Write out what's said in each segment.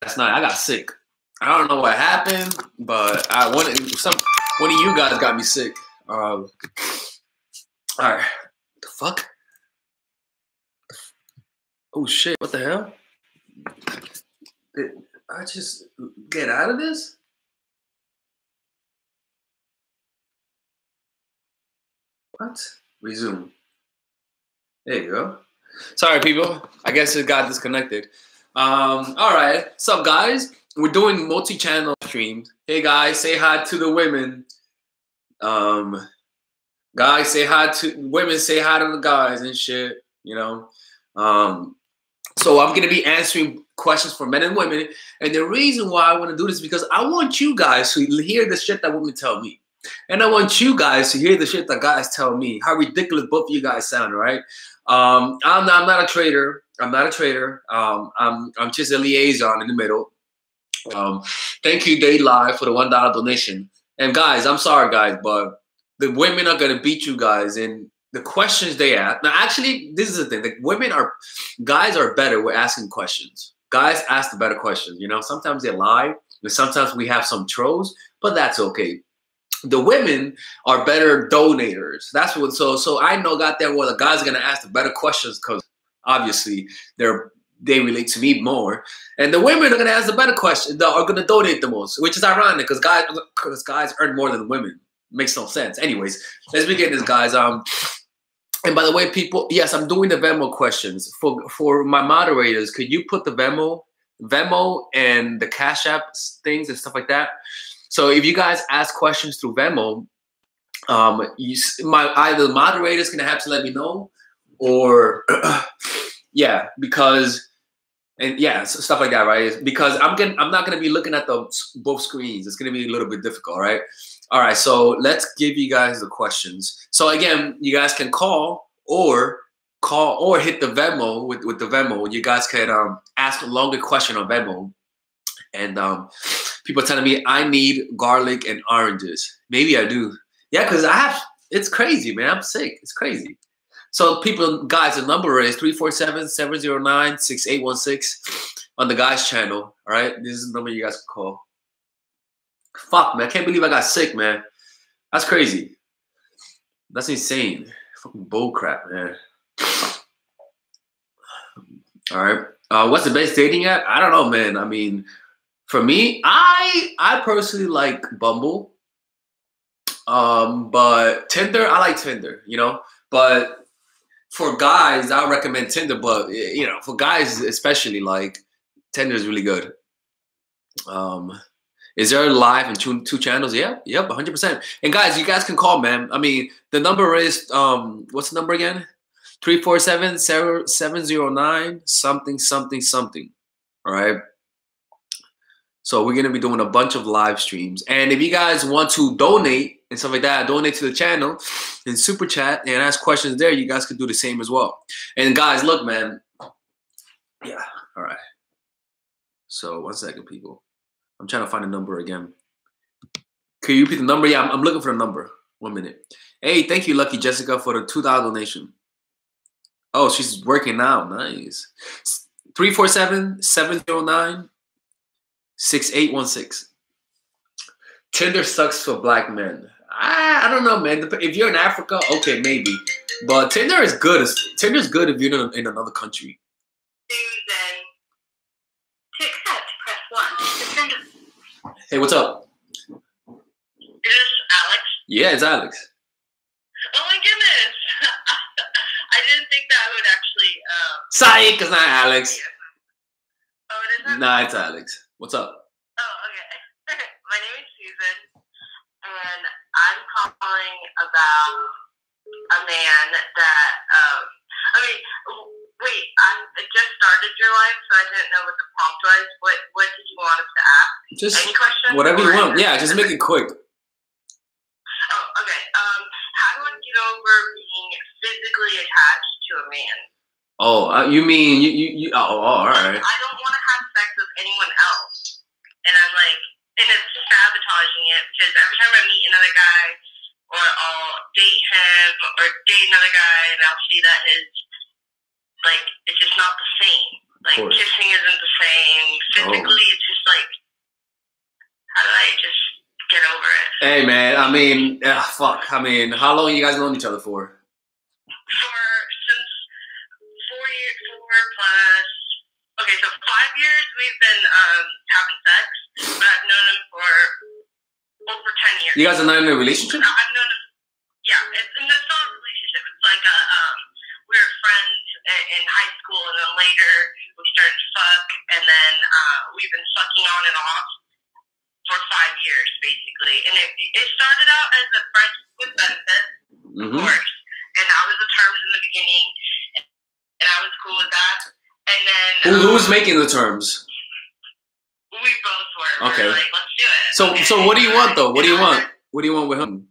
last night. I got sick. I don't know what happened, but one of you guys got me sick. All right, the fuck? Oh shit! What the hell? Did I just get out of this? What? Resume. There you go. Sorry, people. I guess it got disconnected. All right. What's up, guys? We're doing multi-channel streams. Hey, guys, say hi to the women. Guys, say hi to women. Say hi to the guys and shit. You know. So I'm gonna be answering questions for men and women, and the reason why I want to do this is because I want you guys to hear the shit that women tell me, and I want you guys to hear the shit that guys tell me. How ridiculous both of you guys sound, right? I'm not a trader. I'm not a trader. I'm just a liaison in the middle. Thank you, Day Live, for the $1 donation. And guys, I'm sorry, guys, but the women are gonna beat you guys in the questions they ask. Now, actually, this is the thing. Guys are better with asking questions. Guys ask the better questions. You know, sometimes they lie, and sometimes we have some trolls, but that's okay. The women are better donators. That's what. So I know, goddamn well, the guys are gonna ask the better questions because obviously they relate to me more, and the women are gonna ask the better questions. That are gonna donate the most, which is ironic because guys earn more than women. Makes no sense. Anyways, let's begin this, guys. And by the way, people, yes, I'm doing the Venmo questions for my moderators. Could you put the Venmo and the Cash App things and stuff like that? So if you guys ask questions through Venmo, either the moderator's gonna have to let me know, or yeah, because so stuff like that, right? Because I'm not gonna be looking at both screens. It's gonna be a little bit difficult, right? All right, so let's give you guys the questions. So again, you guys can call or hit the Venmo with the Venmo. You guys can ask a longer question on Venmo. And people are telling me I need garlic and oranges. Maybe I do. Yeah, because it's crazy, man. I'm sick. It's crazy. So people, guys, the number is 347-709-6816 on the guys channel. All right, this is the number you guys can call. Fuck, man. I can't believe I got sick, man. That's crazy. That's insane. Fucking bullcrap, man. All right. What's the best dating app? I don't know, man. I mean, for me, I personally like Bumble. But Tinder, I like Tinder, you know. But for guys, I recommend Tinder. But, you know, for guys especially, like, Tinder is really good. Is there live in two channels? Yeah, yep, 100%. And guys, you guys can call, man. I mean, the number is what's the number again? 347-709-something. All right. So we're gonna be doing a bunch of live streams, and if you guys want to donate and stuff like that, donate to the channel in Super Chat and ask questions there. You guys could do the same as well. And guys, look, man. Yeah. All right. So 1 second, people. I'm trying to find a number again. Can you repeat the number? Yeah, I'm looking for the number. 1 minute. Hey, thank you, Lucky Jessica, for the $2 donation. Oh, she's working now. Nice. 347-709-6816. Tinder sucks for black men. I don't know, man. If you're in Africa, okay, maybe. But Tinder is good. Tinder's good if you're in another country. Hey, what's up? Is this Alex? Yeah, it's Alex. Oh my goodness. I didn't think that would actually Psych, it's not Alex. Oh, it isn't? Nah, it's Alex. What's up? Oh, okay. My name is Susan, and I'm calling about a man that wait, I just started your live, so I didn't know what the prompt was. What did you want us to ask? Just any questions? Whatever you want. Yeah, just make it quick. Oh, okay. How do I get over being physically attached to a man? Oh, you mean you? Oh, all right. I don't want to have sex with anyone else, and it's sabotaging it because every time I meet another guy, or I'll date him or date another guy, and I'll see that it's just not the same. Like, kissing isn't the same. Physically, Hey, man. I mean, fuck. I mean, how long you guys known each other for? Since 4 years, 4 plus. Okay, so 5 years we've been having sex, but I've known him for over 10 years. You guys are not in a relationship? I've known him. Yeah, it's not a relationship. It's like we were friends in high school, and then later we started to fuck, and then we've been fucking on and off for 5 years, basically. And it started out as a friendship with benefits, of course, and that was the terms in the beginning, and I was cool with that. And then who was making the terms? We both were. Okay. We were like, let's do it. So what do you want though? What do you want? What do you want with him?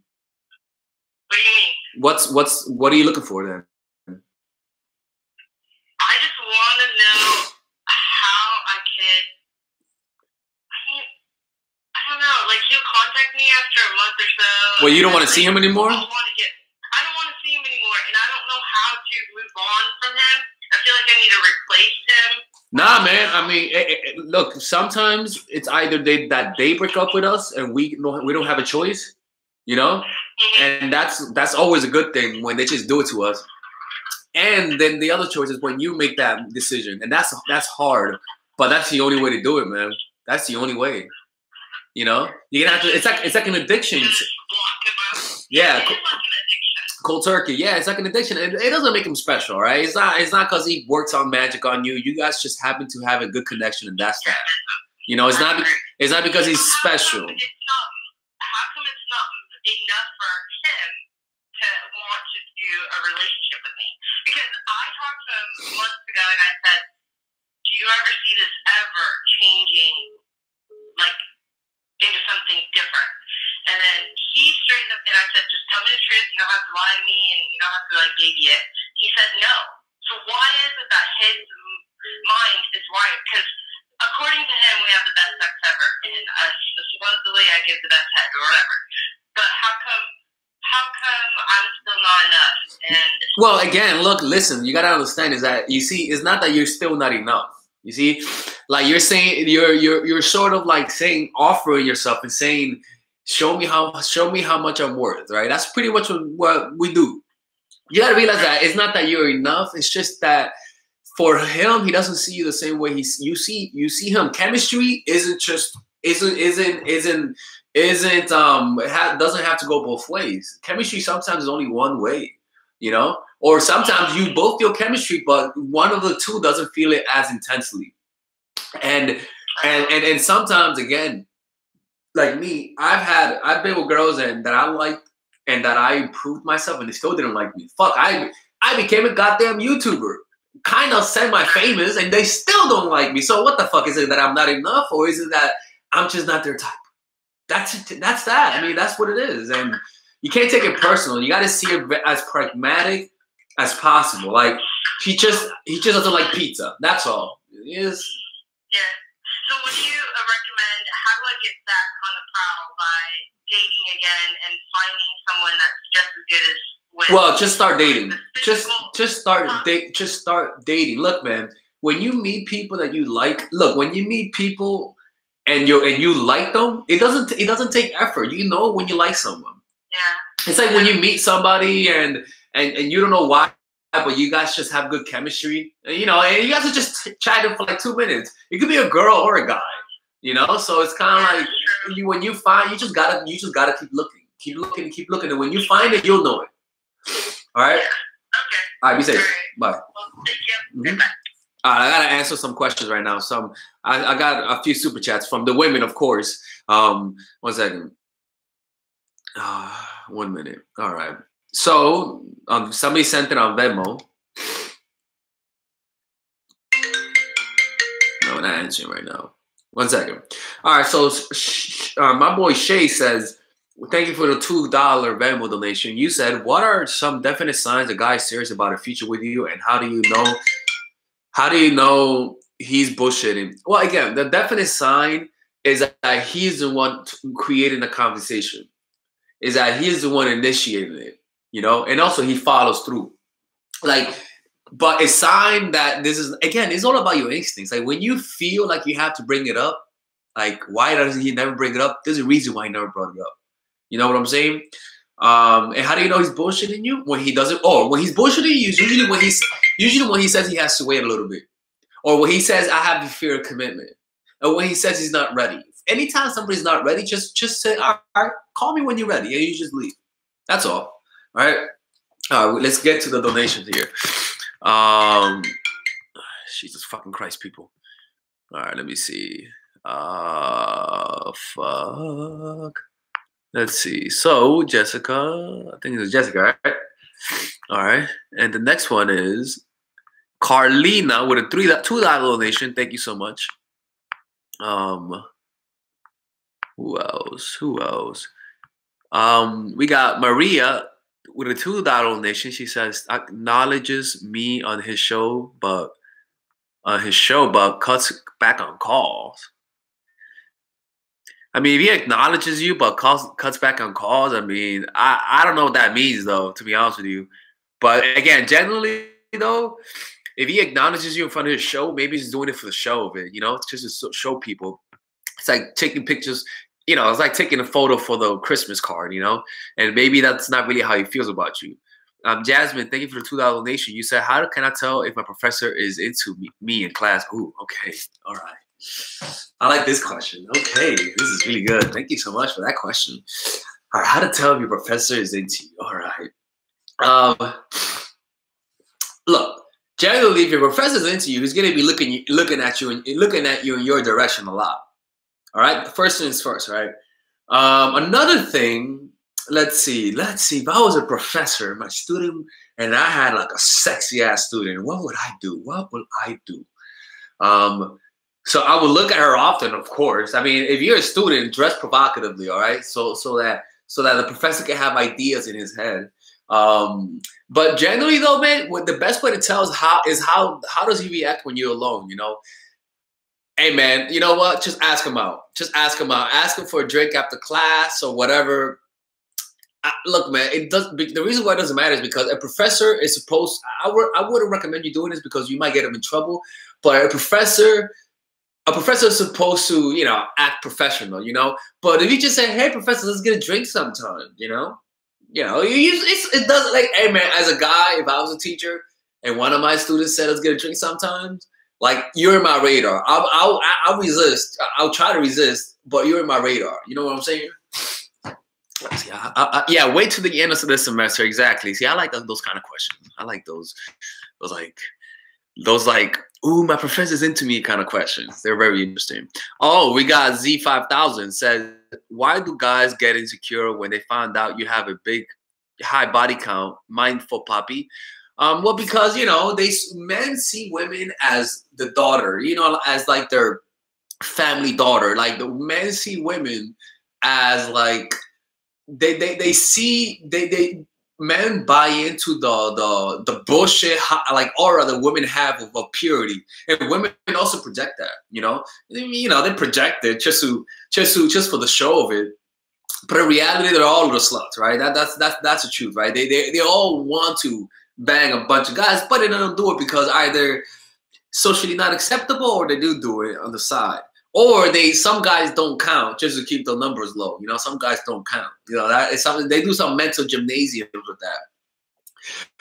What do you mean? What are you looking for then? I just want to know how I could. I don't know. Like, he'll contact me after a month or so. Well, you don't want to see him anymore? I don't want to see him anymore, and I don't know how to move on from him. I feel like I need to replace him. Nah, man. I mean, look. Sometimes it's either that they break up with us, and we don't have a choice, you know. And that's always a good thing when they just do it to us. And then the other choice is when you make that decision, and that's hard, but that's the only way to do it, man. That's the only way. You know, you're gonna have to. It's like an addiction. Yeah. Cold turkey, yeah, it's like an addiction. It doesn't make him special, right? It's not because he works on magic on you. You guys just happen to have a good connection, and that's that. You know, it's not because he's special. How come it's not enough for him to want to do a relationship with me? Because I talked to him months ago, and I said, "Do you ever see this ever changing, like, into something different?" And then he straightened up, and I said, "Just tell me the truth. You don't have to lie to me, and you don't have to, like, baby it." He said no. So why is it that his mind is wired? Because according to him, we have the best sex ever, and supposedly I give the best head or whatever. But how come I'm still not enough? And well, again, look, listen. You gotta understand is that you see, it's not that you're still not enough. You see, like you're saying, you're sort of like saying, offering yourself and saying, show me how much I'm worth, right? That's pretty much what we do. You gotta realize that it's not that you're enough. It's just that for him, he doesn't see you the same way you see him. Chemistry doesn't have to go both ways. Chemistry sometimes is only one way, you know? Or sometimes you both feel chemistry, but one of the two doesn't feel it as intensely. And sometimes, again, like me, I've been with girls that I liked and that I improved myself, and they still didn't like me. Fuck, I became a goddamn YouTuber, kind of semi-famous, and they still don't like me. So what the fuck is it, that I'm not enough, or is it that I'm just not their type? That's that. I mean, that's what it is, and you can't take it personal. You got to see it as pragmatic as possible. Like he just doesn't like pizza. That's all. Yes. Yeah. So would you recommend, how do I get back on the prowl by dating again and finding someone that's just as good as with? Well, just start dating. Just start dating. Look, man, when you meet people that you like, when you meet people and you like them, it doesn't take effort. You know when you like someone. Yeah. It's like when you meet somebody and you don't know why, but you guys just have good chemistry. And you guys are just chatting for like 2 minutes. It could be a girl or a guy, you know. So it's kind of like when you find, you just gotta keep looking, and when you find it, you'll know it. All right. Yeah. Okay. All right. Be safe. Bye. Well, thank you. Mm-hmm. All right, I gotta answer some questions right now. I got a few super chats from the women, of course. 1 second. 1 minute. All right. So somebody sent it on Venmo. No, not answering right now. 1 second. All right. So my boy Shay says, "Thank you for the $2 Venmo donation. You said, what are some definite signs a guy is serious about a future with you, and how do you know he's bullshitting?" Well, again, the definite sign is that he's the one creating the conversation. Is that he's the one initiating it, you know, and also he follows through. But a sign that this is, again, it's all about your instincts. Like when you feel like you have to bring it up, like why doesn't he never bring it up? There's a reason why he never brought it up. You know what I'm saying? And how do you know he's bullshitting you? When he doesn't, or when he's bullshitting you, is usually when he says he has to wait a little bit, or when he says I have the fear of commitment, or when he says he's not ready. Anytime somebody's not ready, just say, all right, call me when you're ready, and you just leave. That's all. All right. Let's get to the donations here. Jesus fucking Christ, people. All right, let me see. Fuck. Let's see. So Jessica, I think it's Jessica, right? All right. And the next one is Carlina with a $2 donation. Thank you so much. Who else? We got Maria with a $2 donation. She says acknowledges me on his show, but cuts back on calls. I mean, if he acknowledges you but cuts back on calls, I mean, I don't know what that means, though, to be honest with you. But again, generally, though, if he acknowledges you in front of his show, maybe he's doing it for the show of it, just to show people. It's like taking pictures, it's like taking a photo for the Christmas card, and maybe that's not really how he feels about you. Jasmine, thank you for the $2 donation. You said, how can I tell if my professor is into me in class? Ooh, okay, all right. I like this question. Okay, this is really good. Thank you so much for that question. All right, how to tell if your professor is into you? All right. Look, generally, if your professor is into you, he's gonna be looking at you in your direction a lot. All right. The first thing is first, right? Another thing. Let's see. If I was a professor, my student, and I had like a sexy ass student, what would I do? So I would look at her often, of course. I mean, if you're a student, dress provocatively, all right? So that the professor can have ideas in his head. But generally, though, man, the best way to tell is how does he react when you're alone? Hey, man, you know what? Just ask him out. Ask him for a drink after class or whatever. Look, man, the reason why it doesn't matter is because a professor is supposed. I wouldn't recommend you doing this because you might get him in trouble. But a professor is supposed to, act professional, But if you just say, "Hey, professor, let's get a drink sometime," it doesn't like, hey, man, as a guy, if I was a teacher and one of my students said, "Let's get a drink sometimes," like you're in my radar. I'll resist. I'll try to resist, but you're in my radar. You know what I'm saying? Yeah, wait till the end of this semester. Exactly. See, I like those kind of questions. I like those like, ooh, my professor's into me kind of questions. They're very interesting. Oh, we got Z5000 says, why do guys get insecure when they find out you have a big, high body count? Mindful Poppy. Well, because, men see women as the daughter, as like their family daughter. Like the men see women as like, men buy into the bullshit like aura that women have of purity, and women also project that. They project it just for the show of it. But in reality, they're all little sluts, right? That's the truth, right? They all want to bang a bunch of guys, but they don't do it because either socially not acceptable or they do it on the side. Or some guys don't count just to keep the numbers low. Some guys don't count. That is something they do some mental gymnasium with that.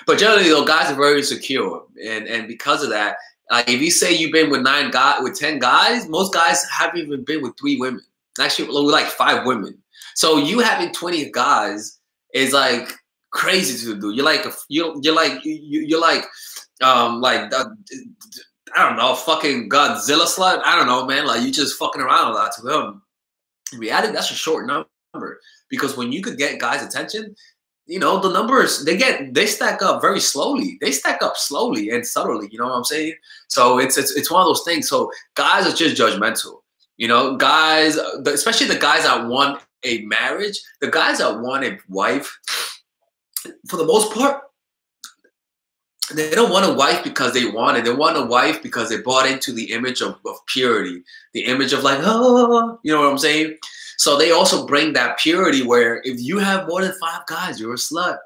But generally, guys are very secure, and because of that, like if you say you've been with 10 guys, most guys haven't even been with 3 women. Actually, with like 5 women. So you having 20 guys is like crazy to do. I don't know, fucking Godzilla slut. I don't know, man. Like you just fucking around a lot to them. In reality, that's a short number because when you could get guys' attention, the numbers they stack up very slowly. They stack up slowly and subtly. You know what I'm saying? So it's one of those things. So guys are just judgmental. Guys, especially the guys that want a marriage, the guys that want a wife, for the most part. They don't want a wife because they want it. They want a wife because they bought into the image of purity, the image of like, oh, you know what I'm saying? So they also bring that purity where if you have more than 5 guys, you're a slut,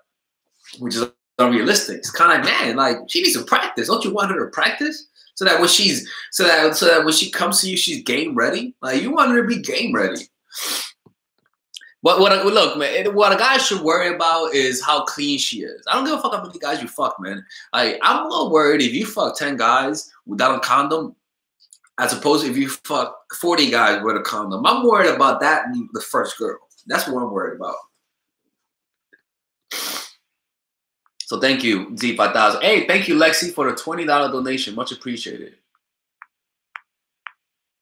which is unrealistic. It's kind of like, man, like she needs to practice. Don't you want her to practice so that when when she comes to you, she's game ready? Like you want her to be game ready. Look, man, what a guy should worry about is how clean she is. I don't give a fuck how many guys you fuck, man. I'm more worried if you fuck 10 guys without a condom, as opposed to if you fuck 40 guys with a condom. I'm worried about that in the first girl. That's what I'm worried about. So thank you, Z5000. Hey, thank you, Lexi, for the $20 donation. Much appreciated.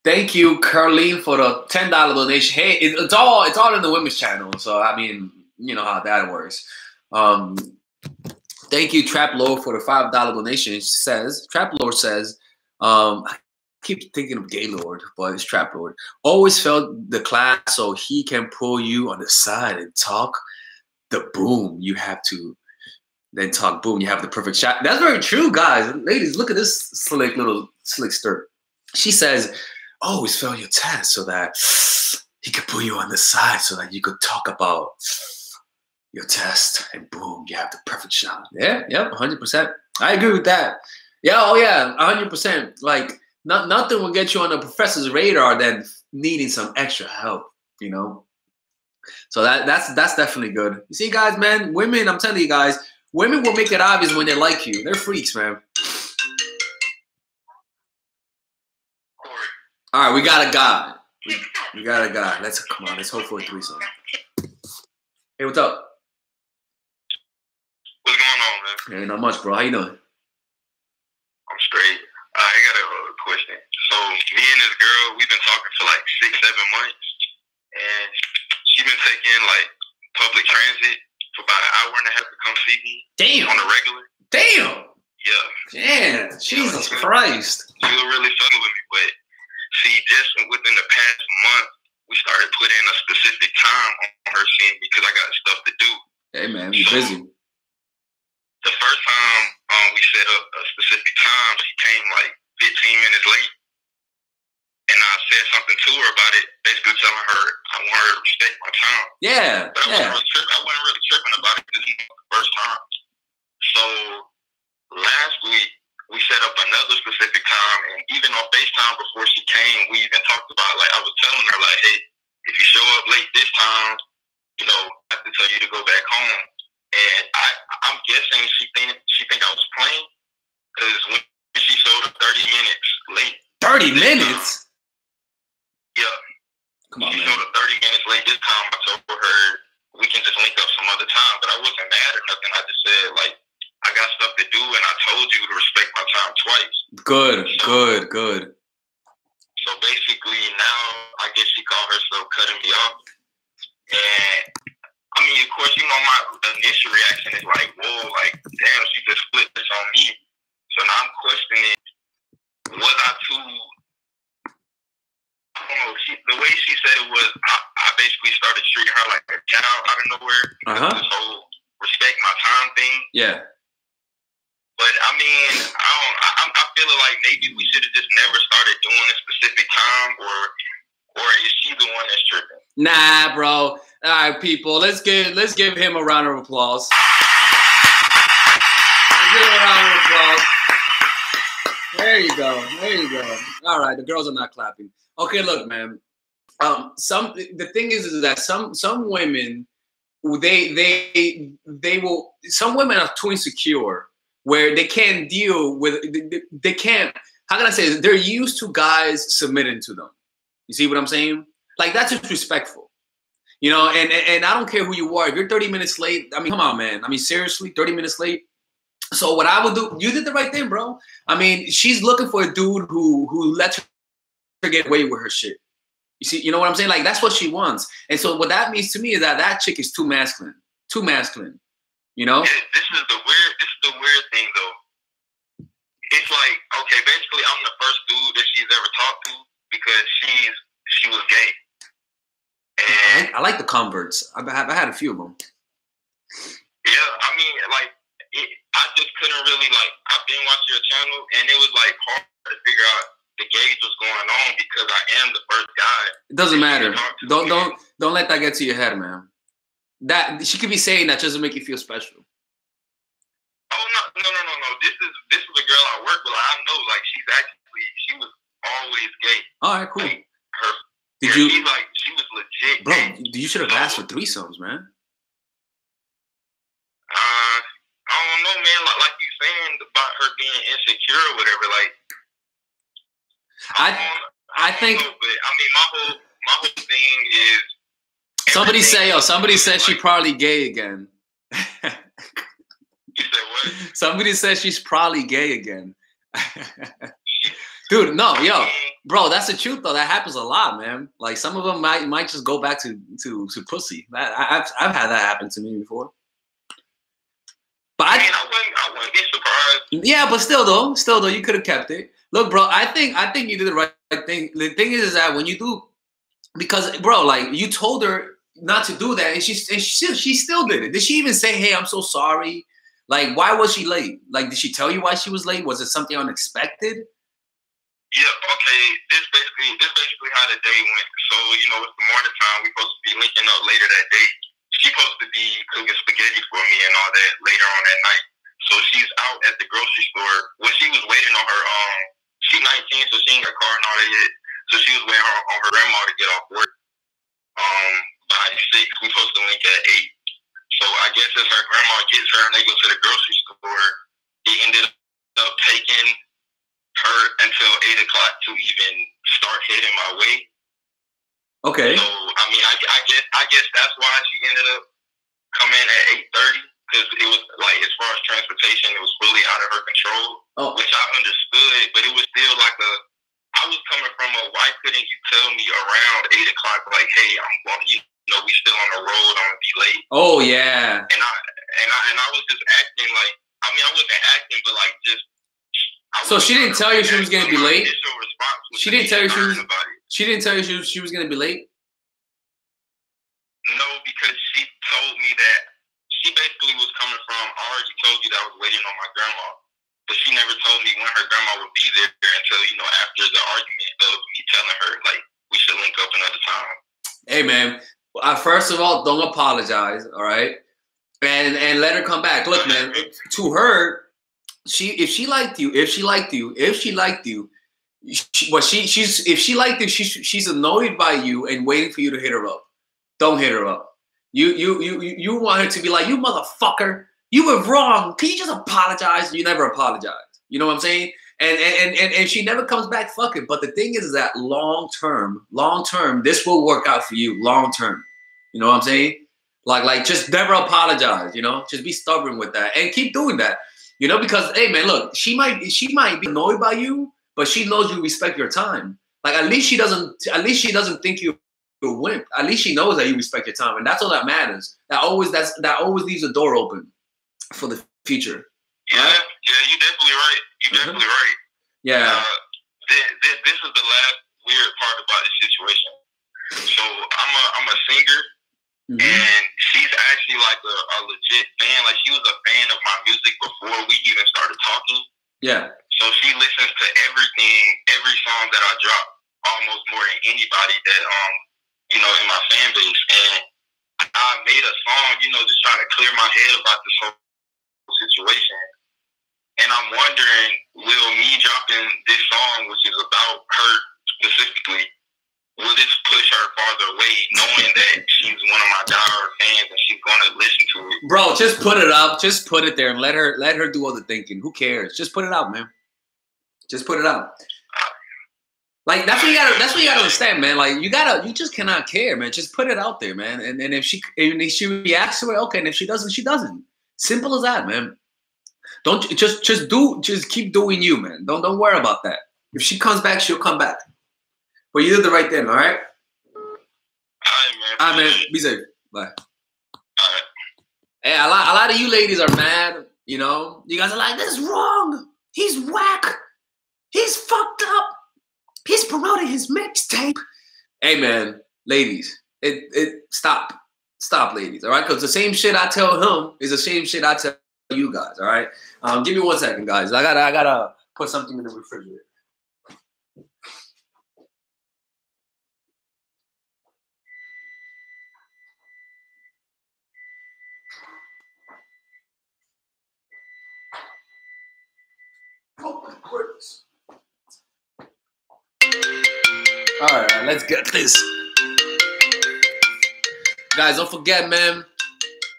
Thank you, Carleen, for the $10 donation. Hey, it's all in the women's channel, so I mean, you know how that works. Thank you, Trap Lord, for the $5 donation. It says, Trap Lord says, I keep thinking of Gaylord, but it's Trap Lord. Always felt the class so he can pull you on the side and talk the boom. You have to then talk boom. You have the perfect shot. That's very true, guys. Ladies, look at this slick skirt. She says, always fail your test so that he could put you on the side so that you could talk about your test and boom, you have the perfect shot. Yeah, yep, 100%. I agree with that. Yeah, oh yeah, 100%. Like nothing will get you on the professor's radar than needing some extra help, you know? So that's definitely good. You see, guys, man, women, I'm telling you guys, women will make it obvious when they like you. They're freaks, man. All right, we got a guy. We got a guy. Let's come on. Let's hope for a threesome. Hey, what's up? What's going on, man? Ain't not much, bro. How you doing? I'm straight. I got a question. So me and this girl, we've been talking for like 6-7 months, and she's been taking like public transit for about an hour and a half to come see me. Damn. On the regular. Damn. Yeah. Yeah. Jesus Christ. She was really fucking with me, but see, just within the past month, we started putting a specific time on her seeing me because I got stuff to do. Hey, man, you busy. The first time we set up a specific time, she came like 15 minutes late. And I said something to her about it, basically telling her I want her to respect my time. Yeah, but I wasn't really tripping about it because it was the first time. So last week, we set up another specific time, and even on FaceTime before she came, we even talked about, like, I was telling her, like, hey, if you show up late this time, you know, I have to tell you to go back home. And I'm guessing she think I was playing, because when she showed up 30 minutes late. 30 minutes? Yeah. Come on, she man. showed up 30 minutes late this time. I told her we can just link up some other time, but I wasn't mad or nothing. I just said, like, I got stuff to do, and I told you to respect my time twice. Good. So basically, now I guess she called herself cutting me off. And I mean, of course, you know, my initial reaction is like, whoa, like, damn, she just flipped this on me. So now I'm questioning, was I too? I don't know. The way she said it was, I basically started treating her like a child out of nowhere. This whole respect my time thing. Yeah. But I mean, I'm feeling like maybe we should have just never started doing a specific time, or is she the one that's tripping? Nah, bro. All right, people, let's give him a round of applause. Let's give him a round of applause. There you go. All right, the girls are not clapping. Okay, look, man. The thing is that some women, they will. Some women are too insecure, where they can't deal with, they can't, how can I say this? They're used to guys submitting to them. You see what I'm saying? Like, that's disrespectful. You know, and I don't care who you are. If you're 30 minutes late, I mean, come on, man. I mean, seriously, 30 minutes late. So what I would do, you did the right thing, bro. I mean, she's looking for a dude who lets her get away with her shit. You see, you know what I'm saying? Like, that's what she wants. And so what that means to me is that chick is too masculine. You know? This is the weird thing, though. It's like, okay, basically, I'm the first dude that she's ever talked to because she was gay. And I like the converts. I had a few of them. Yeah, I mean, like, I just couldn't really, like, I've been watching your channel, and it was, like, hard to figure out the gauge what's going on because I am the first guy. It doesn't matter. Don't let that get to your head, man. That she could be saying that just to make you feel special. Oh no! This is a girl I work with. I know, like, she was always gay. All right, cool. Like, she was legit legit. Bro, you should have asked for threesomes, man. I don't know, man. Like you saying about her being insecure or whatever. Like, I think. Know, but I mean, my whole thing is. Somebody said she probably gay again. You said what? Somebody says she's probably gay again. Dude, no, yo, bro, that's the truth though. That happens a lot, man. Like some of them might just go back to pussy. I've had that happen to me before. But I wouldn't be surprised. Yeah, but still though, you could have kept it. Look, bro, I think you did the right thing. The thing is that when you do, because bro, like you told her not to do that, and she still did it. Did she even say, "Hey, I'm so sorry"? Like, why was she late? Like, did she tell you why she was late? Was it something unexpected? Yeah. Okay. This basically how the day went. So it's the morning time. We supposed to be linking up later that day. She's supposed to be cooking spaghetti for me and all that later on that night. So she's out at the grocery store. Well, she was waiting on her. She's 19, so she ain't got a car and all that yet. So she was waiting on her grandma to get off work. By 6, we supposed to link at 8. So I guess as her grandma gets her and they go to the grocery store, it ended up taking her until 8 o'clock to even start heading my way. Okay. So I mean, I guess that's why she ended up coming at 8:30, because it was like, as far as transportation, it was fully out of her control. Oh. Which I understood, but it was still like I was coming from why couldn't you tell me around 8 o'clock, like, hey, I'm going, we still on the road, I'm gonna be late. Oh yeah. And I was just acting like, I mean, I wasn't acting, but like just. So she didn't tell you she was gonna be late? She didn't tell you she didn't tell you she was gonna be late? No, because she told me that she basically was coming from, I already told you that I was waiting on my grandma. But she never told me when her grandma would be there until, after the argument of me telling her, like, we should link up another time. Hey, man, first of all, don't apologize, all right? And let her come back. Look, man, to her, if she liked you, she's annoyed by you and waiting for you to hit her up. Don't hit her up. You want her to be like, you motherfucker, you were wrong. Can you just apologize? You never apologize. You know what I'm saying? And she never comes back, fuck it. But the thing is that long term, this will work out for you long term. You know what I'm saying? Like just never apologize, just be stubborn with that and keep doing that. Because hey man, look, she might be annoyed by you, but she knows you respect your time. Like at least she doesn't think you're a wimp. At least she knows that you respect your time, and that's all that matters. That always leaves a door open for the future. Yeah, right? Yeah, you're definitely right. Definitely right. Yeah. This is the last weird part about this situation. So I'm a singer. Mm-hmm. And she's actually like a legit fan. Like she was a fan of my music before we even started talking. Yeah. So she listens to everything, every song that I drop, almost more than anybody that in my fan base. And I made a song, just trying to clear my head about this whole situation. And I'm wondering, will me dropping this song, which is about her specifically, will this push her farther away, knowing that she's one of my diehard fans and she's going to listen to it? Bro, just put it up. Just put it there and let her do all the thinking. Who cares? Just put it out, man. Just put it out. Like that's what you gotta understand, man. Like you just cannot care, man. Just put it out there, man. And if she reacts to it, okay. And if she doesn't, she doesn't. Simple as that, man. Don't just keep doing you, man. Don't worry about that. If she comes back, she'll come back. But you did the right thing, all right? All right, man. Be safe. Bye. All right. Hey, a lot of you ladies are mad. You guys are like, this is wrong. He's whack. He's fucked up. He's promoting his mixtape. Hey, man, ladies, stop, ladies. All right, because the same shit I tell him is the same shit I tell you guys. All right. Give me 1 second, guys. I gotta put something in the refrigerator. All right, let's get this. Guys, don't forget, man.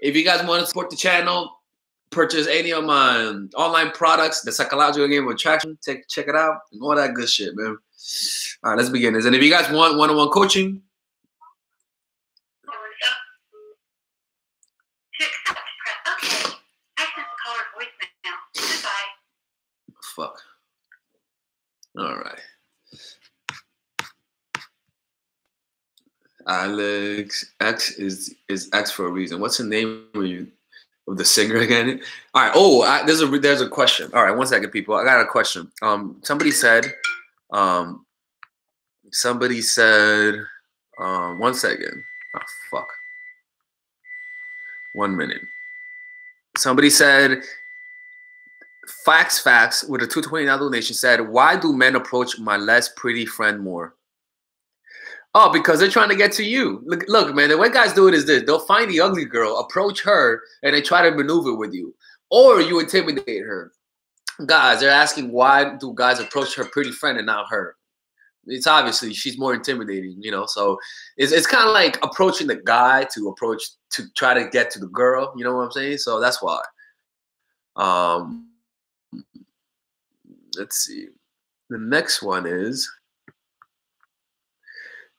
If you guys want to support the channel, purchase any of my online products, the Psychological Game of Attraction, check it out, and all that good shit, man. All right, let's begin this. And if you guys want one-on-one coaching, fuck. All right. Alex X is X for a reason. What's the name of the singer again? All right. Oh, there's a question. All right, 1 second, people. I got a question. Somebody said. 1 second. Oh fuck. 1 minute. Somebody said. Facts with a $220 donation said, why do men approach my less pretty friend more? Oh, because they're trying to get to you. Look, man, the way guys do it is this. They'll find the ugly girl, approach her, and they try to maneuver with you. Or you intimidate her. Guys, they're asking, why do guys approach her pretty friend and not her? It's obviously she's more intimidating, you know. So it's kind of like approaching the guy to try to get to the girl. You know what I'm saying? So that's why. Let's see. The next one is,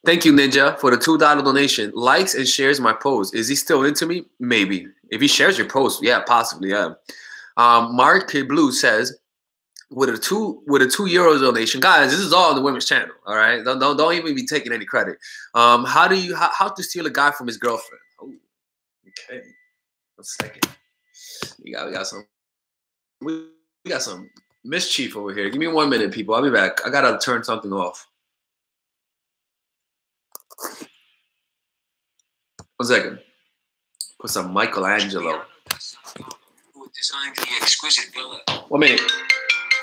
thank you, Ninja, for the $2 donation. Likes and shares my post. Is he still into me? Maybe. If he shares your post, yeah, possibly, yeah. Mark K. Blue says, with a €2 donation, guys, this is all on the women's channel. All right, don't even be taking any credit. How to steal a guy from his girlfriend? Oh, okay. 1 second. We got some mischief over here. Give me 1 minute, people. I'll be back. I gotta turn something off. 1 second. Put some Michelangelo. Who designed the exquisite villa? 1 minute.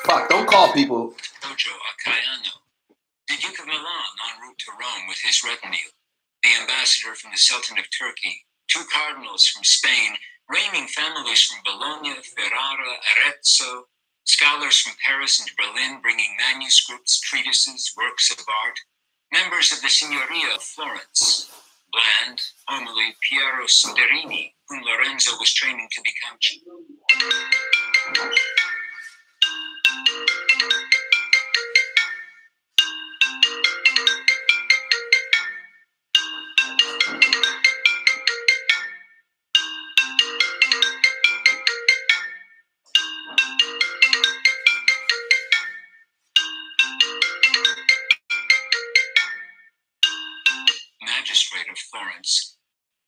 Fuck, don't call people. Giorgio Acaiano, the Duke of Milan en route to Rome with his retinue, the ambassador from the Sultan of Turkey, 2 cardinals from Spain, reigning families from Bologna, Ferrara, Arezzo, scholars from Paris and Berlin bringing manuscripts, treatises, works of art, members of the Signoria of Florence, Bland, formerly Piero Soderini, whom Lorenzo was training to become chief. Magistrate of Florence,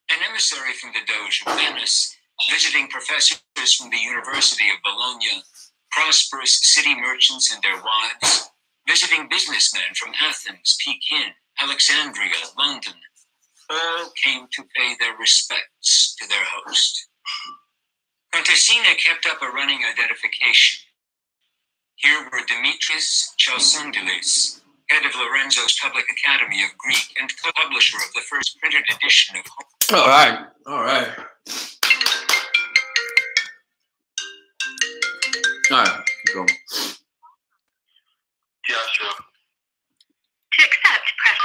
an emissary from the Doge of Venice, visiting professors from the University of Bologna, prosperous city merchants and their wives, visiting businessmen from Athens, Pekin, Alexandria, London, all came to pay their respects to their host. Contessina kept up a running identification. Here were Demetrius Chalcundilis, head of Lorenzo's Public Academy of Greek and co-publisher of the first printed edition of All right. All right, keep going. Joshua. To accept, press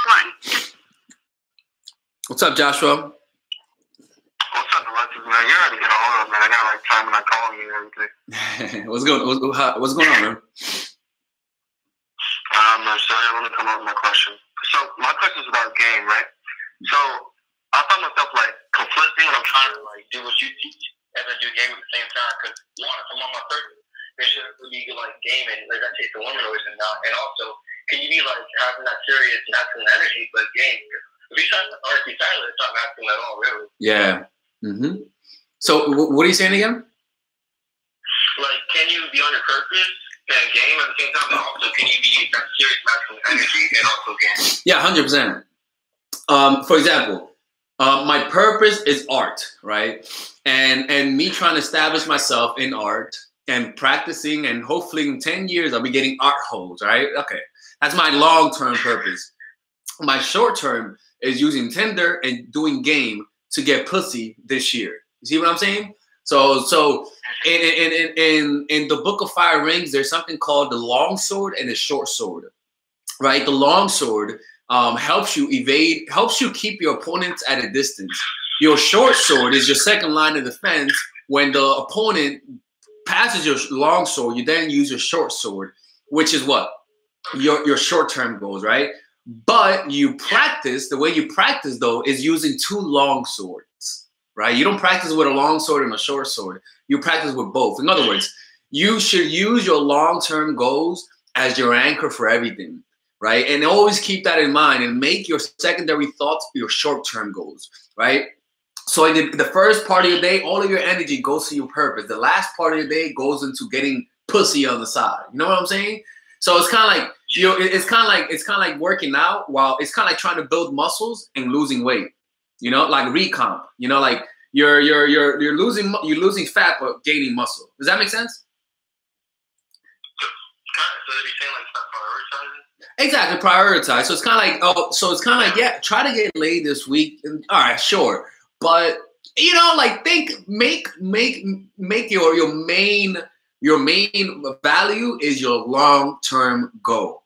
1. What's up, Joshua? What's up, Alexis, man? You're ready to get a hold of, man. I got like time when I call you and everything. What's going on, man? So I want to come up with my question. So my question is about game, right? So I find myself like conflicting when I'm trying to like do what you teach and then do game at the same time. Because one, I'm on my purpose. Make sure that you get like gaming, like that takes the woman always and not. And also, can you be like having that serious masculine energy, but game? If you silent, or if you silent, it's not masculine at all, really. Yeah. Mm-hmm. So what are you saying again? Like, can you be on your purpose and game at the same time, but also can you be that serious masculine energy and also game? Yeah, 100%. For example, my purpose is art, right? And me trying to establish myself in art and practicing, and hopefully in 10 years I'll be getting art holes, right? Okay, that's my long-term purpose. My short-term is using Tinder and doing game to get pussy this year. You see what I'm saying? So in the Book of Fire Rings, there's something called the long sword and the short sword, right? The long sword helps you evade, helps you keep your opponents at a distance. Your short sword is your second line of defense. When the opponent passes your long sword, you then use your short sword, which is what? Your short-term goals, right? But you practice, the way you practice, though, is using 2 long swords, right? You don't practice with a long sword and a short sword. You practice with both. In other words, you should use your long-term goals as your anchor for everything, right? And always keep that in mind and make your secondary thoughts your short-term goals, right? So in the first part of your day, all of your energy goes to your purpose. The last part of your day goes into getting pussy on the side. You know what I'm saying? So it's kind of like, you know, it's kind of like working out while it's kind of like trying to build muscles and losing weight. You know, like recomp. You know, like you're losing fat but gaining muscle. Does that make sense? So you're saying like stop prioritizing? Exactly, prioritize. So it's kind of like, yeah, try to get laid this week. All right, sure, but you know, like make your main value is your long-term goal.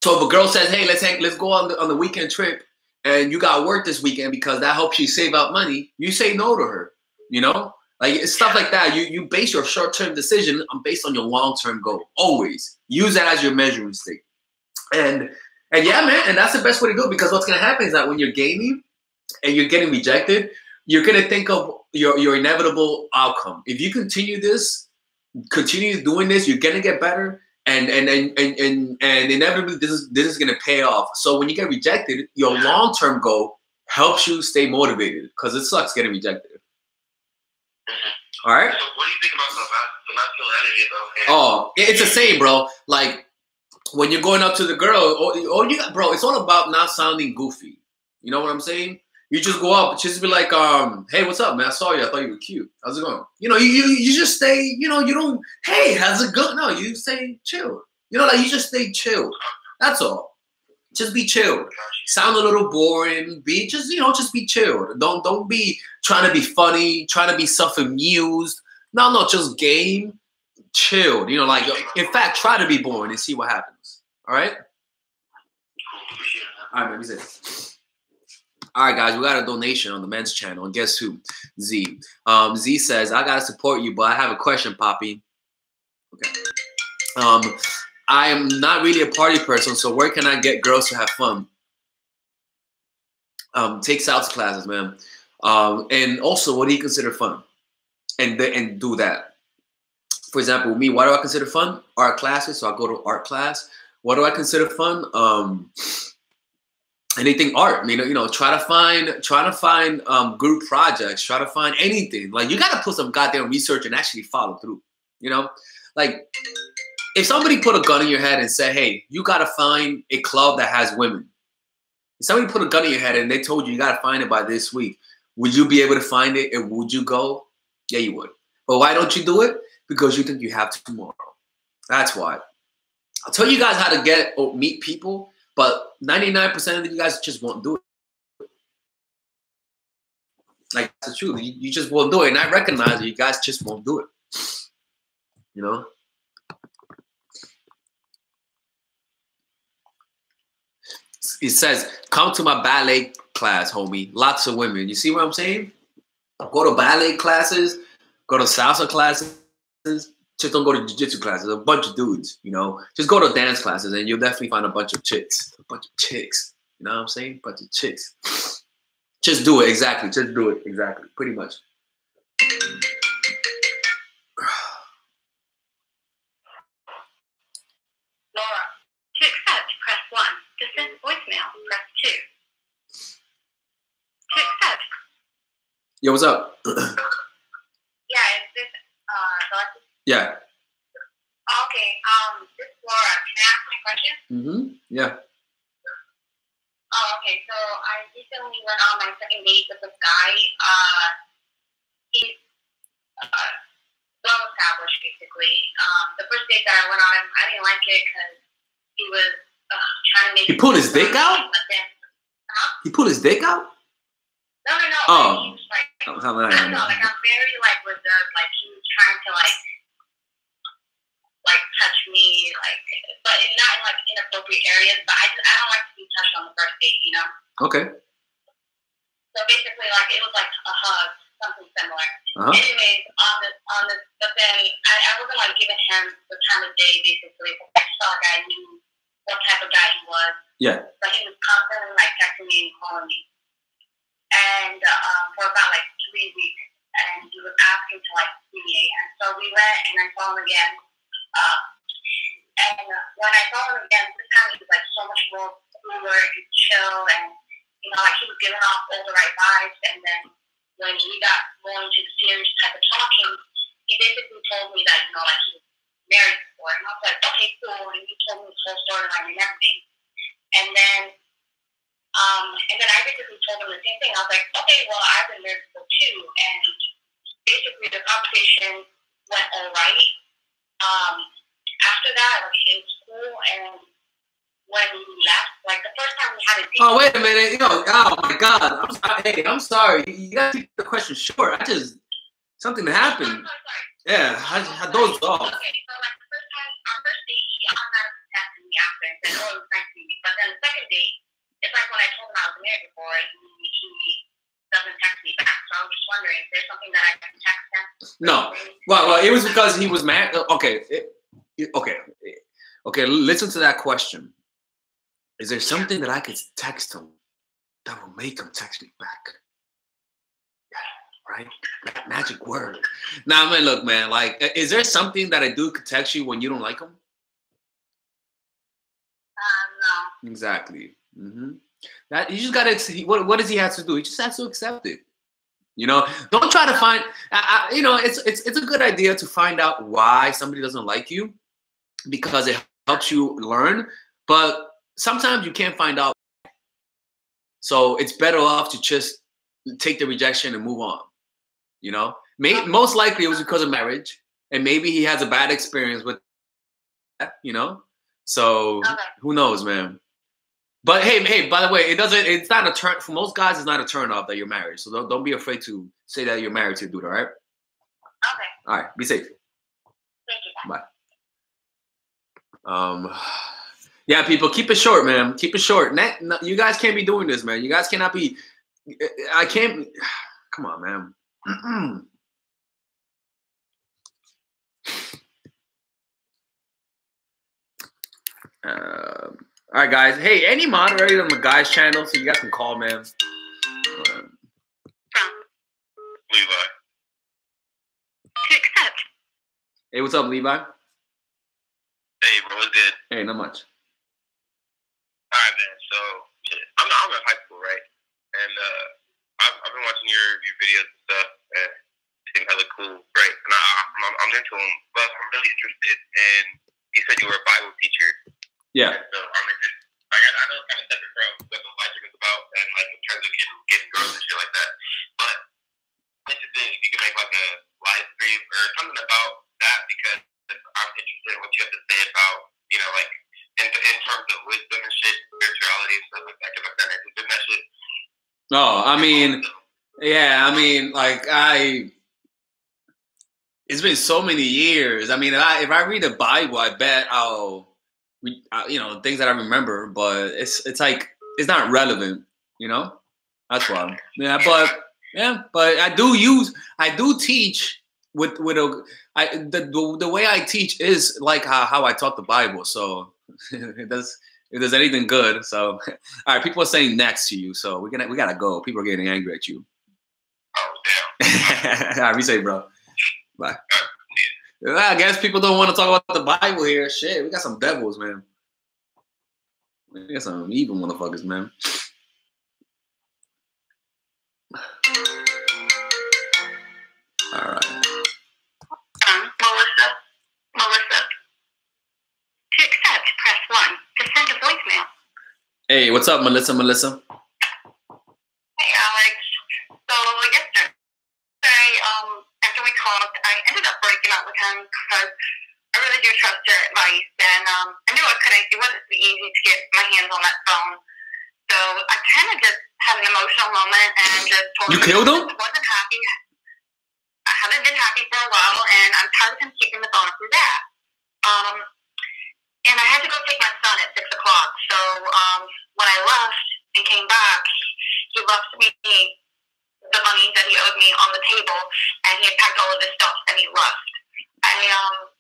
So if a girl says, "Hey, let's go on the weekend trip," and you got work this weekend because that helps you save out money, you say no to her. You know, like it's stuff like that. You base your short-term decision based on your long-term goal. Always use that as your measuring stick. And yeah, man, and that's the best way to do it, because what's gonna happen is that when you're gaming and you're getting rejected, you're gonna think of your inevitable outcome. If you continue doing this, you're gonna get better, and inevitably this is gonna pay off. So when you get rejected, your long-term goal helps you stay motivated, because it sucks getting rejected. All right. So what do you think about the masculinity though? Oh, it's the same, bro. Like when you're going up to the girl, bro, it's all about not sounding goofy. You know what I'm saying? You just go up, just be like, hey, what's up, man? I saw you. I thought you were cute. How's it going? You know, you just stay, you know, you don't, hey, how's it going? No, you stay chill. You know, like you just stay chill. That's all. Just be chill. Sound a little boring. Just be chill. Don't be trying to be funny, trying to be self-amused. No, just game. Chill. You know, like, in fact, try to be boring and see what happens. All right? All right, let me say it. All right, guys, we got a donation on the men's channel. And guess who? Z. Z says, I got to support you, but I have a question, Poppy. Okay. I am not really a party person, so where can I get girls to have fun? Take salsa classes, man. And also, what do you consider fun? And do that. For example, me, what do I consider fun? Art classes, so I go to art class. What do I consider fun? Anything art. I mean, you know, try to find group projects. Try to find anything. Like, you got to put some goddamn research and actually follow through. You know, like if somebody put a gun in your head and said, "Hey, you got to find a club that has women." If somebody put a gun in your head and they told you got to find it by this week, would you be able to find it, and would you go? Yeah, you would. But why don't you do it? Because you think you have to tomorrow. That's why. I'll tell you guys how to get or meet people, but 99% of you guys just won't do it. Like, that's the truth. You just won't do it. And I recognize that you guys just won't do it. You know? It says, come to my ballet class, homie. Lots of women. You see what I'm saying? Go to ballet classes. Go to salsa classes. Just don't go to jiu-jitsu classes. A bunch of dudes, you know. Just go to dance classes and you'll definitely find a bunch of chicks. A bunch of chicks. You know what I'm saying? A bunch of chicks. Just do it. Exactly. Just do it. Exactly. Pretty much. Laura, to accept, press 1. To send voicemail, press 2. To accept. Yo, what's up? Yeah, is this Dorothy? Yeah. Okay, this is Laura. Can I ask my question? Yeah. Oh, okay. So I recently went on my second date with this guy. He's well established, basically. The first date that I went on, I didn't like it because he was trying to make. He pulled his dick out? He pulled his dick out? No. Oh. He was like, I don't know. Like, I'm very reserved. Like, he was trying to like touch me, but not in inappropriate areas. But I don't like to be touched on the first date, you know. Okay. So So basically, like, it was like a hug, something similar. Anyways, but then I wasn't like giving him the time of day, basically, because I saw like I knew what type of guy he was. Yeah. But he was constantly like texting me and calling me. And for about like 3 weeks, and he was asking to like see me. And so we went and I saw him again. And when I saw him again, this time he was like so much more cooler and chill, and you know, like he was giving off all the right vibes. And then when we got more into the serious type of talking, he basically told me that, you know, like he was married before. And I was like, okay, cool. And he told me his whole storyline and everything. And then I basically told him the same thing. I was like, okay, well, I've been married before too. And basically the conversation went all right. After that, like, it was cool. And when we left, like the first time we had a date. Oh, wait a minute. Oh my God. I'm sorry. You got to keep the question short. Something happened. I'm sorry. Yeah, I dozed off. Okay, so like the first time, our first date, he automatically texted me after and said, oh, it was nice to meet you. But then the second date, it's like when I told him I was married before, he doesn't text me back. So I was just wondering, is there something that I can text him? No. Well, it was because he was mad. Okay. Okay, listen to that question. Is there something that I could text him that will make him text me back? Yeah, right? That magic word. Now, man, look, man, like, is there something that a dude could text you when you don't like him? No. Exactly. That you just gotta. What does he have to do? He just has to accept it. You know, don't try to find. You know, it's a good idea to find out why somebody doesn't like you, because it helps you learn. But sometimes you can't find out. So it's better off to just take the rejection and move on. You know, most likely it was because of marriage, and maybe he has a bad experience with that. You know, so who knows, man. But hey, by the way, it's not a turn for most guys. It's not a turn off that you're married. So don't be afraid to say that you're married to a dude. All right. Okay. All right. Be safe. Thank you. Bye. Yeah, people, keep it short, man. Keep it short. You guys can't be doing this, man. You guys cannot be. I can't. Come on, man. All right, guys. Hey, any moderator on the guys' channel so you guys can call, man. Levi. To accept. Hey, what's up, Levi? Hey, bro, what's good? Hey, not much. All right, man. So, yeah, I'm in high school, right? And I've been watching your videos and stuff, and they seem hella cool, right? And I'm into them, but I'm really interested in. You said you were a Bible teacher. Yeah. So I'm interested. Like, I know it's kind of separate from what the Livestream is about, and like in terms of getting girls and shit like that. But I'm interested if you could make like a live stream or something about that, because I'm interested in what you have to say about, you know, like in terms of wisdom and shit, spirituality and stuff like that. Because I'm kind of interested in that shit. No, I mean, yeah, I mean, like it's been so many years. I mean, if I read the Bible, I bet you know, things that I remember, but it's like it's not relevant, you know. That's why. Yeah, but I do teach with the way I teach is like how I taught the Bible. So if there's anything good. So all right, people are saying next to you, so we gotta go. People are getting angry at you. Oh damn. All right, be safe, bro. Bye. I guess people don't want to talk about the Bible here. Shit, we got some devils, man. We got some evil motherfuckers, man. All right. Melissa. To accept, press 1. To send a voicemail. Hey, what's up, Melissa? Hey, Alex. So yesterday, after we talked, I ended up breaking up with him because I really do trust your advice, and I knew it wasn't easy to get my hands on that phone. So I kind of just had an emotional moment and just told him. You killed him? I wasn't happy. I haven't been happy for a while, and I'm tired of him keeping the phone up his ass. And I had to go take my son at 6 o'clock. So when I left and came back, he left me the money that he owed me on the table, and he had packed all of his stuff and he left.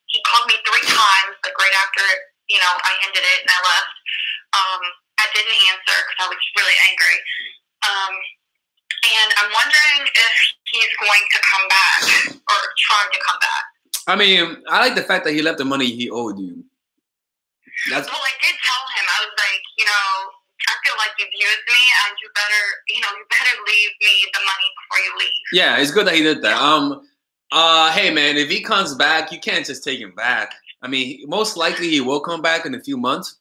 He called me 3 times, like right after, you know, I ended it and I left. I didn't answer because I was really angry. And I'm wondering if he's going to come back or try to come back. I mean, I like the fact that he left the money he owed you. Well, I did tell him, I was like, you know, I feel like you've used me, and you better leave me the money before you leave. Yeah, it's good that he did that. Hey man, if he comes back, you can't just take him back. I mean, most likely he will come back in a few months,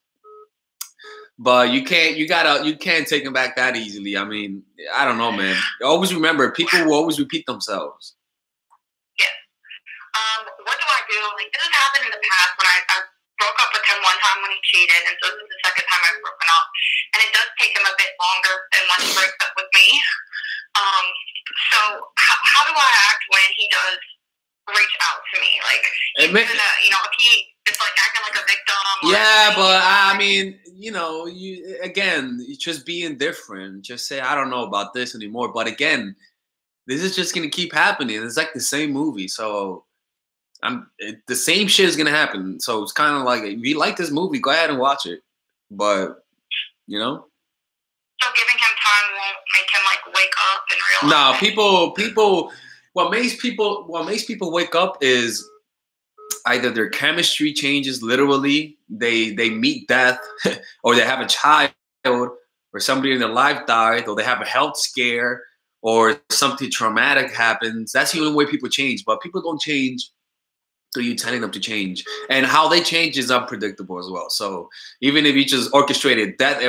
but you can't take him back that easily. I mean, I don't know, man. Always remember, people will always repeat themselves. Yes. What do I do? Like, this has happened in the past when I broke up with him one time when he cheated, and so this is the second time I've broken up. And it does take him a bit longer than when he breaks up with me. So how do I act when he does reach out to me? Like, if he is like acting like a victim. Yeah, but I mean, you know, you just be indifferent. Just say, I don't know about this anymore. But again, this is just gonna keep happening. It's like the same movie, so the same shit is gonna happen. So it's kind of like, if you like this movie, go ahead and watch it. But you know. So giving him time won't make him like wake up and realize. No, people. What makes people wake up is either their chemistry changes literally, they meet death, or they have a child, or somebody in their life died, or they have a health scare, or something traumatic happens. That's the only way people change. But people don't change through you telling them to change, and how they change is unpredictable as well. So even if you just orchestrated that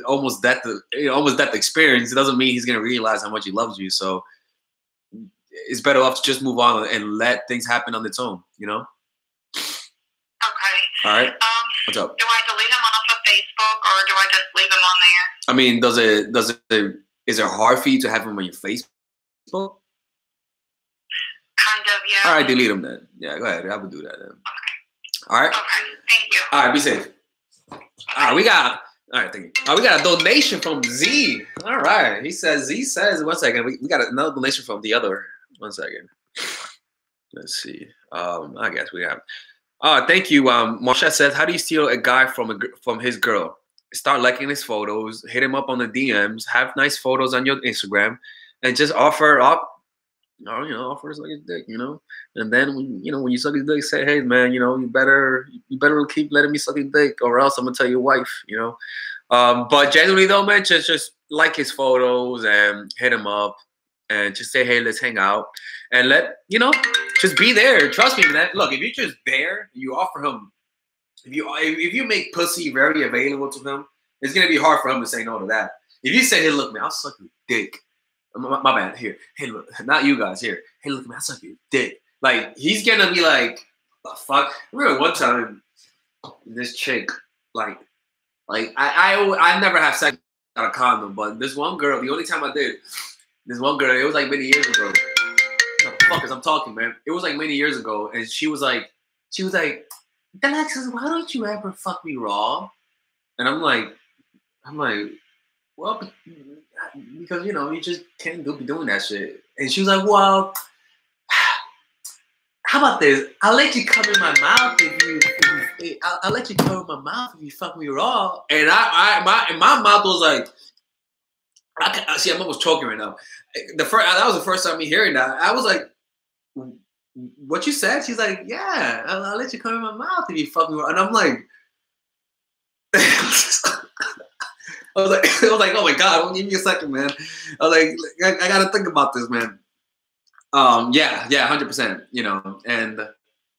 almost death experience, it doesn't mean he's gonna realize how much he loves you. So it's better off to just move on and let things happen on its own, you know? Okay. All right. What's up? Do I delete him off of Facebook, or do I just leave him on there? I mean, is it hard for you to have him on your Facebook? Kind of, yeah. All right, delete him then. Yeah, go ahead. I would do that then. Okay. All right. Okay. Thank you. All right, be safe. All right, thank you. We got a donation from Z. All right. Z says, 1 second. We got another donation from the other. 1 second. Let's see. I guess we have. Thank you. Marsha says, how do you steal a guy from his girl? Start liking his photos, hit him up on the DMs, have nice photos on your Instagram, and just offer up. Offer us like his dick, and then when you suck his dick, say, hey man, you better keep letting me suck his dick, or else I'm gonna tell your wife, But generally though, man, just like his photos and hit him up, and just say, hey, let's hang out, and just be there. Trust me, man. Look, if you're just there, you offer him. If you make pussy very available to him, it's gonna be hard for him to say no to that. If you say, hey, look, man, I'll suck your dick. My bad. Here. Hey, look. Not you guys. Here. Hey, look, man. I suck your dick. Like, he's gonna be like, the fuck? I remember one time, this chick, like I never have sex without a condom, but this one girl, the only time I did, this one girl, it was like many years ago. The fuck is I'm talking, man? It was like many years ago, and she was like, Alexis, why don't you ever fuck me raw? And I'm like, well, because you just can't be doing that shit. And she was like, well, how about this? I'll let you come in my mouth I'll let you come in my mouth if you fuck me raw. And my mouth was like, I'm almost choking right now. That was the first time me hearing that. I was like, what you said? She's like, yeah, I'll let you come in my mouth if you fuck me raw. And I'm like, I was like, oh my God, give me a second, man. I was like, I gotta think about this, man. Yeah, 100%, and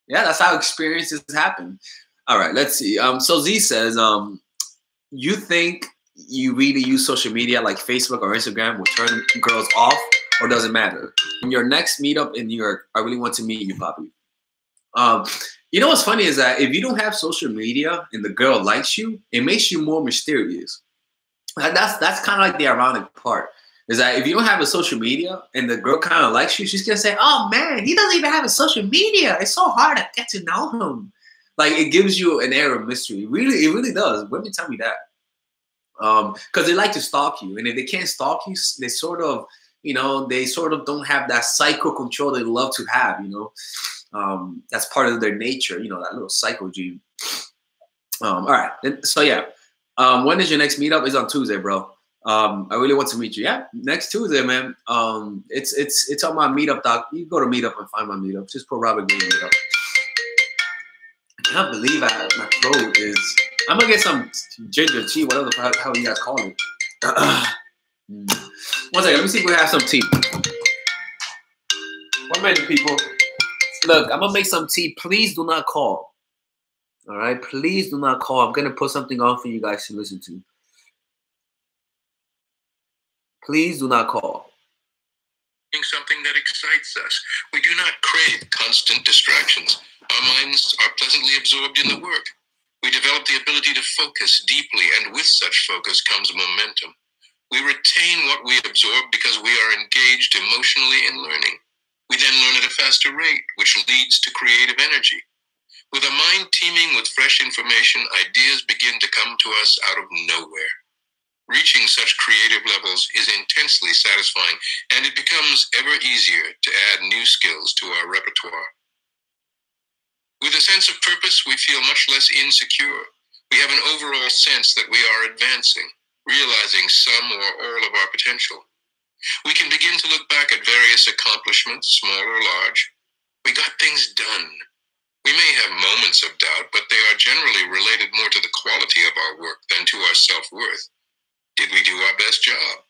yeah, that's how experiences happen. All right, let's see. So Z says, you think you really use social media like Facebook or Instagram will turn girls off, or does it matter? In your next meetup in New York, I really want to meet you, Poppy. What's funny is that if you don't have social media and the girl likes you, it makes you more mysterious. That's kind of like the ironic part, is that if you don't have a social media and the girl kind of likes you, she's gonna say, "Oh man, he doesn't even have a social media. It's so hard to get to know him." Like, it gives you an air of mystery. It really does. Women tell me that, because they like to stalk you, and if they can't stalk you, they sort of, you know, they sort of don't have that psycho control they love to have, you know. That's part of their nature, you know, that little psycho gene. All right. So yeah. When is your next meetup? It's on Tuesday, bro. I really want to meet you. Yeah, next Tuesday, man. It's on my meetup doc. You go to meetup and find my meetup. Just put Robert Green meetup. I can't believe my throat is. I'm gonna get some ginger tea, whatever the hell you guys call it. One second, let me see if we have some tea. 1 minute, people. Look, I'm gonna make some tea. Please do not call. All right, please do not call. I'm gonna put something on for you guys to listen to. Please do not call. Something that excites us. We do not crave constant distractions. Our minds are pleasantly absorbed in the work. We develop the ability to focus deeply, and with such focus comes momentum. We retain what we absorb because we are engaged emotionally in learning. We then learn at a faster rate, which leads to creative energy. With a mind teeming with fresh information, ideas begin to come to us out of nowhere. Reaching such creative levels is intensely satisfying, and it becomes ever easier to add new skills to our repertoire. With a sense of purpose, we feel much less insecure. We have an overall sense that we are advancing, realizing some or all of our potential. We can begin to look back at various accomplishments, small or large. We got things done. We may have moments of doubt, but they are generally related more to the quality of our work than to our self-worth. Did we do our best job?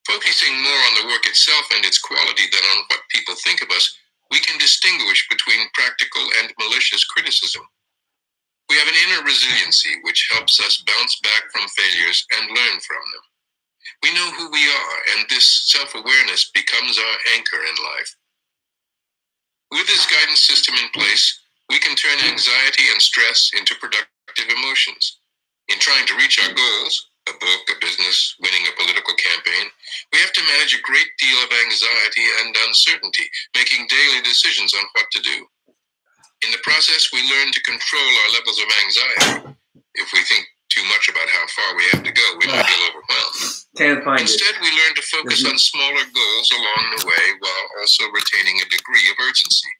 Focusing more on the work itself and its quality than on what people think of us, we can distinguish between practical and malicious criticism. We have an inner resiliency which helps us bounce back from failures and learn from them. We know who we are, and this self-awareness becomes our anchor in life. With this guidance system in place, we can turn anxiety and stress into productive emotions. In trying to reach our goals, a book, a business, winning a political campaign, we have to manage a great deal of anxiety and uncertainty, making daily decisions on what to do. In the process, we learn to control our levels of anxiety. If we think too much about how far we have to go, we might feel overwhelmed. Instead, we learn to focus on smaller goals along the way while also retaining a degree of urgency.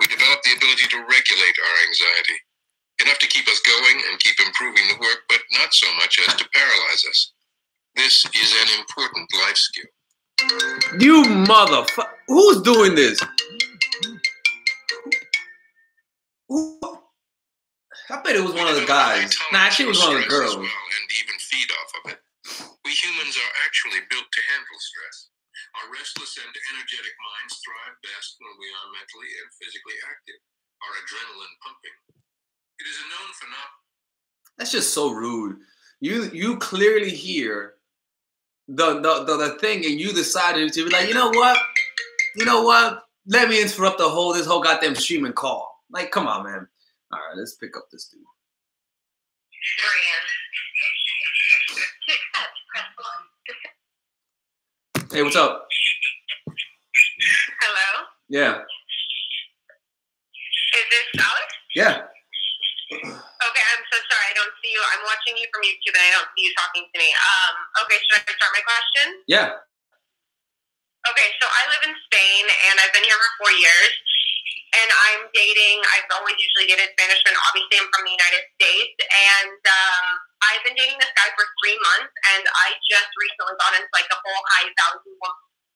We develop the ability to regulate our anxiety, enough to keep us going and keep improving the work, but not so much as to paralyze us. This is an important life skill. You motherfucker. Who's doing this? I bet it was one of the guys. Nah, actually it was one of the girls. And even feed off of it. We humans are actually built to handle stress. Our restless and energetic minds thrive best when we are mentally and physically active. Our adrenaline pumping. It is a known phenomenon. That's just so rude. You clearly hear the thing, and you decided to be like, you know what? Let me interrupt this whole goddamn stream and call. Like, come on, man. All right, let's pick up this dude. Hey, what's up? Hello? Yeah. Is this Alex? Yeah. Okay, I'm so sorry. I don't see you. I'm watching you from YouTube and I don't see you talking to me. Okay, should I start my question? Yeah. Okay, so I live in Spain and I've been here for 4 years. And I'm dating. I've always usually dated Spanish men. Obviously, I'm from the United States. And I've been dating this guy for 3 months. And I just recently got into like the whole high value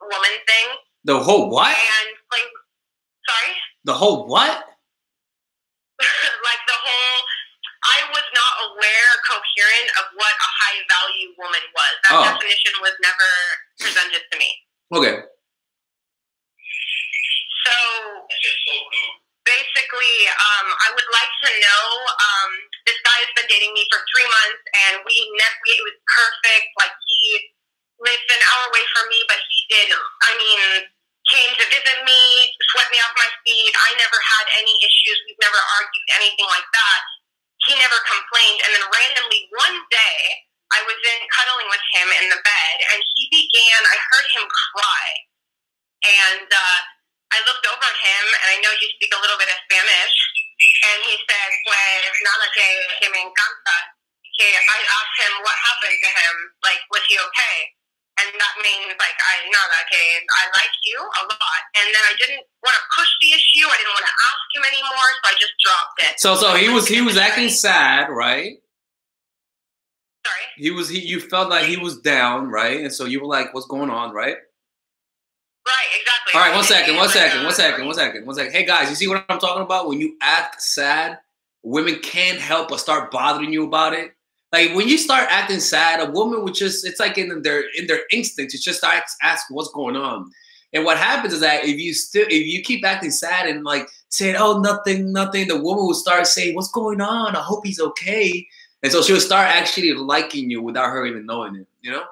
woman thing. The whole what? And like, sorry? The whole what? Like the whole, I was not aware, coherent of what a high value woman was. That definition was never presented to me. Okay. So basically, I would like to know, this guy has been dating me for 3 months and it was perfect. Like he lived an hour away from me, but he came to visit me, swept me off my feet. I never had any issues. We've never argued, anything like that. He never complained. And then randomly one day, I was cuddling with him in the bed, and I heard him cry. And I looked over at him, and I know you speak a little bit of Spanish, and he said, pues nada, que me encanta. I asked him what happened to him, like, was he okay? And and that means like I'm not okay. I like you a lot, and then I didn't want to push the issue. I didn't want to ask him anymore, so I just dropped it. So he was acting sad, right? Sorry. You felt like he was down, right? And so you were like, "What's going on?" Right? Right, exactly. All right, one second. Hey guys, you see what I'm talking about? When you act sad, women can't help but start bothering you about it. Like when you start acting sad, a woman would just—it's like in their instincts, it's just ask what's going on. And what happens is that if you keep acting sad and like saying, "Oh, nothing," the woman will start saying, "What's going on? I hope he's okay." And so she'll start actually liking you without her even knowing it. You know?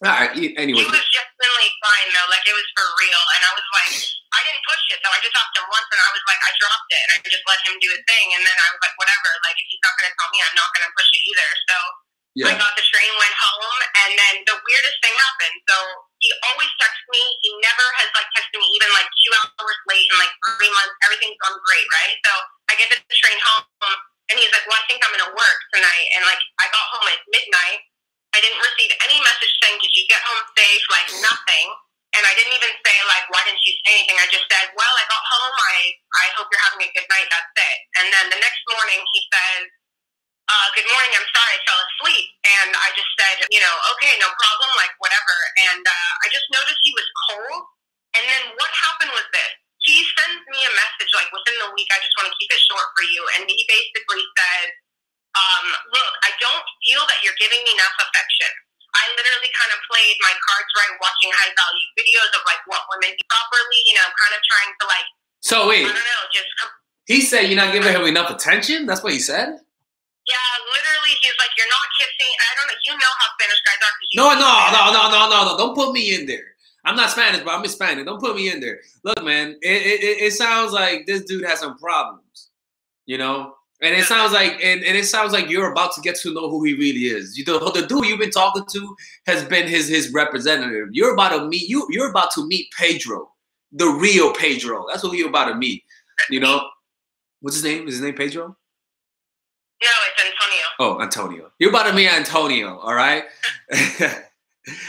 All right. Anyway. He was genuinely fine though, like it was for real, and I was like, I didn't push it though. I just asked him once, and I was like, I dropped it, and I just let him do his thing, and then I was like, whatever. Like if he's not gonna tell me, I'm not gonna push it either. So yeah. I got the train, went home, and then the weirdest thing happened. So he always texts me. He never has like texted me even like 2 hours late in like 3 months. Everything's gone great, right? So I get the train home, and he's like, well, I think I'm gonna work tonight, and like I got home at midnight. I didn't receive any message saying, did you get home safe? Like, nothing. And I didn't even say, like, why didn't you say anything? I just said, well, I got home. I hope you're having a good night. That's it. And then the next morning, he says, good morning. I'm sorry. I fell asleep. And I just said, okay, no problem. Like, whatever. And I just noticed he was cold. And then what happened was this. He sends me a message, like, within the week. I just want to keep it short for you. And he basically said, look, I don't feel that you're giving me enough affection. I literally kind of played my cards right, watching high-value videos of, like, what women do properly, kind of trying to, like, so wait. I don't know, just... He said you're not giving him enough attention? That's what he said? Yeah, literally, he's like, you're not kissing. I don't know, you know how Spanish guys are. No. Don't put me in there. I'm not Spanish, but I'm Hispanic. Don't put me in there. Look, man, it sounds like this dude has some problems, And it sounds like, and it sounds like you're about to get to know who he really is. The dude you've been talking to has been his representative. You're about to meet Pedro, the real Pedro. That's who you're about to meet. What's his name? Is his name Pedro? No, it's Antonio. Oh, Antonio. You're about to meet Antonio. All right.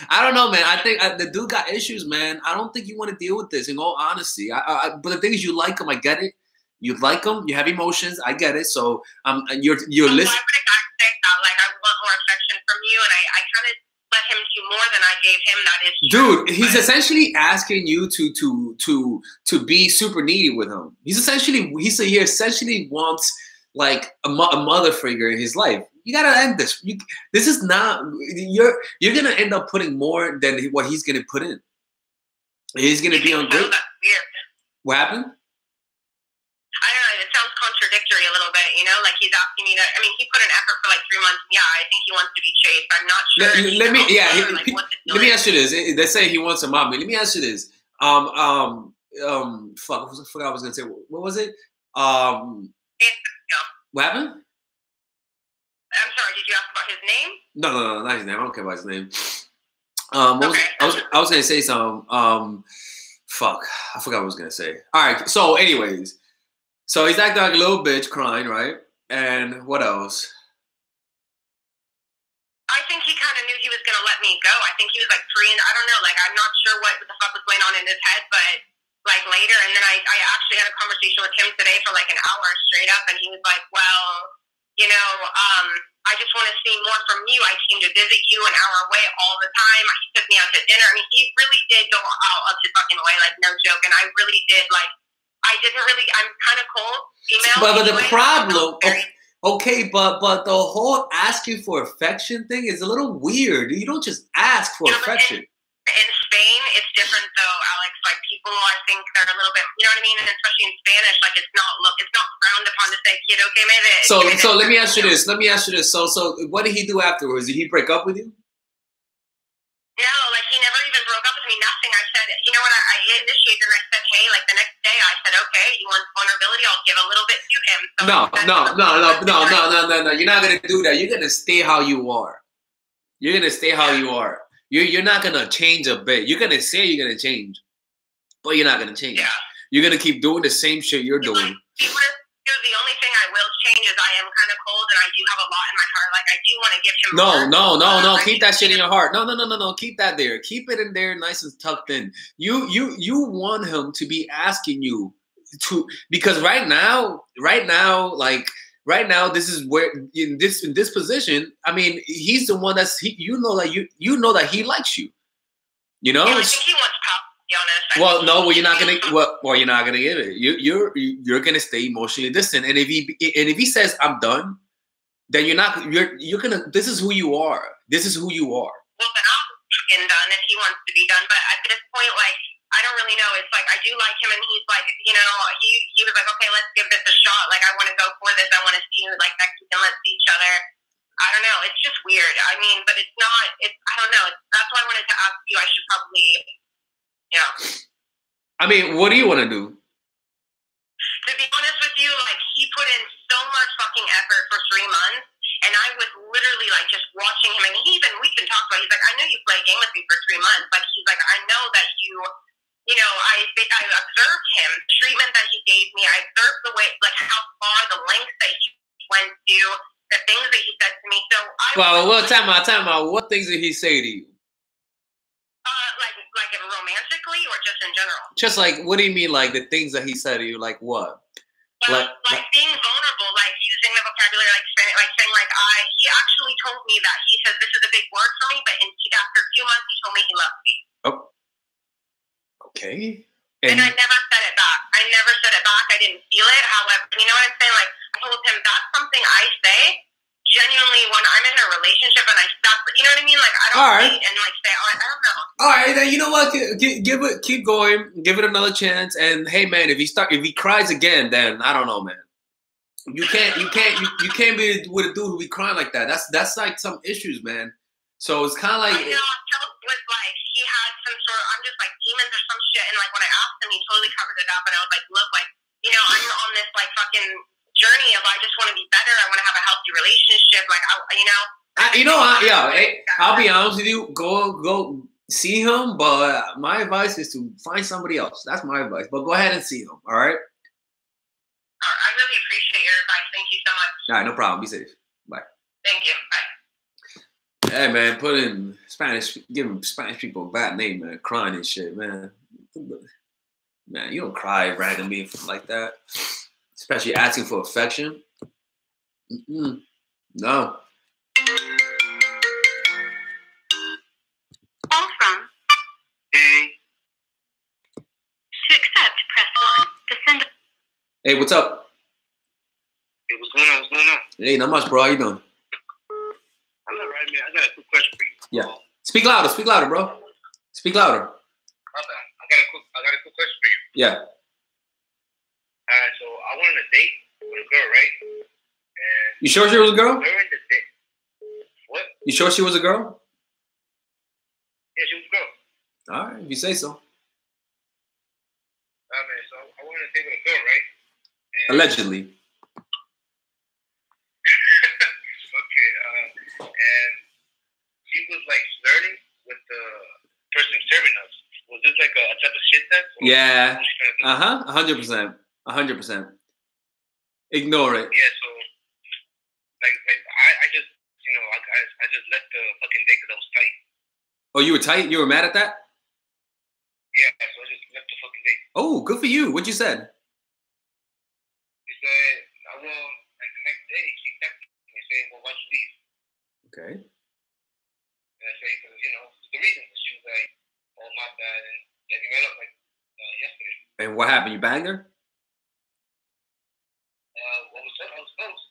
I don't know, man. I think the dude got issues, man. I don't think you want to deal with this. In all honesty, but the thing is, you like him. I get it. You like him. You have emotions. I get it. So and you're listening. Why would a guy say that? Like, I want more affection from you, and I kind of let him do more than I gave him. That is true. Dude, he's essentially asking you to be super needy with him. He essentially wants like a mother figure in his life. You gotta end this. This is not. You're gonna end up putting more than what he's gonna put in. He's gonna be on great. Weird. What happened? I don't know, it sounds contradictory a little bit, like he's asking me to, he put an effort for like 3 months. Yeah, I think he wants to be chased. I'm not sure. Let me ask you this. They say he wants a mommy. Let me ask you this. Fuck, I forgot what I was going to say. What was it? What happened? I'm sorry, did you ask about his name? No, not his name. I don't care about his name. I was going to say something. Fuck, I forgot what I was going to say. All right, so anyways. So he's acting like a little bitch, crying, right? And what else? I think he kind of knew he was going to let me go. I think he was like free, and I don't know, like I'm not sure what the fuck was going on in his head, but like later, and then I actually had a conversation with him today for like an hour straight up, and he was like, well, I just want to see more from you. I came to visit you an hour away all the time. He took me out to dinner. He really did go out of his fucking way, like no joke, and I really did like. I'm kind of cold, female. But the problem, okay, but the whole asking for affection thing is a little weird. You don't just ask for affection. In Spain, it's different though, Alex. Like people, I think they're a little bit, you know what I mean? And especially in Spanish, like it's not frowned upon to say, kid, okay, maybe. So let me ask you this. So what did he do afterwards? Did he break up with you? No, like he never even broke up with me, nothing. I said, you know what, I initiated and I said, hey, like the next day I said, okay, you want vulnerability, I'll give a little bit to him. So No. You're not going to do that. You're going to stay how you are. You're going to stay how you are. You're not going to change a bit. You're going to say you're going to change, but you're not going to change. Yeah. You're going to keep doing the same shit you're doing. Dude, the only thing I will change is I am kind of cold and I do have a lot in my heart. Like, I do want to give him No. Keep that shit in your heart. No. Keep that there. Keep it in there nice and tucked in. You want him to be asking you to, because right now, this is where in this position, I mean, he's the one that's you know that he likes you. You know? Yeah, I think he wants power. Honest. Well, no. Well, you're not gonna. Well, you're not gonna give it. You're gonna stay emotionally distant. And if he says I'm done, then you're not. You're gonna. This is who you are. This is who you are. Well, then I'll be done if he wants to be done. But at this point, like, I don't really know. It's like I do like him, and he's like, you know, he was like, okay, let's give this a shot. Like, I want to go for this. I want to see you like next week, and let's see each other. I don't know. It's just weird. I mean, but it's not. I don't know. That's why I wanted to ask you. I should probably. Yeah. I mean, what do you want to do? To be honest with you, like, he put in so much fucking effort for 3 months, and I was literally like just watching him, and we've been talking about. He's like, I know you play a game with me for 3 months, but he's like, I know that you know, I observed him, the treatment that he gave me. I observed the way, like, how far the lengths that he went to, the things that he said to me. So time out. What things did he say to you? Like romantically or just in general? Just like, what do you mean, like the things that he said to you? Like what? Like being vulnerable, like using the vocabulary, like saying, like, he actually told me that he said this is a big word for me, but after 2 months he told me he loved me. Oh. Okay. And I never said it back. I didn't feel it. However, you know what I'm saying? Like, I told him that's something I say genuinely when I'm in a relationship and I stop. You know what I mean? Like, I don't wait and like say, oh, I don't know. All right, then you know what? Keep going. Give it another chance. And hey, man, if he cries again, then I don't know, man. You can't be with a dude who be crying like that. That's like some issues, man. So it's kind of like. You know, I felt with like he had some sort of, I'm just like demons or some shit. And like when I asked him, he totally covered it up. And I was like, look, like, you know, I'm on this like fucking journey of I just want to be better. I want to have a healthy relationship. Like, I'll be honest with you. Go see him, but my advice is to find somebody else. That's my advice. But go ahead and see him. All right. I really appreciate your advice. Thank you so much. All right, no problem. Be safe. Bye. Thank you. Bye. Hey, man, put in Spanish, giving Spanish people a bad name, man. Crying and shit, man. Man, you don't cry randomly like that. Especially asking for affection. No. Call from. Hey. To accept, press 1. To send. Hey, what's up? Hey, what's going on? Hey, not much, bro. How you doing? I'm all right, man. I got a quick question for you. Yeah. Speak louder, bro. Speak louder. Okay. I got a quick question for you. Yeah. All right, so I went on a date with a girl, right? And you sure she was a girl? during the date. What? You sure she was a girl? Yeah, she was a girl. All right, if you say so. All right, man. So I went on a date with a girl, right? And Allegedly. okay. And she was like flirting with the person serving us. Was this like a type of shit test? Yeah. 100%. 100%. Ignore it. Yeah. So, like I just, you know, I just left the fucking date because I was tight. Oh, you were tight? You were mad at that? Yeah. So I just left the fucking date. Oh, good for you. What'd you said? She said, well, like the next day, she texted me saying, well, why'd you leave? Okay. And I said, because, you know, the reason. She was like, oh, my bad. And yeah, we met up like yesterday. And what happened? You banged her? What was up? I was close.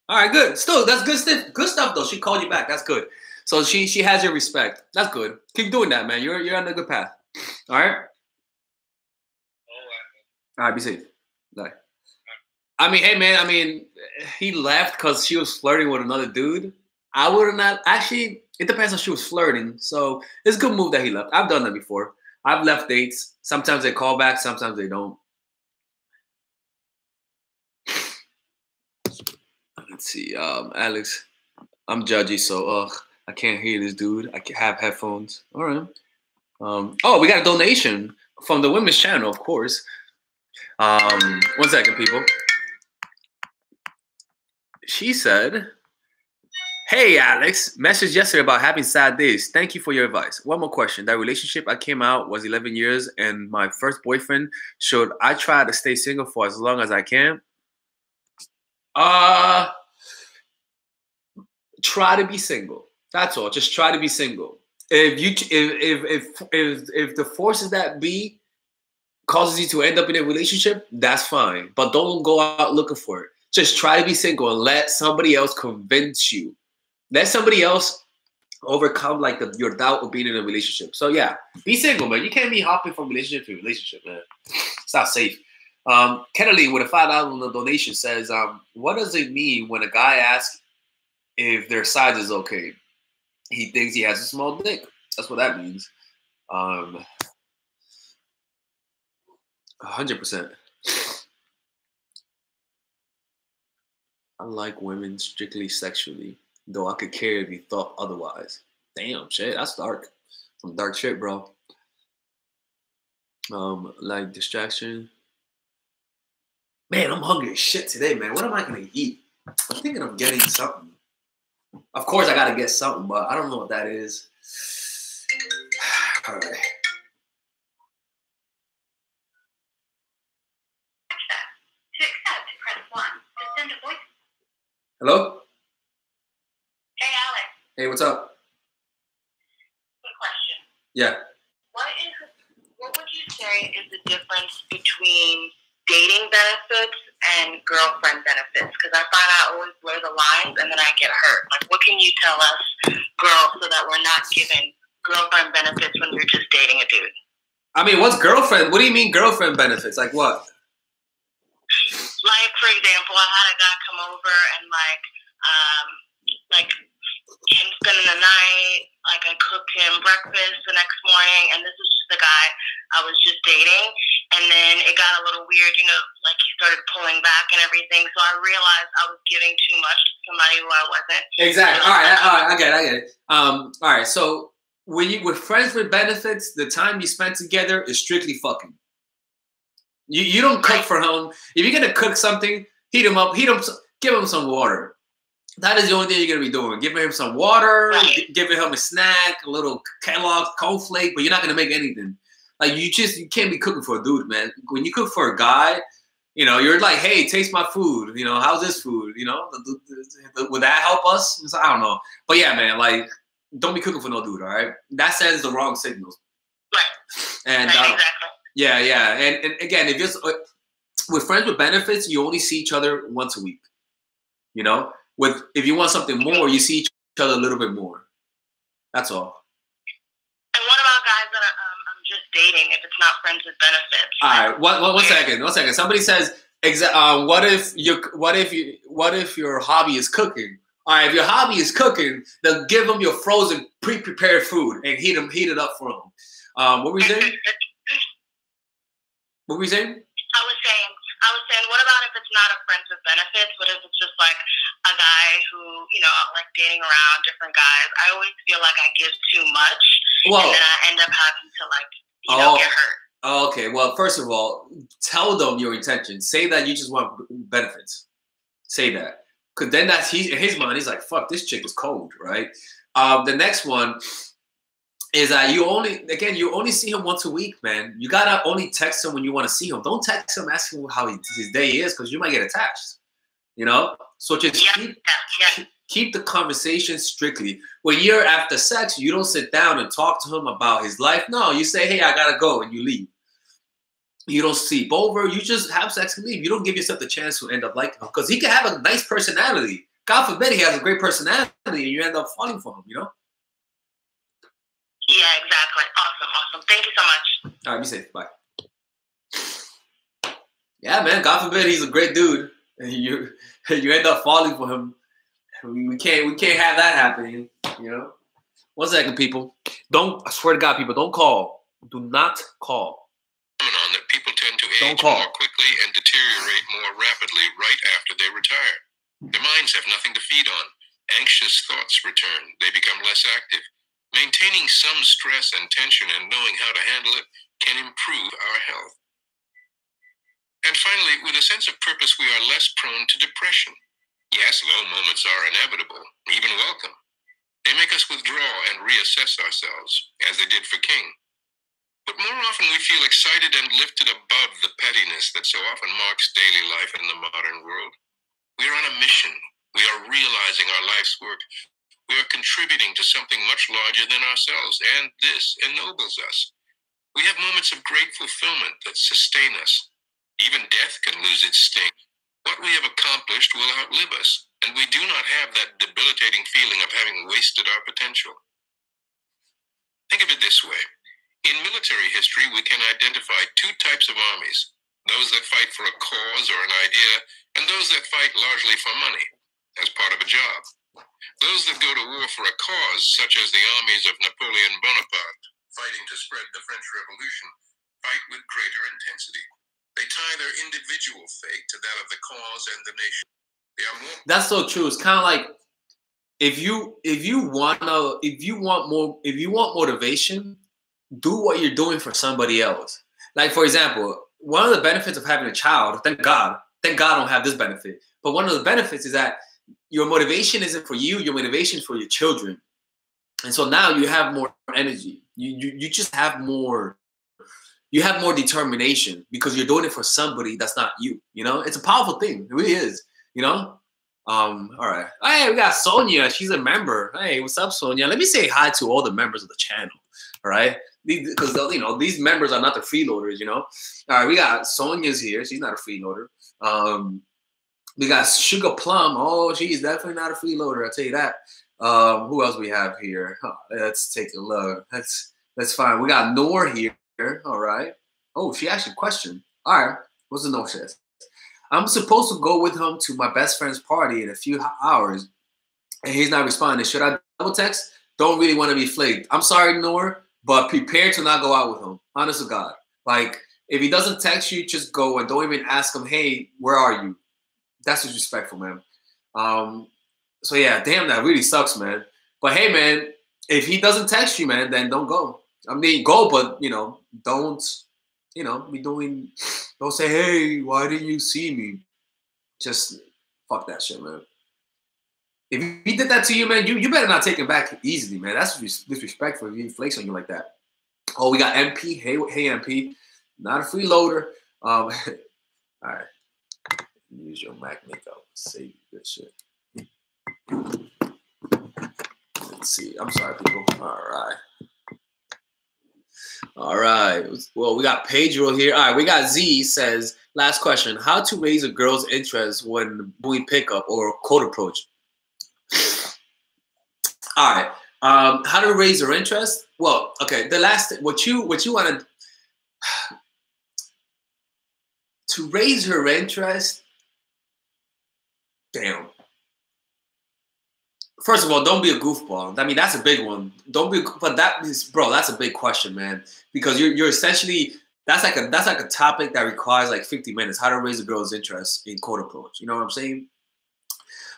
All right, good. Still, that's good stuff. Good stuff, though. She called you back. That's good. So she has your respect. That's good. Keep doing that, man. You're on a good path. All right? All right, be safe. Bye. I mean, hey, man, he left because she was flirting with another dude. I would not. Actually, it depends on she was flirting. So it's a good move that he left. I've done that before. I've left dates. Sometimes they call back. Sometimes they don't. Let's see. Alex, I'm judgy, so I can't hear this dude. I have headphones. All right. Oh, we got a donation from the women's channel, of course. 1 second, people. She said, "Hey, Alex, message yesterday about having sad days. Thank you for your advice. One more question. That relationship I came out was 11 years, and my first boyfriend. Should I try to stay single for as long as I can? Try to be single. That's all. Just try to be single. If the forces that be causes you to end up in a relationship, that's fine. But don't go out looking for it. Just try to be single and let somebody else convince you. Let somebody else overcome like your doubt of being in a relationship. So yeah, be single, man. You can't be hopping from relationship to relationship, man. It's not safe. Kennedy with a $5 donation says, what does it mean when a guy asks if their size is okay? He thinks he has a small dick. That's what that means. 100%. I like women strictly sexually, though I could care if you thought otherwise. Damn, shit, that's dark. Some dark shit, bro. Like distraction. Man, I'm hungry as shit today, man. What am I gonna eat? I'm thinking of getting something. Of course, I gotta get something, but I don't know what that is. All right. Hello? Hey, Alex. Hey, what's up? Good question. Yeah. What would you say is the difference between dating benefits and girlfriend benefits? Because I find I always blur the lines and then I get hurt. Like, what can you tell us, girls, so that we're not giving girlfriend benefits when you're just dating a dude? I mean, what's girlfriend? What do you mean girlfriend benefits? Like what? Like, for example, I had a guy come over and like him spending the night, like I cooked him breakfast the next morning, and this is just the guy I was just dating, and then it got a little weird, you know, like he started pulling back and everything, so I realized I was giving too much to somebody who I wasn't. Exactly. All right, I get it. All right, so when you with friends with benefits, the time you spend together is strictly fucking. You don't cook for him. If you're gonna cook something, heat him up, give him some water. That is the only thing you're gonna be doing. Giving him some water, giving him a snack, a little Kellogg's cornflake, but you're not gonna make anything. Like you can't be cooking for a dude, man. When you cook for a guy, you know, you're like, hey, taste my food. You know, how's this food? You know, would that help us? I don't know. But yeah, man, like, don't be cooking for no dude, all right? That sends the wrong signals. Right. And exactly. Yeah. And again, if you're with friends with benefits, you only see each other once a week. You know? If you want something more, you see each other a little bit more. That's all. And what about guys that I'm just dating if it's not friends with benefits? All right, one second. Somebody says, what if your hobby is cooking? All right, if your hobby is cooking, then give them your frozen, pre-prepared food and heat it up for them. What were you saying? What were you saying? I was saying, what about if it's not a friends with benefits? What if it's just like a guy who, you know, like dating around different guys? I always feel like I give too much, and then I end up having to get hurt. Oh, okay. Well, first of all, tell them your intention. Say that you just want benefits. Say that, because then that's in his mind. He's like, "Fuck, this chick is cold," right? The next one is that you only see him once a week, man. You gotta only text him when you want to see him. Don't text him asking how his day is, because you might get attached. You know, so just keep the conversation strictly. When you're after sex, you don't sit down and talk to him about his life. No, you say, "Hey, I gotta go," and you leave. You don't sleep over. You just have sex and leave. You don't give yourself the chance to end up liking him, because he can have a nice personality. God forbid he has a great personality, and you end up falling for him. You know. Yeah, exactly. Awesome. Thank you so much. All right, be safe. Bye. Yeah, man. God forbid he's a great dude, and you end up falling for him. We can't have that happening. You know. 1 second, people. I swear to God, people, don't call. Do not call. Phenomenon that people tend to age more quickly and deteriorate more rapidly right after they retire. Their minds have nothing to feed on. Anxious thoughts return. They become less active. Maintaining some stress and tension and knowing how to handle it can improve our health. And finally, with a sense of purpose, we are less prone to depression. Yes, low moments are inevitable, even welcome. They make us withdraw and reassess ourselves, as they did for King. But more often we feel excited and lifted above the pettiness that so often marks daily life in the modern world. We are on a mission. We are realizing our life's work. We are contributing to something much larger than ourselves, and this ennobles us. We have moments of great fulfillment that sustain us. Even death can lose its sting. What we have accomplished will outlive us, and we do not have that debilitating feeling of having wasted our potential. Think of it this way. In military history, we can identify two types of armies: those that fight for a cause or an idea, and those that fight largely for money, as part of a job. Those that go to war for a cause, such as the armies of Napoleon Bonaparte, fighting to spread the French Revolution, fight with greater intensity. They tie their individual fate to that of the cause and the nation. They are more. That's so true. It's kind of like if you want motivation, do what you're doing for somebody else. Like, for example, one of the benefits of having a child, thank God I don't have this benefit. But one of the benefits is that your motivation isn't for you, your motivation is for your children. And so now you have more energy. You just have more. You have more determination because you're doing it for somebody that's not you. You know, it's a powerful thing. It really is. You know. All right. Hey, we got Sonia. She's a member. Hey, what's up, Sonia? Let me say hi to all the members of the channel. All right, because you know these members are not the freeloaders. You know. All right, we got Sonia's here. She's not a freeloader. We got Sugar Plum. Oh, she's definitely not a freeloader. I'll tell you that. Who else we have here? Let's take a look. That's fine. We got Noor here. All right. Oh, she asked a question. All right. What's the Noor says? I'm supposed to go with him to my best friend's party in a few hours, and he's not responding. Should I double text? Don't really want to be flaked. I'm sorry, Noor, but prepare to not go out with him. Honest to God. Like, if he doesn't text you, just go and don't even ask him, hey, where are you? That's disrespectful, man. So yeah, damn, that really sucks, man. But hey, man, if he doesn't text you, man, then don't go. I mean, go, but you know, don't say, hey, why didn't you see me? Just fuck that shit, man. If he did that to you, man, you better not take him back easily, man. That's disrespectful if he flakes on you like that. Oh, we got MP. Hey, MP. Not a freeloader. All right. Use your Mac makeup. Save this shit. Let's see. I'm sorry, people. All right. Well, we got Pedro here. All right. We got Z says, last question. How to raise a girl's interest when doing pickup or cold approach? All right. How to raise her interest? Well, okay. The last what you want to raise her interest. Damn. First of all, don't be a goofball. I mean, that's a big one. Don't be, but that's a big question, man. Because you're essentially that's like a topic that requires like 50 minutes. How to raise a girl's interest in cold approach. You know what I'm saying?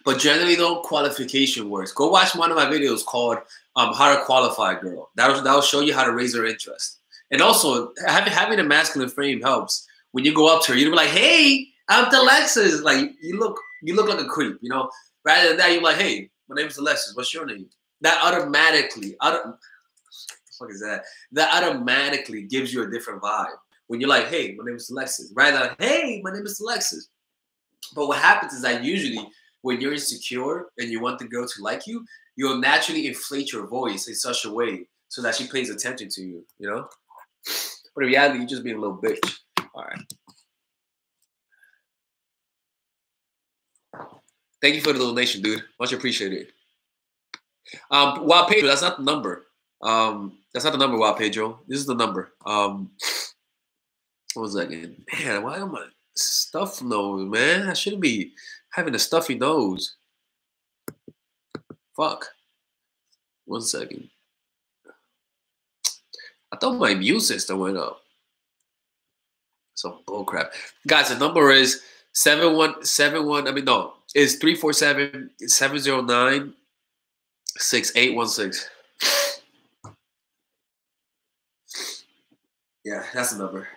But generally, though, qualification works. Go watch one of my videos called "How to Qualify a Girl." That'll show you how to raise her interest. And also, having a masculine frame helps. When you go up to her, you'll be like, "Hey, I'm Alexis." Like you look like a creep, you know. Rather than that, you're like, "Hey, my name is Alexis. What's your name?" That automatically, what the fuck is that? That automatically gives you a different vibe. When you're like, "Hey, my name is Alexis," rather than, "Hey, my name is Alexis." But what happens is that usually when you're insecure and you want the girl to like you, you'll naturally inflate your voice in such a way so that she pays attention to you, you know? But in reality, you're just being a little bitch. All right. Thank you for the donation, dude. Much appreciated. Wild Pedro, that's not the number. That's not the number, Wild Pedro. This is the number. What was that again? Man, why am I stuffed nose, man? I shouldn't be having a stuffy nose. Fuck. 1 second. I thought my immune system went up. Some bullcrap. Guys, the number is 7171. I mean, no, it's 347-709-6816. Yeah, that's the number.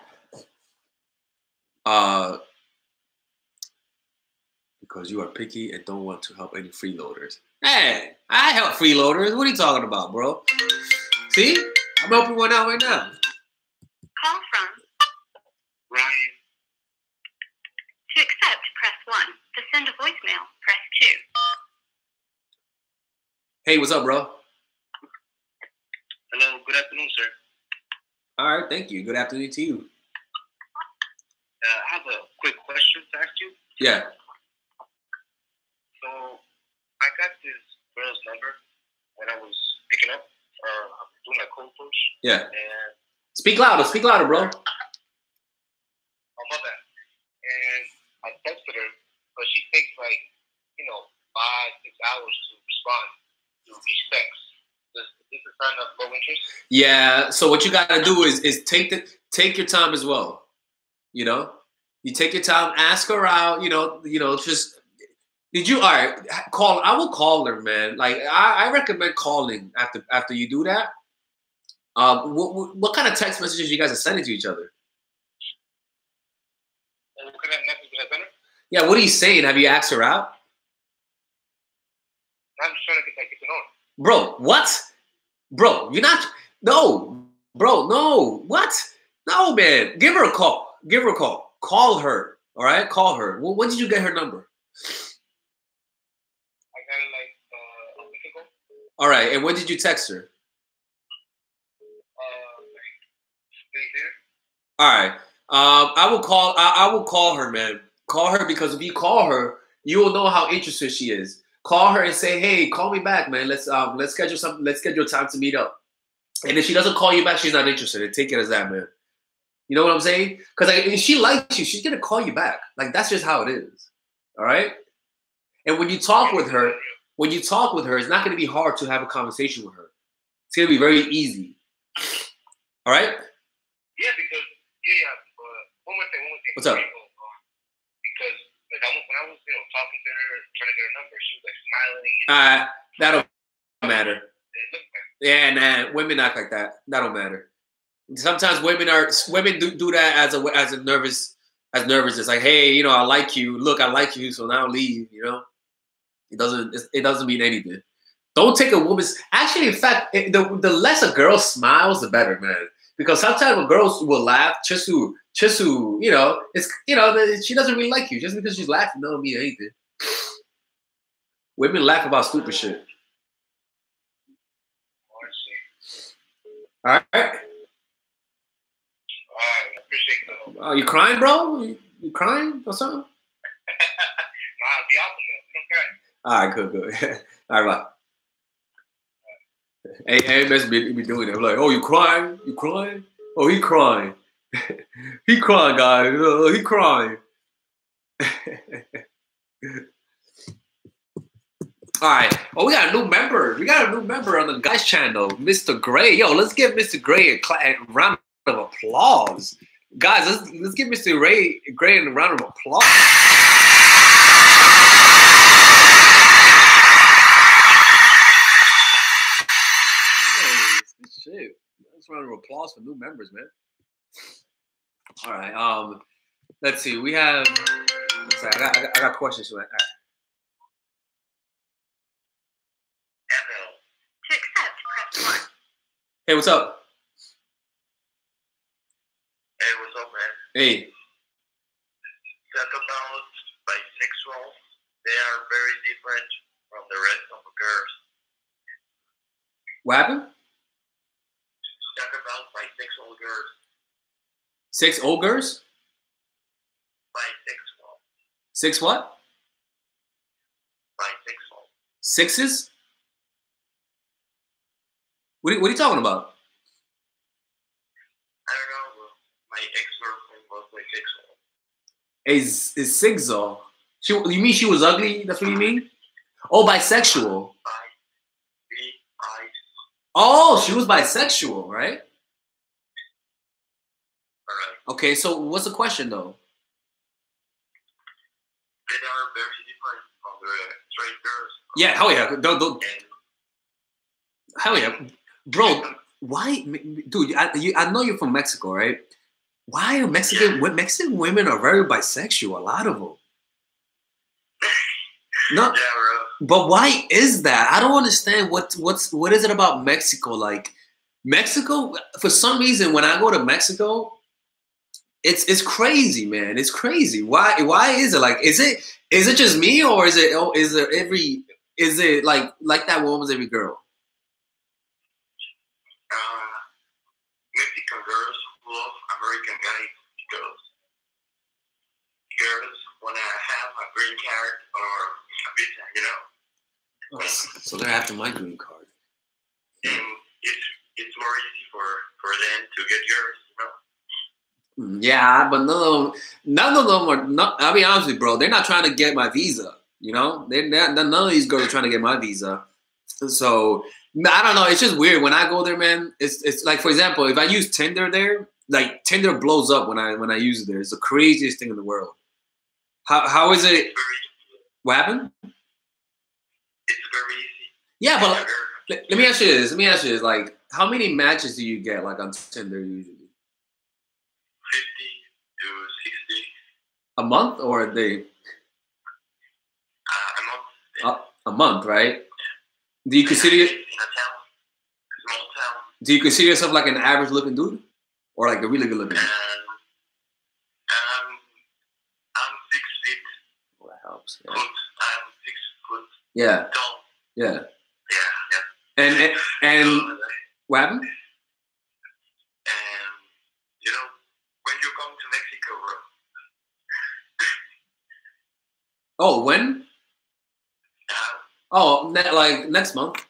because you are picky and don't want to help any freeloaders. Hey, I help freeloaders. What are you talking about, bro? See? I'm helping one out right now. Call from Ryan. To accept, press 1. To send a voicemail, press 2. Hey, what's up, bro? Hello, good afternoon, sir. All right, thank you. Good afternoon to you. I have a quick question to ask you. Yeah. So, I got this girl's number when I was picking up, doing my cold push. Yeah. And Speak louder, bro. oh, my bad. And I texted her, but she takes like, 5-6 hours to respond to each text. Is this a sign of low interest? Yeah. So what you gotta do is take your time as well. You know, you take your time, ask her out. Just all right? Call. I will call her, man. Like I recommend calling after you do that. What kind of text messages you guys are sending to each other? What kind of message did I send her? Yeah. What are you saying? Have you asked her out? I'm just trying to get to know her. Bro, what? Bro, you're not. No, bro, no. What? No, man. Give her a call. Call her. All right? Call her. When did you get her number? I got it like a week ago. All right. And when did you text her? Like 3 days later. All right. I will call her, man. Call her, because if you call her, you will know how interested she is. Call her and say, "Hey, call me back, man. Let's schedule something. Let's schedule time to meet up." And if she doesn't call you back, she's not interested. And take it as that, man. You know what I'm saying? Because if she likes you, she's gonna call you back. Like that's just how it is. All right. And when you talk with her, it's not gonna be hard to have a conversation with her. It's gonna be very easy. All right. Yeah, because one more thing. What's up? Because when I was talking to her, trying to get her number, she was like smiling. That don't matter. Yeah, nah. Women act like that. That don't matter. Sometimes women do that as nervous. It's like, hey, I like you. Look, I like you, so now leave. It doesn't mean anything. Don't take a woman's. Actually, in fact, the less a girl smiles, the better, man. Because sometimes girls will laugh just to it's she doesn't really like you. Just because she's laughing doesn't mean anything. Women laugh about stupid shit. All right. I appreciate that. Oh, you crying, bro? You crying or something? Be awesome, man. All right, good. All right, bye. Hey, must be doing it. I'm like, oh, you crying? You crying? Oh, he crying. He crying, guys. Oh, he crying. All right. Oh, we got a new member. On the guys channel, Mr. Gray. Yo, let's give Mr. Gray a round of applause. Guys, let's give Mr. Gray a round of applause. Shit. Let's round of applause for new members, man. All right. Let's see. We have. I got questions for that. All right. To accept, press 1. Hey, what's up? Hey, what's up, man? Hey. Talk about bisexual. They are very different from the rest of the girls. What happened? Talk about bisexual girls. 6 old girls? Bisexual. 6 what? Bisexual. 6s? What are you talking about? I don't know. My ex-girlfriend was bisexual. Is Sigzal? You mean she was ugly? That's what you mean? Oh, bisexual. Oh, she was bisexual, right? Okay, so what's the question though? They are very different from the straight girls. Yeah, hell yeah. Hell yeah. Bro, why, dude, I know you're from Mexico, right? Why are Mexican women are very bisexual, a lot of them. No, Yeah, bro. but why is that? I don't understand what is it about Mexico? Like Mexico, for some reason, when I go to Mexico, it's crazy, man. It's crazy. Why is it like? Is it just me, or is it like that one was every girl? Mexican girls love American guys because girls wanna have a green card or a visa, you know. Oh, so they're after my green card. And it's more easy for them to get yours, you know. Yeah, but none of them are. No, I'll be honest with you, bro. They're not trying to get my visa. You know, none of these girls are trying to get my visa. So I don't know. It's just weird when I go there, man. It's like, for example, if I use Tinder there, like Tinder blows up when I use it there. It's the craziest thing in the world. How is it? What happened? It's very easy. Yeah, but let me ask you this. Like, how many matches do you get like on Tinder usually? 50 to 60. A month or a day? A month. A month, right? Do you consider in a town, a small town? Do you consider yourself like an average looking dude, or like a really good looking? I'm 6 feet. Well, that helps. Yeah. I'm 6 foot. Yeah. Tall. Yeah. Yeah. And So, what happened? and you know, when you come to Mexico, bro. Oh, when? Oh, like next month.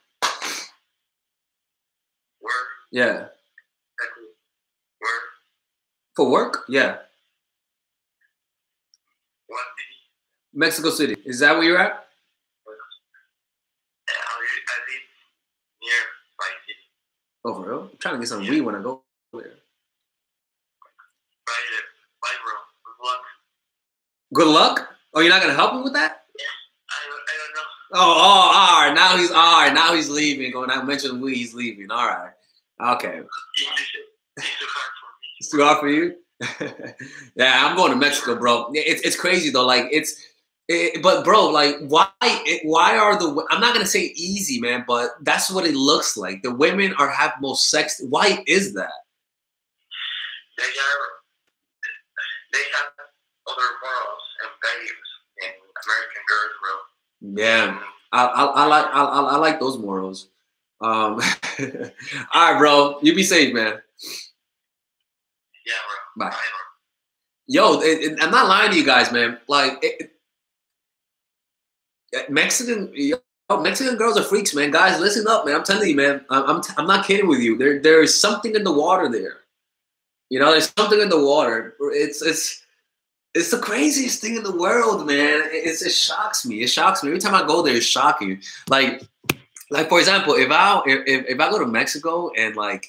Where? Yeah. Where? For work? Yeah. What city? Mexico City. Is that where you're at? I live near my city. Oh, for real? I'm trying to get some weed when I go there. Bye, bro. Good luck. Good luck? Oh, you're not gonna help me with that? Yeah. I don't know. Oh, all right. Now he's leaving. When I mentioned weed, he's leaving. All right. Okay. English is too hard for me. It's too hard for you? Yeah, I'm going to Mexico, bro. It's crazy though. Like but bro, like why are I'm not gonna say easy, man, but that's what it looks like. The women have most sex. Why is that? They have other morals and values than American girls, bro. Yeah, I like those morals. All right, bro. You be safe, man. Yeah, bro. Bye. Yo, I'm not lying to you guys, man. Like Mexican girls are freaks, man. Guys, listen up, man. I'm telling you, man. I'm not kidding with you. There is something in the water there. You know, there's something in the water. It's the craziest thing in the world, man. It shocks me. It shocks me every time I go there. It's shocking. Like for example, if I go to Mexico and I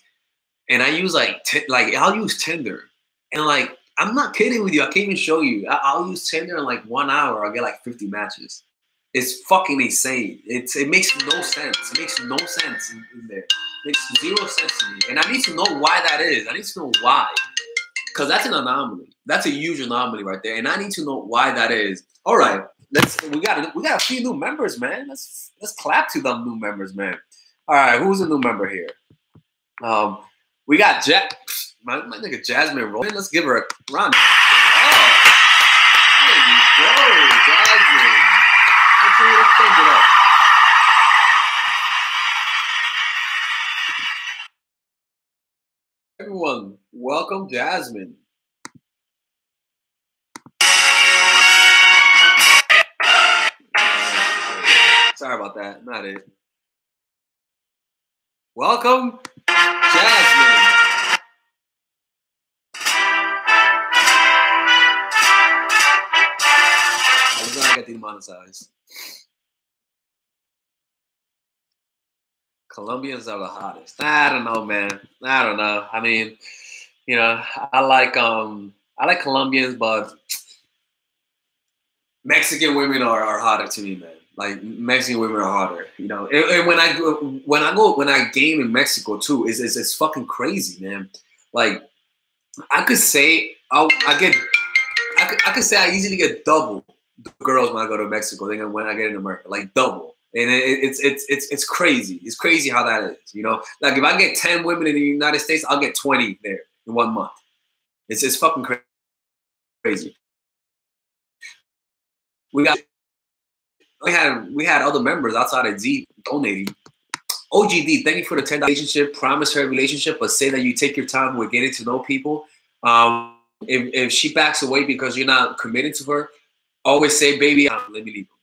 use I'll use Tinder, and like I'm not kidding with you. I can't even show you. I'll use Tinder in like 1 hour. I'll get like 50 matches. It's fucking insane. It makes no sense. It makes no sense in there. It makes 0 sense to me. And I need to know why that is. I need to know why. Because that's an anomaly. That's a huge anomaly right there. And I need to know why that is. All right. We got a few new members, man. Let's clap to them new members, man. All right, who's a new member here? We got my nigga Jasmine Roman. Let's give her a round. Oh, there you go, Jasmine. Let's change it up. Everyone, welcome Jasmine. Sorry about that. Not it. Welcome, Jasmine. I'm gonna get demonetized. Colombians are the hottest. I don't know, man. I don't know. I mean, you know, I like Colombians, but Mexican women are hotter to me, man. Like Mexican women are hotter, you know. And when I game in Mexico too, it's fucking crazy, man. Like I could say I could say I easily get double the girls when I go to Mexico than when I get in America, like double. And it's crazy. It's crazy how that is, you know. Like if I get 10 women in the United States, I'll get 20 there in 1 month. It's fucking crazy. We had other members outside of Z donating. OGD, thank you for the 10 relationship. Promise her a relationship, but say that you take your time with getting to know people. If she backs away because you're not committed to her, always say, baby, let me leave her.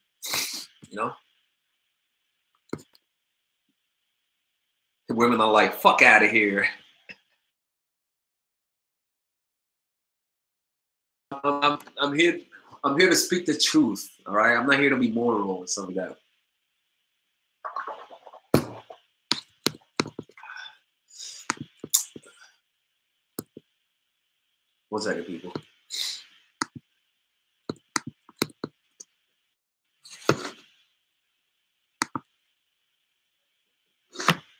You know? Women are like, fuck out of here. I'm here to speak the truth. All right, I'm not here to be moral or something like that. One second, people.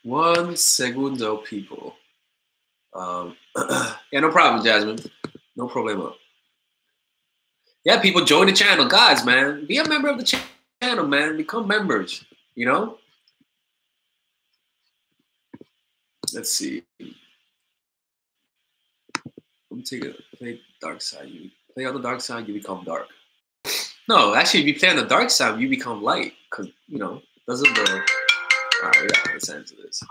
One segundo, people. Yeah, no problem, Jasmine. No problemo. Yeah, people, join the channel. Guys, man, be a member of the channel, man. Become members, you know? Let's see. Let me take it. Play dark side. You play on the dark side, you become dark. No, actually, if you play on the dark side, you become light. Because, you know, doesn't the... All right, yeah, let's answer this. To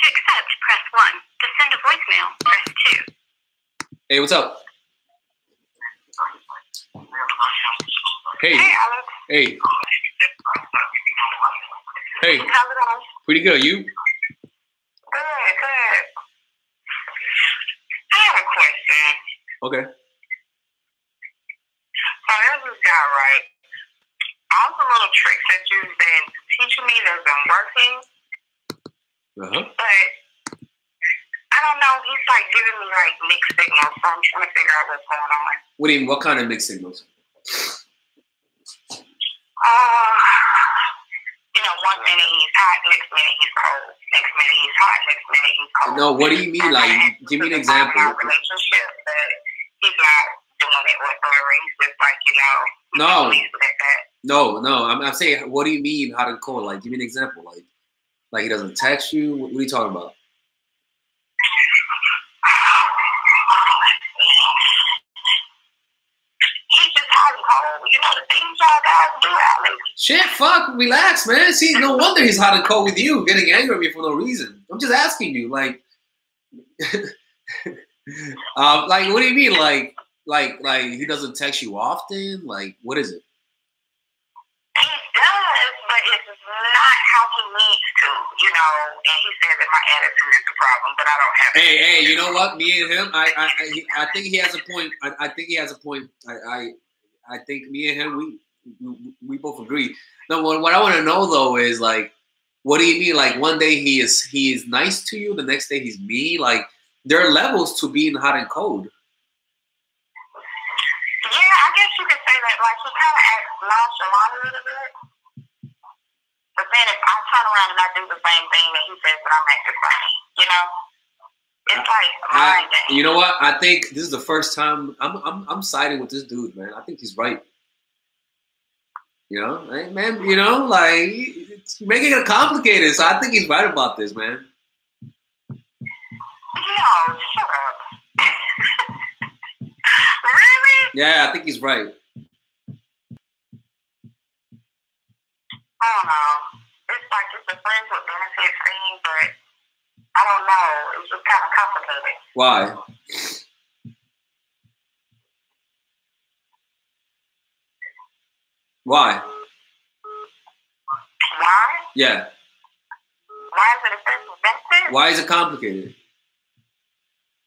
accept, press 1. To send a voicemail, press 2. Hey, what's up? Hey. Hey, Alex. Hey. Hey. How's it going? Pretty good. You? Good. I have a question. Okay. So there's this guy, right? All the little tricks that you've been teaching me that's been working. Uh-huh. But I don't know, he's like giving me like mixed signals, so I'm trying to figure out what's going on. What do you mean? What kind of mixed signals? You know, one minute he's hot, next minute he's cold. Next minute he's hot, next minute he's cold. No, what do you mean? Like, give me an example. Our relationship, but he's not doing it whatsoever. He's just like, you know. No. I'm saying, what do you mean hot and cold? Like, give me an example. Like he doesn't text you. What are you talking about? You know the things y'all guys do, Alex. Shit, fuck, relax, man. See, no wonder he's hot and cold with you, getting angry at me for no reason. I'm just asking you, like, like, what do you mean, like he doesn't text you often? Like, what is it? He does, but it's not how he needs to, you know. And he says that my attitude is the problem, but I don't have. Hey, you know what? Me and him, I think he has a point. I think he has a point. I think me and him, we both agree. No, what I want to know though is like, what do you mean? Like one day he is nice to you, the next day he's mean. Like there are levels to being hot and cold. Yeah, I guess you could say that. Like he kind of acts nonchalant a little bit, but then if I turn around and I do the same thing that he says, that I'm acting funny, you know. It's like mind game. You know what? I think this is the first time I'm siding with this dude, man. I think he's right. You know, man. You know, like it's making it complicated. So I think he's right about this, man. No, shut up. Really? Yeah, I think he's right. I don't know. It's like it's a friends with benefits thing, but I don't know. It's just kind of complicated. Why? Why? Why? Yeah. Why is it a friends with benefits? Why is it complicated?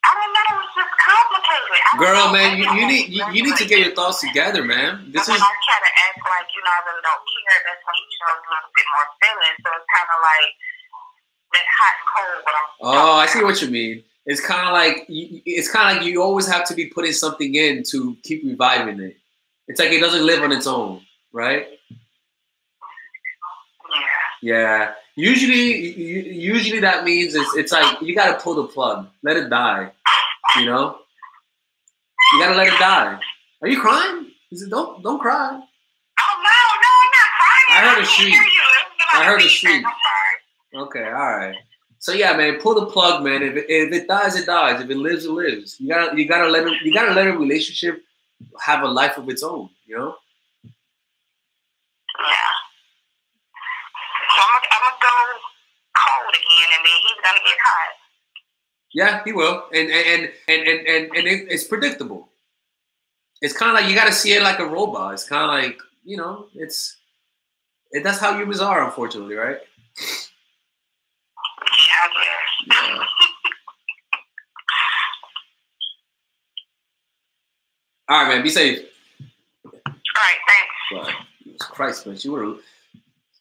I don't know. It's just complicated. Girl, man, you need to get your thoughts together, man. This when is. I try to act like you know I really don't care. That's when he shows a little bit more feeling. So it's kind of like that hot and cold. Oh, I see what you mean. It's kind of like you always have to be putting something in to keep reviving it. It's like it doesn't live on its own, right? Yeah. Usually that means it's like you gotta pull the plug, let it die. You know. You gotta let it die. Are you crying? He said, don't cry. Oh, no, I'm not crying. I heard a shriek. I heard a shriek. I'm sorry. Okay, all right. So yeah, man, pull the plug, man. If it dies, it dies. If it lives, it lives. You gotta let a relationship have a life of its own. You know. Yeah. So I'm gonna go cold again, and then he's gonna get hot. Yeah, he will, and it's predictable. It's kind of like you got to see it like a robot. It's kind of like, you know, that's how humans are, unfortunately, right? Yeah. All right, man. Be safe. All right, thanks. But, Jesus Christ, man,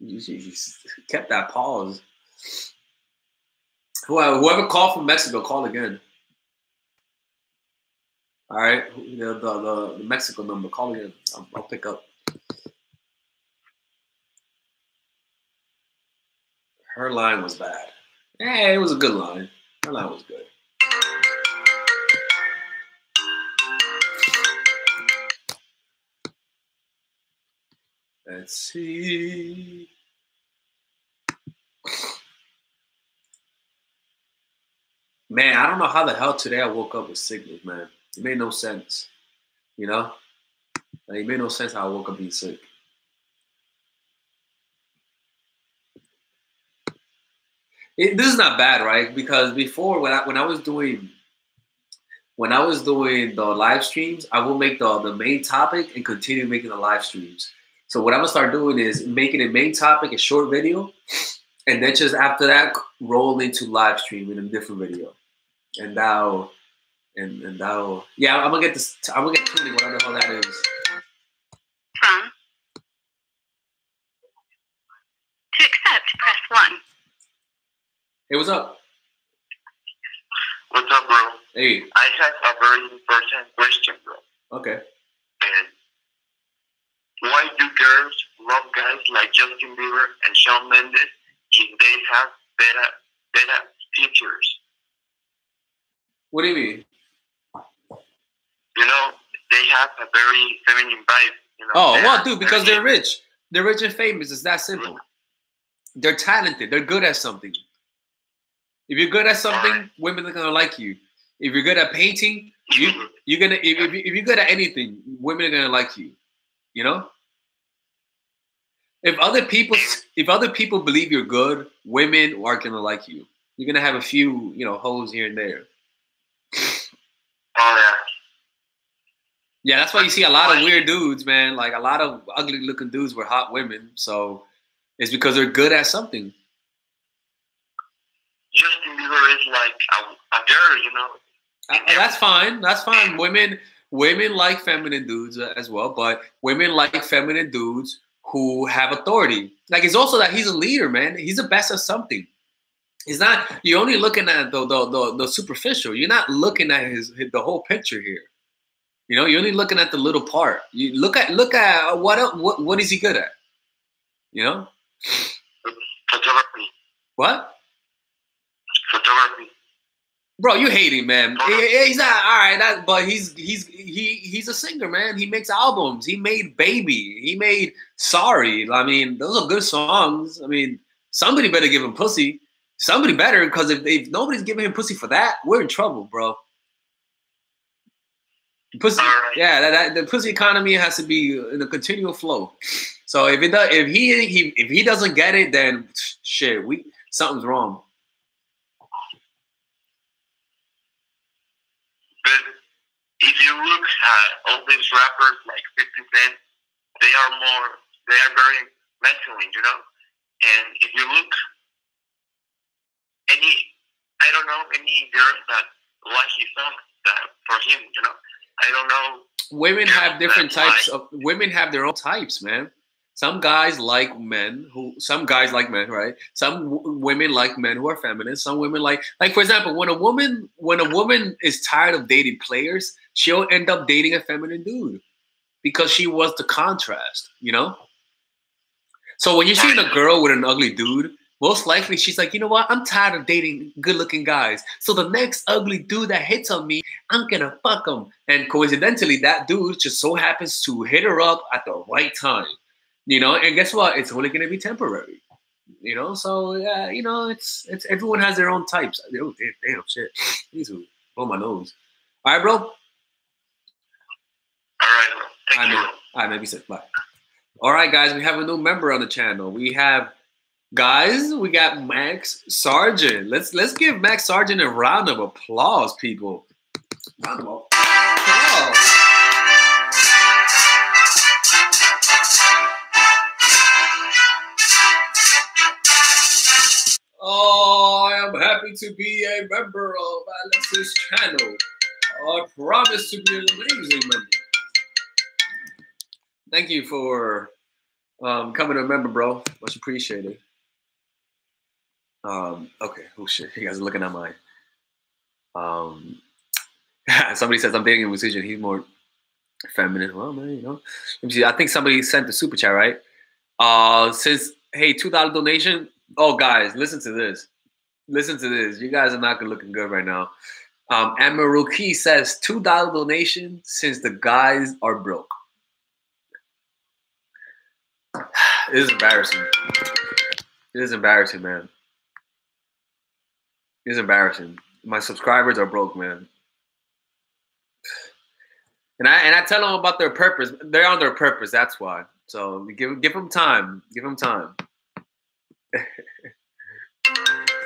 you kept that pause. Whoever called from Mexico, call again. All right, the Mexico number, call again. I'll pick up. Her line was bad. Hey, it was a good line. Her line was good. Let's see. Man, I don't know how the hell today I woke up with sickness, man. It made no sense. You know? Like, it made no sense how I woke up being sick. This is not bad, right? Because before, when I was doing the live streams, I will make the main topic and continue making the live streams. So what I'm gonna start doing is making a main topic a short video, and then just after that roll into live stream in a different video. And now, yeah, I'm gonna get tuning, whatever the hell that is. To accept, press 1. Hey, what's up? What's up, bro? Hey. I have a very important question, bro. Okay. And why do girls love guys like Justin Bieber and Shawn Mendes if they have better features? What do you mean? You know, they have a very feminine vibe. You know, oh, well, dude, because they're rich. They're rich and famous. It's that simple. They're talented. They're good at something. If you're good at something, women are gonna like you. If you're good at painting, you're gonna. If you're good at anything, women are gonna like you. You know. If other people believe you're good, women aren't gonna like you. You're gonna have a few, hoes here and there. Oh yeah. Yeah, that's why you see a lot of weird dudes, man. Like a lot of ugly-looking dudes with hot women. So it's because they're good at something. Justin Bieber is like a girl, you know. That's fine. That's fine. Women like feminine dudes as well, but women like feminine dudes who have authority. Like, it's also that he's a leader, man. He's the best at something. It's not, you're only looking at the superficial. You're not looking at the whole picture here. You know, you're only looking at the little part. You look at what is he good at? You know? Photography. What? Photography. Bro, you hate him, man. He's not all right, but he's a singer, man. He makes albums. He made Baby. He made Sorry. I mean, those are good songs. I mean, somebody better give him pussy. Somebody better, because if nobody's giving him pussy for that, we're in trouble, bro. Pussy, yeah, the pussy economy has to be in a continual flow. So if he doesn't get it, then shit, something's wrong. But if you look at all these rappers like 50 Cent, they are very masculine, you know. And if you look any girls that like his songs that for him, you know. I don't know. Women have different types of. Women have their own types, man. Some guys like men right? Some women like men who are feminine. Some women like for example, when a woman is tired of dating players, she'll end up dating a feminine dude because she wants the contrast, you know. So when you're seeing a girl with an ugly dude, most likely she's like, you know what? I'm tired of dating good-looking guys. So the next ugly dude that hits on me, I'm gonna fuck him. And coincidentally, that dude just so happens to hit her up at the right time. You know, and guess what? It's only gonna be temporary. You know, so yeah, you know, it's everyone has their own types. Oh, damn shit. These are blow my nose. All right, bro. All right, bro. Thank you. All right, man. Be safe. Bye. All right, guys. We have a new member on the channel. We got Max Sargent. Let's give Max Sargent a round of applause, people. Round of applause. Oh, I am happy to be a member of Alex's channel. I promise to be an amazing member. Thank you for coming to a member, bro. Much appreciated. Okay. Oh shit, you guys are looking at mine. Somebody says I'm dating a musician. He's more feminine. Well, man, you know. Let me see. I think somebody sent the super chat, right? Says, hey, $2 donation. Oh, guys, listen to this. Listen to this. You guys are not looking good right now. Amaruki says $2 donation since the guys are broke. It is embarrassing. It is embarrassing, man. It is embarrassing. My subscribers are broke, man. And I tell them about their purpose. They're on their purpose. That's why. So give them time. Give them time.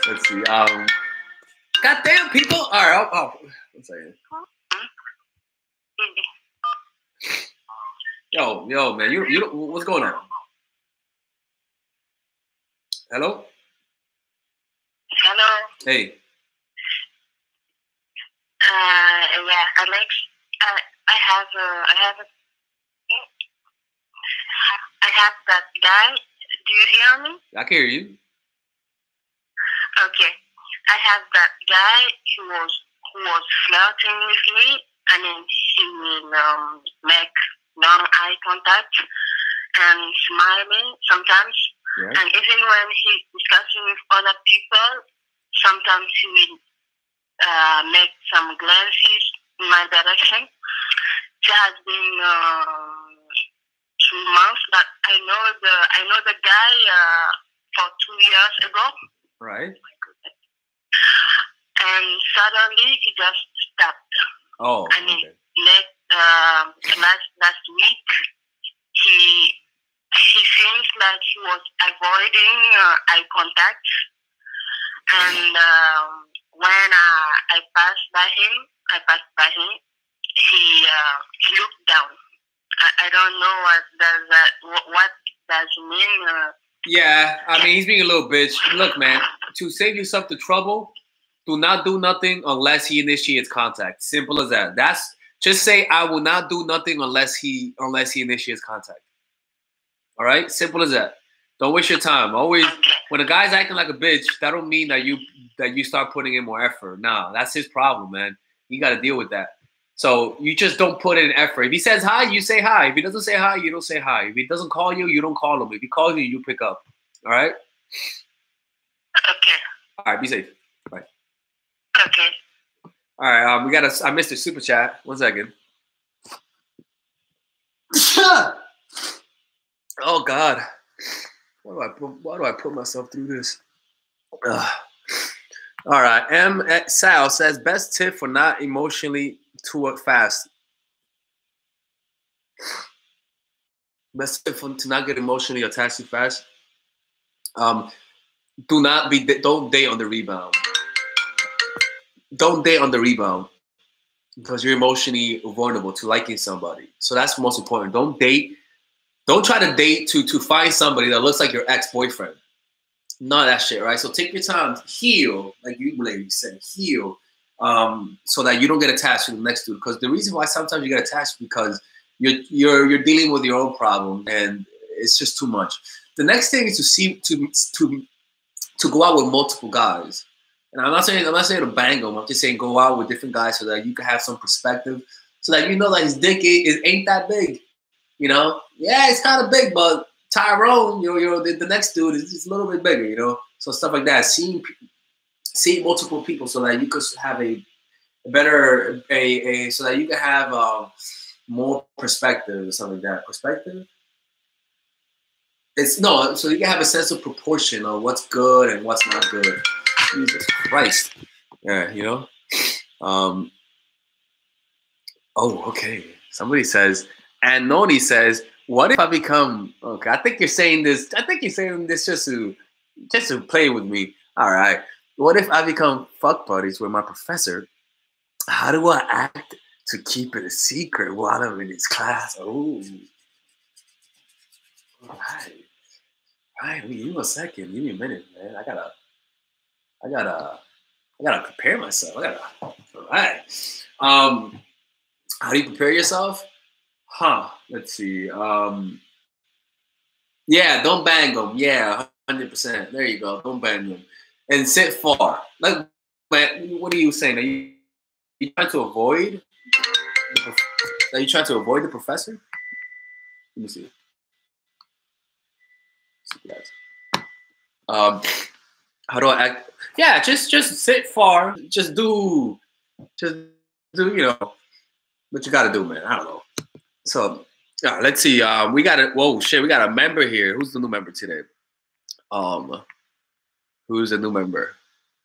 Let's see. Goddamn people. All right. Oh, 1 second. Yo, man. You. What's going on? Hello. Hello. Hey. Yeah, Alex. I have that guy. Do you hear me? I can hear you. Okay. I have that guy who was flirting with me, and then he will make non-eye contact and smiling sometimes. Yeah. And even when he's discussing with other people, sometimes he will make some glances in my direction. It has been 2 months, but I know the guy for 2 years ago. Right. And suddenly he just stopped. Oh. I mean, okay. last week he seems like he was avoiding eye contact, and when I passed by him, he looked down. I don't know what does it mean. Yeah, I mean, he's being a little bitch. Look, man, to save yourself the trouble, do not do nothing unless he initiates contact. Simple as that. Just say I will not do nothing unless he initiates contact. All right, simple as that. Don't waste your time. Always, when a guy's acting like a bitch, that don't mean that you start putting in more effort. Nah, that's his problem, man. You got to deal with that. So you just don't put in effort. If he says hi, you say hi. If he doesn't say hi, you don't say hi. If he doesn't call you, you don't call him. If he calls you, you pick up. All right? Okay. All right, be safe. Bye. Okay. All right, I missed the super chat. 1 second. Oh God. Why do I put myself through this? All right. M. Sal says best tip for not emotionally too fast. Best tip to not get emotionally attached too fast. Don't date on the rebound. Don't date on the rebound because you're emotionally vulnerable to liking somebody. So that's most important. Don't try to date to find somebody that looks like your ex-boyfriend. None of that shit, right? So take your time, heal, like you ladies said, heal, so that you don't get attached to the next dude. Because the reason why sometimes you get attached is because you're dealing with your own problem and it's just too much. The next thing is to go out with multiple guys. And I'm not saying to bang them. I'm just saying go out with different guys so that you can have some perspective, so that you know that his dick ain't that big. You know, yeah, it's kind of big, but Tyrone, the next dude is just a little bit bigger, you know. So stuff like that. Seeing multiple people so that you could have a better so that you can have more perspective or something like that. Perspective. It's no, so you can have a sense of proportion of what's good and what's not good. Jesus Christ. Yeah, you know. Oh, okay. Somebody says, and Noni says, what if I become okay? I think you're saying this. I think you're saying this just to play with me. All right. What if I become fuck buddies with my professor? How do I act to keep it a secret while I'm in his class? Oh. All right. All right, give me a second. Give me a minute, man. I gotta prepare myself. All right. How do you prepare yourself? Let's see. Yeah, don't bang them. Yeah, 100%. There you go. Don't bang them. And sit far. Like, what are you saying? Are you trying to avoid? Are you trying to avoid the professor? Let me see. How do I act? Yeah, just sit far. Just do, you know, what you gotta do, man. I don't know. So, let's see. We got a we got a member here. Who's the new member today? Who's the new member?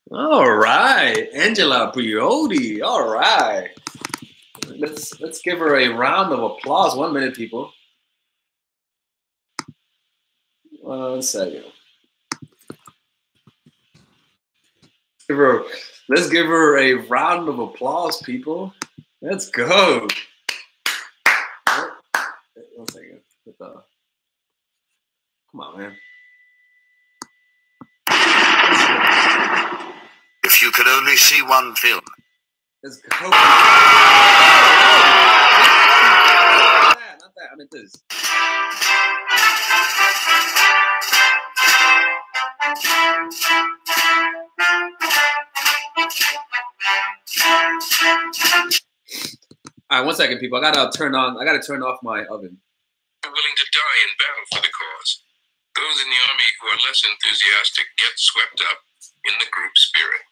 All right, Angela Briodi. All right. Let's give her a round of applause. 1 minute, people. 1 second. Let's give her a round of applause, people. Let's go. 1 second. Come on, man. If you could only see one film. Let's go. Not that. I meant this. All right, 1 second, people. I gotta turn off my oven. Willing to die in battle for the cause. Those in the army who are less enthusiastic get swept up in the group spirit.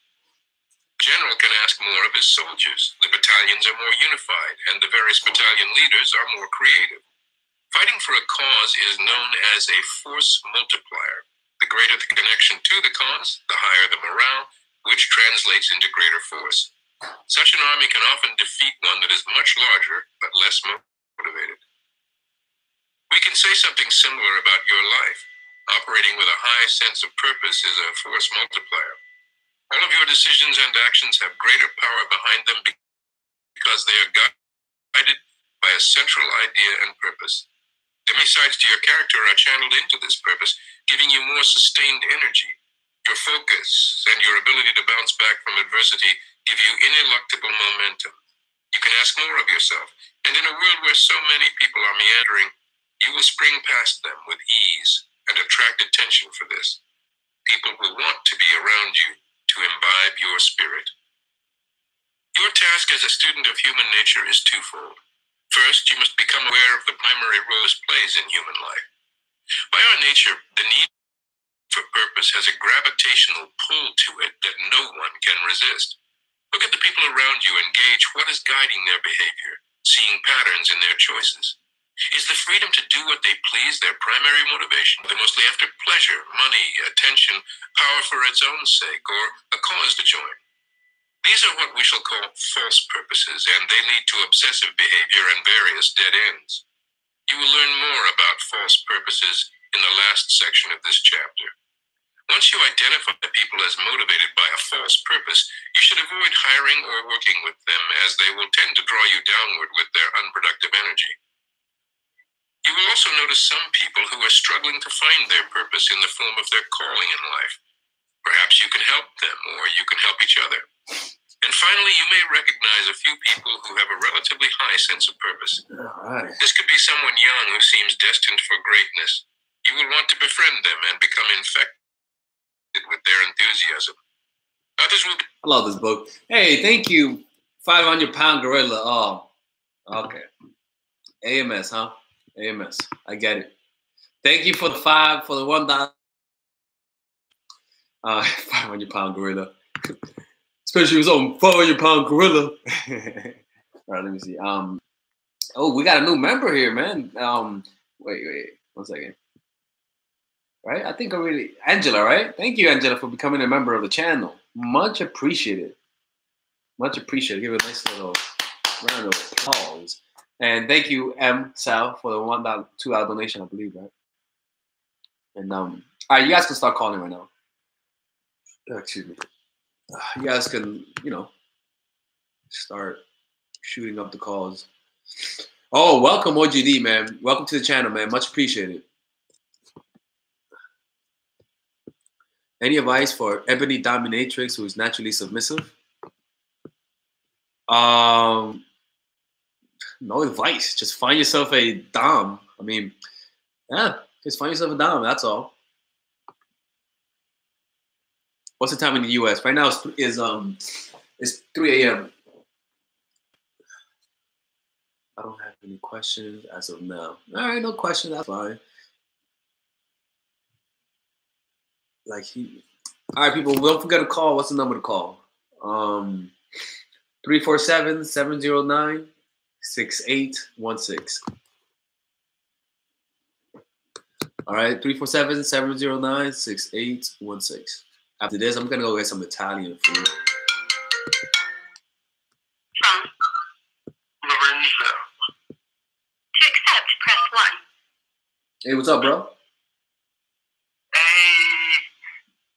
The general can ask more of his soldiers. The battalions are more unified, and the various battalion leaders are more creative. Fighting for a cause is known as a force multiplier. The greater the connection to the cause, the higher the morale, which translates into greater force. Such an army can often defeat one that is much larger but less motivated. We can say something similar about your life. Operating with a high sense of purpose is a force multiplier. All of your decisions and actions have greater power behind them because they are guided by a central idea and purpose. The many sides to your character are channeled into this purpose, giving you more sustained energy. Your focus and your ability to bounce back from adversity give you ineluctable momentum. You can ask more of yourself, and in a world where so many people are meandering, you will spring past them with ease and attract attention for this. People will want to be around you to imbibe your spirit. Your task as a student of human nature is twofold. First, you must become aware of the primary role this plays in human life. By our nature, the need for purpose has a gravitational pull to it that no one can resist. Look at the people around you and gauge what is guiding their behavior, seeing patterns in their choices. Is the freedom to do what they please their primary motivation? They're mostly after pleasure, money, attention, power for its own sake, or a cause to join. These are what we shall call false purposes, and they lead to obsessive behavior and various dead ends. You will learn more about false purposes in the last section of this chapter. Once you identify people as motivated by a false purpose, you should avoid hiring or working with them, as they will tend to draw you downward with their unproductive energy. You will also notice some people who are struggling to find their purpose in the form of their calling in life. Perhaps you can help them, or you can help each other. And finally, you may recognize a few people who have a relatively high sense of purpose. All right. This could be someone young who seems destined for greatness. You will want to befriend them and become infected with their enthusiasm. Others will be... I love this book. Hey, thank you, 500-pound gorilla. Oh, okay. AMS, huh? AMS. I get it. Thank you for the $1. 500-pound gorilla. Especially with some 500-pound gorilla. All right, let me see. Oh, we got a new member here, man. Wait, 1 second. Right? I think Angela, right? Thank you, Angela, for becoming a member of the channel. Much appreciated. Much appreciated. Give it a nice little round of applause. And thank you, M. Sal, for the $2 donation, I believe, right? And all right, you guys can start calling right now. Excuse me. You guys can, start shooting up the calls. Oh, welcome, OGD, man. Welcome to the channel, man. Much appreciated. Any advice for ebony dominatrix who is naturally submissive? No advice. Just find yourself a dom. I mean, yeah, just find yourself a dom. That's all. What's the time in the U.S. right now? It's 3 a.m. I don't have any questions as of now. All right, no questions. That's fine. All right, people. Don't forget to call. What's the number to call? 347-709-6816. All right, 347-709-6816. After this, I'm gonna go get some Italian food. Lorenzo. To accept, press 1. Hey, what's up, bro? Hey,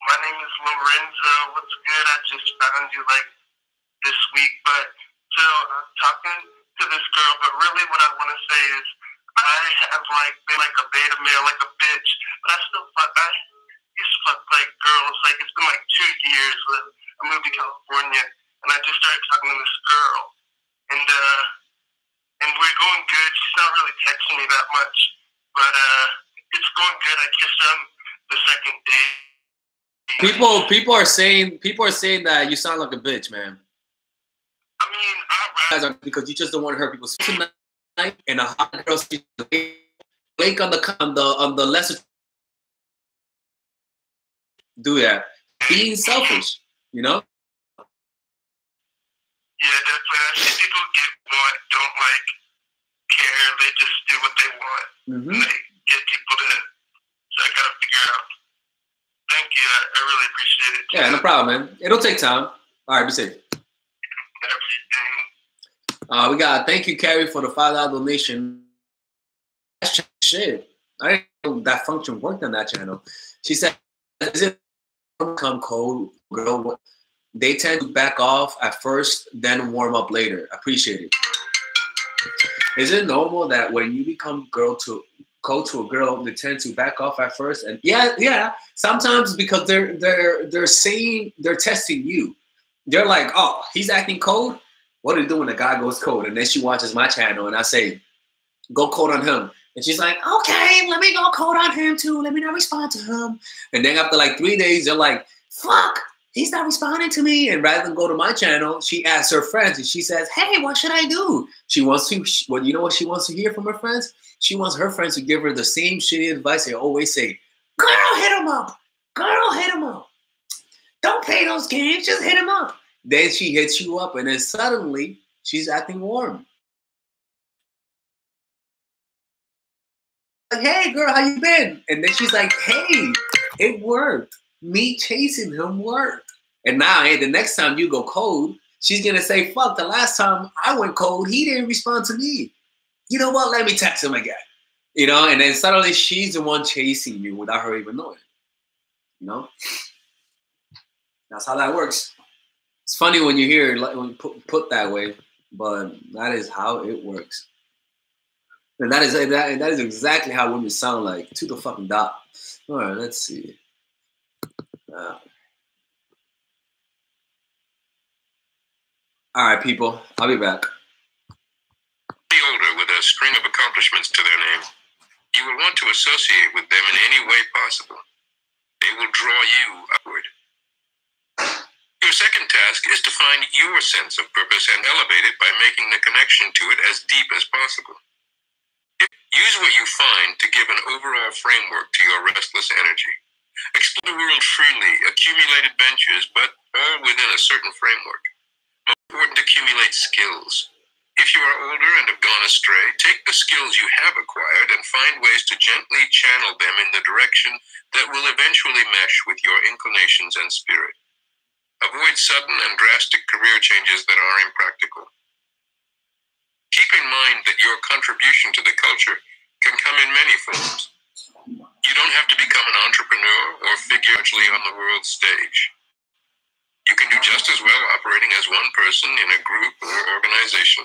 my name is Lorenzo. What's good? I just found you this week, but so I'm talking to this girl, but really what I want to say is I have been a beta male, like a bitch, but I still fuck. I used to fuck girls. It's been 2 years. I moved to California, and I just started talking to this girl, and we're going good. She's not really texting me that much, but it's going good. I kissed her on the second day. People are saying that you sound like a bitch, man. I mean, because you just don't want to hurt people's feelings tonight, and a hot girl wake on the lesser. Do that. Being selfish, Yeah, definitely. I see people don't care. They just do what they want. Mm-hmm. And they get people to. So I gotta figure out. Thank you. I really appreciate it. Yeah, no problem, man. It'll take time. All right, be safe. Everything. We got thank you, Carrie, for the $5 donation. Shit, I didn't know that function worked on that channel. She said, "Is it come cold, girl? They tend to back off at first, then warm up later. Appreciate it. Is it normal that when you become cold to a girl, they tend to back off at first? And yeah. Sometimes because they're saying they're testing you. They're like, oh, he's acting cold. What do you do when a guy goes cold? And then she watches my channel, and I say, go cold on him. And she's like, okay, let me go cold on him too. Let me not respond to him. And then after 3 days, they're like, fuck, he's not responding to me. And rather than go to my channel, she asks her friends, and she says, hey, what should I do? She wants to, you know what she wants to hear from her friends? She wants her friends to give her the same shitty advice they always say. Girl, hit him up. Girl, hit him up. Don't play those games. Just hit him up. Then she hits you up, and then suddenly she's acting warm. Like, hey, girl, how you been? And then she's like, hey, it worked. Me chasing him worked. And now, hey, the next time you go cold, she's going to say, fuck, the last time I went cold, he didn't respond to me. You know what? Let me text him again. And then suddenly she's the one chasing you without her even knowing. That's how that works. It's funny when you hear it when put that way, but that is how it works. And that is exactly how women sound like, to the fucking dot. All right, let's see. All right, people, I'll be back. The older with a string of accomplishments to their name, you will want to associate with them in any way possible. They will draw you upward. Your second task is to find your sense of purpose and elevate it by making the connection to it as deep as possible. Use what you find to give an overall framework to your restless energy. Explore the world freely, accumulate adventures, but all within a certain framework. Important to accumulate skills. If you are older and have gone astray, take the skills you have acquired and find ways to gently channel them in the direction that will eventually mesh with your inclinations and spirit. Avoid sudden and drastic career changes that are impractical. Keep in mind that your contribution to the culture can come in many forms. You don't have to become an entrepreneur or figure actually on the world stage. You can do just as well operating as one person in a group or organization,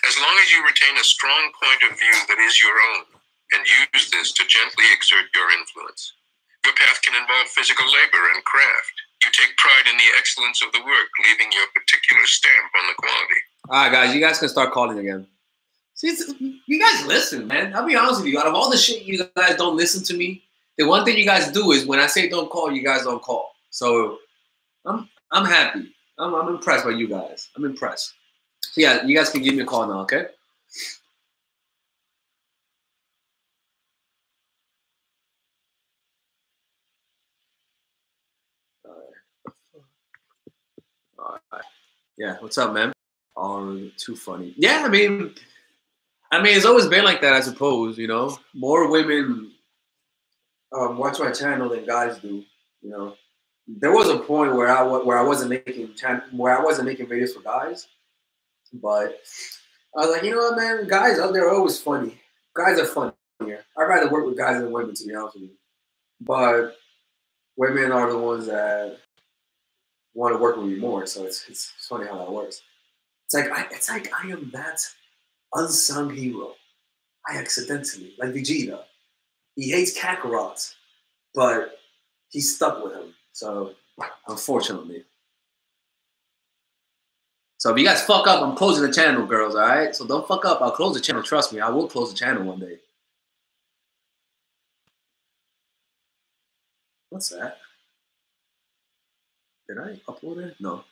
as long as you retain a strong point of view that is your own, and use this to gently exert your influence. Your path can involve physical labor and craft. You take pride in the excellence of the work, leaving your particular stamp on the quality. All right, guys, you guys can start calling again. See, you guys listen, man. I'll be honest with you. Out of all the shit you guys don't listen to me, the one thing you guys do is when I say don't call, you guys don't call. So I'm happy. I'm impressed by you guys. I'm impressed. So yeah, you guys can give me a call now, okay? All right. Yeah, what's up, man? Oh, too funny. Yeah, I mean, it's always been like that, I suppose. You know, more women watch my channel than guys do. You know, there was a point where I wasn't making videos for guys, but I was like, you know what, man, guys out there are always funny. Guys are funnier. I'd rather work with guys than women, to be honest with you. But women are the ones that want to work with me more. So it's funny how that works. It's like I am that unsung hero. I accidentally, like Vegeta, he hates Kakarot, but he's stuck with him. So unfortunately. So if you guys fuck up, I'm closing the channel, girls, all right? So don't fuck up. I'll close the channel. Trust me, I will close the channel one day. What's that? Did I upload it? No.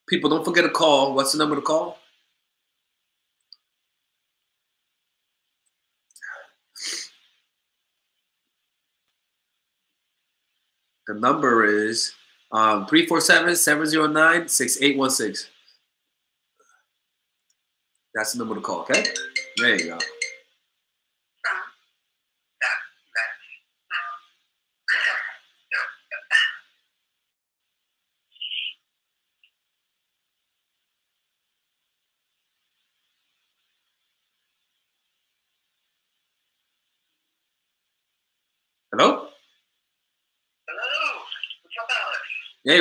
People, don't forget to call. What's the number to call? The number is 347-709-6816. That's the number to call, okay? There you go. Hello? Hello. What's up, Alex? Hey,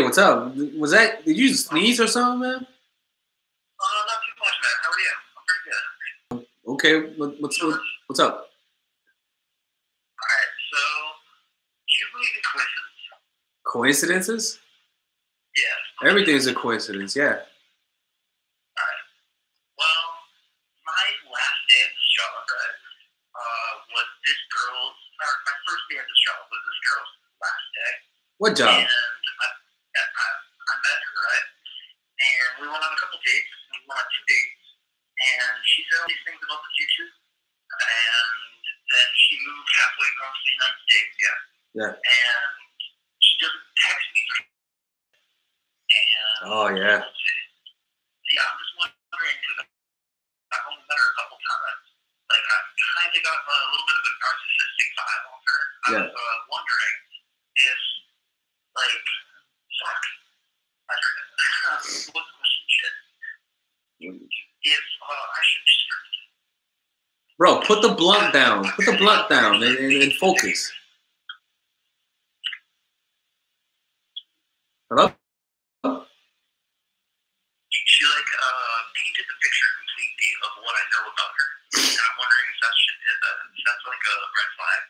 what's up? Did you sneeze or something, man? Not too much, man. How are you? I'm pretty good. Okay, what's up? Alright, so do you believe in coincidences? Coincidences? Yes. Everything's a coincidence, yeah. Alright. Well, my last day at this job, right, was this girl's, or my first day at this job was this girl's last day. What job? And I met her, right? And we went on a couple dates. We went on 2 dates. And she said all these things about the future. And then she moved halfway across the United States, yeah. Yeah. And she doesn't text me for. And Oh, yeah. Yeah, I'm just wondering, because I've only met her a couple times. Like, I kind of got a little bit of a narcissistic vibe on her. I was wondering if, like, fuck. What's the question, shit? If I should just. Bro, put the blunt down. Put the blunt down and focus. Hello? She painted the picture completely of what I know about her, and I'm wondering if that's like a red flag.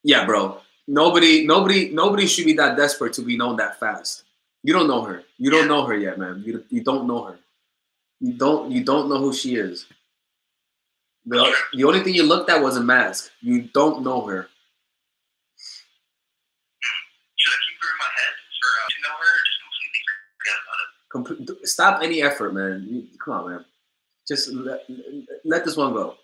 Yeah, bro. Nobody should be that desperate to be known that fast. You don't know her. You don't know her yet, man. You don't know her. You don't know who she is. The only thing you looked at was a mask. You don't know her. Should I keep her in my head to know her, or just completely forget about it? Stop any effort, man. Come on, man. Just let this one go. Oh, dude,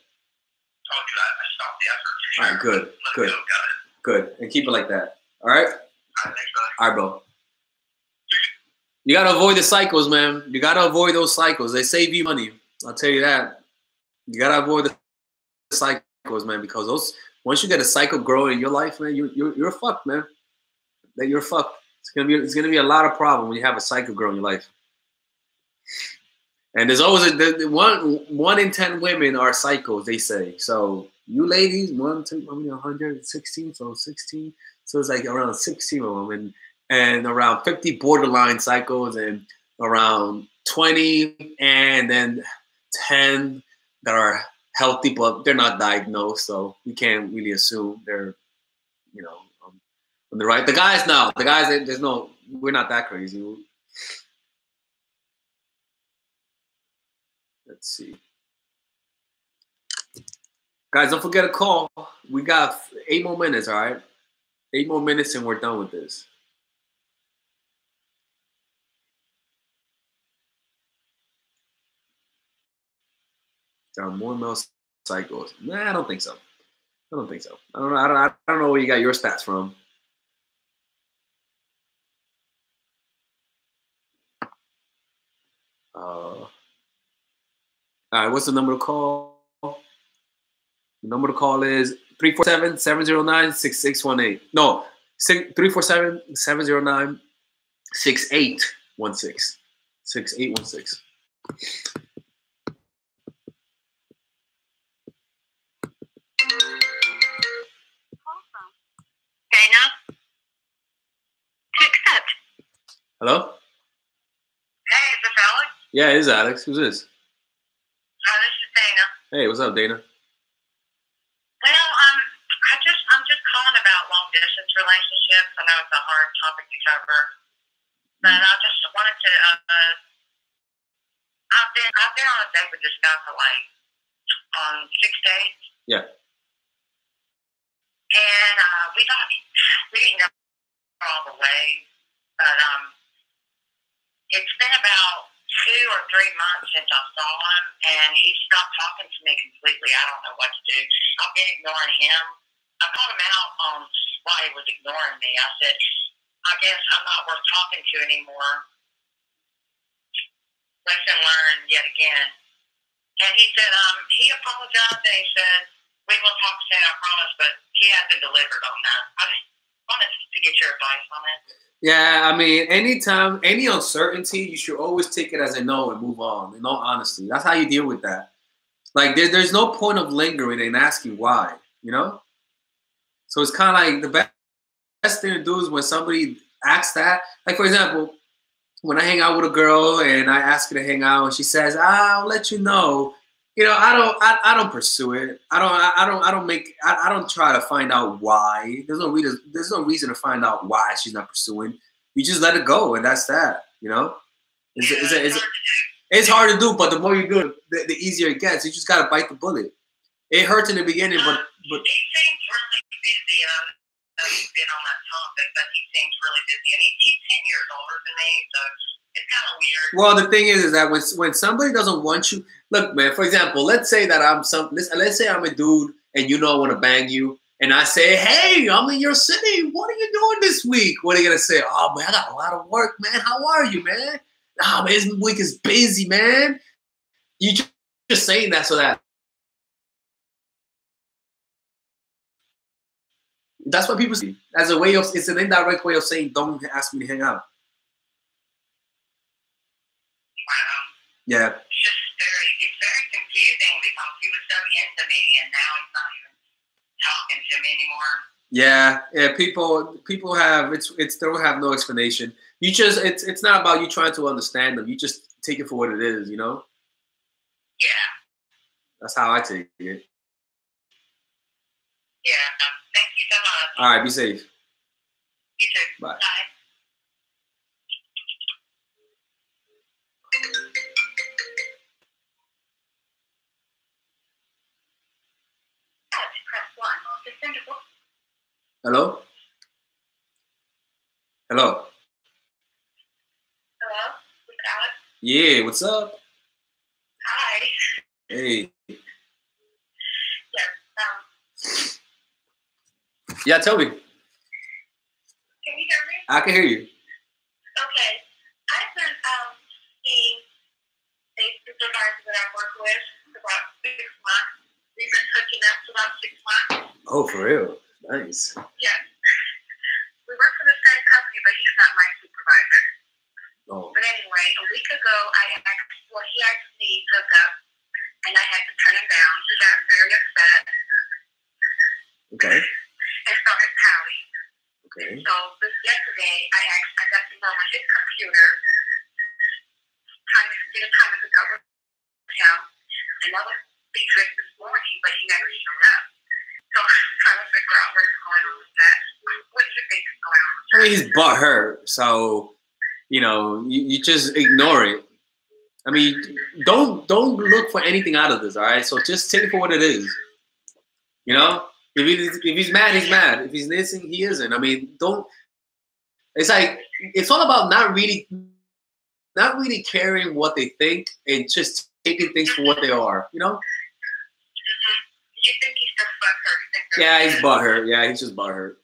I stopped the effort. For sure. All right, good, Let good, it go, got it. good, and keep it like that. All right. All right, thanks, brother. All right, bro. You gotta avoid the cycles, man. You gotta avoid those cycles. They save you money. I'll tell you that. You gotta avoid the cycles, man, because those once you get a cycle growing in your life, man, you're fucked, man. That you're fucked. It's gonna be a lot of problem when you have a cycle grow in your life. And there's always one in 10 women are cycles, they say. So you ladies, 116, so 16. So it's like around 16 of them, and around 50 borderline cycles, and around 20, and then 10 that are healthy, but they're not diagnosed. So we can't really assume they're, on the right. The guys, we're not that crazy. Let's see. Guys, don't forget to call. We got 8 more minutes, all right? 8 more minutes and we're done with this. There are more male cycles. Nah, I don't think so. I don't know. I don't know where you got your stats from. All right, what's the number to call? The number to call is 347-709-6618. No, 347-709-6816. 6816. Dana? To accept. Hello? Hey, is this Alex? Yeah, it is Alex. Who's this? This is Dana. Hey, what's up, Dana? Well, I'm just calling about long distance relationships. I know it's a hard topic to cover, but I just wanted to. I've been on a date with this guy for like 6 days. Yeah. And we didn't go all the way, but it's been about 2 or 3 months since I saw him, and he stopped talking to me completely. I don't know what to do. I've been ignoring him. I called him out on why he was ignoring me. I said, I guess I'm not worth talking to anymore. Lesson learned yet again. And he said, he apologized, and he said, we will talk soon, I promise, but he hasn't delivered on that. I just wanted to get your advice on it. Yeah, I mean, anytime, any uncertainty, you should always take it as a no and move on. In all honesty, that's how you deal with that. Like, there's no point of lingering and asking why, So it's kind of like the best thing to do is when somebody asks that. Like, for example, when I hang out with a girl and I ask her to hang out and she says, "I'll let you know," I don't pursue it. I don't try to find out why. There's no reason to find out why she's not pursuing. You just let it go, and that's that. It's hard to do, but the more you do it, the easier it gets. You just gotta bite the bullet. It hurts in the beginning, but he seems really busy. He's been on that topic, but he seems really busy, and he's 10 years older than me, so it's kind of weird. Well, the thing is that when somebody doesn't want you, look, man. For example, let's say that let's say I'm a dude, and I want to bang you, and I say, "Hey, I'm in your city. What are you doing this week?" What are you gonna say? "Oh man, I got a lot of work, man. How are you, man?" "Oh man, this week is busy, man." You just saying that so that. That's what people see as a way of. It's an indirect way of saying, "Don't ask me to hang out." Wow. Yeah. It's very confusing because he was so into me, and now he's not even talking to me anymore. Yeah. People have it's they don't have no explanation. You just it's not about you trying to understand them. You just take it for what it is, Yeah. That's how I take it. Yeah. Thank you so much. All right, be safe. You too. Bye. Bye. Press 1. Hello? Hello? Hello? With Alex? Yeah, what's up? Hi. Hey. Yes. Yeah, tell me. Can you hear me? I can hear you. Okay. I've been seeing a supervisor that I work with for about 6 months. We've been hooking up for about 6 months. Oh, for real? Nice. Yes. We work for the same company, but he's not my supervisor. Oh. But anyway, a week ago, he asked me to hook up, and I had to turn him down. He got very upset. Okay. And started pouting. Okay. So yesterday, I got to know on his computer, trying to get a time to hook up with him. And I was speechless this morning, but he never showed up. So I'm trying to figure out what's going on with that. What do you think is going on? I mean, he's butthurt, so you know, you just ignore it. I mean, don't look for anything out of this, all right? So just take it for what it is. You know, if he's mad, he's mad. If he's listening, he isn't. I mean, don't. It's like it's all about not really caring what they think and just taking things for what they are. You know? Mm-hmm. You think he's just butthurt? Yeah, he's butthurt. Yeah, he's just butthurt.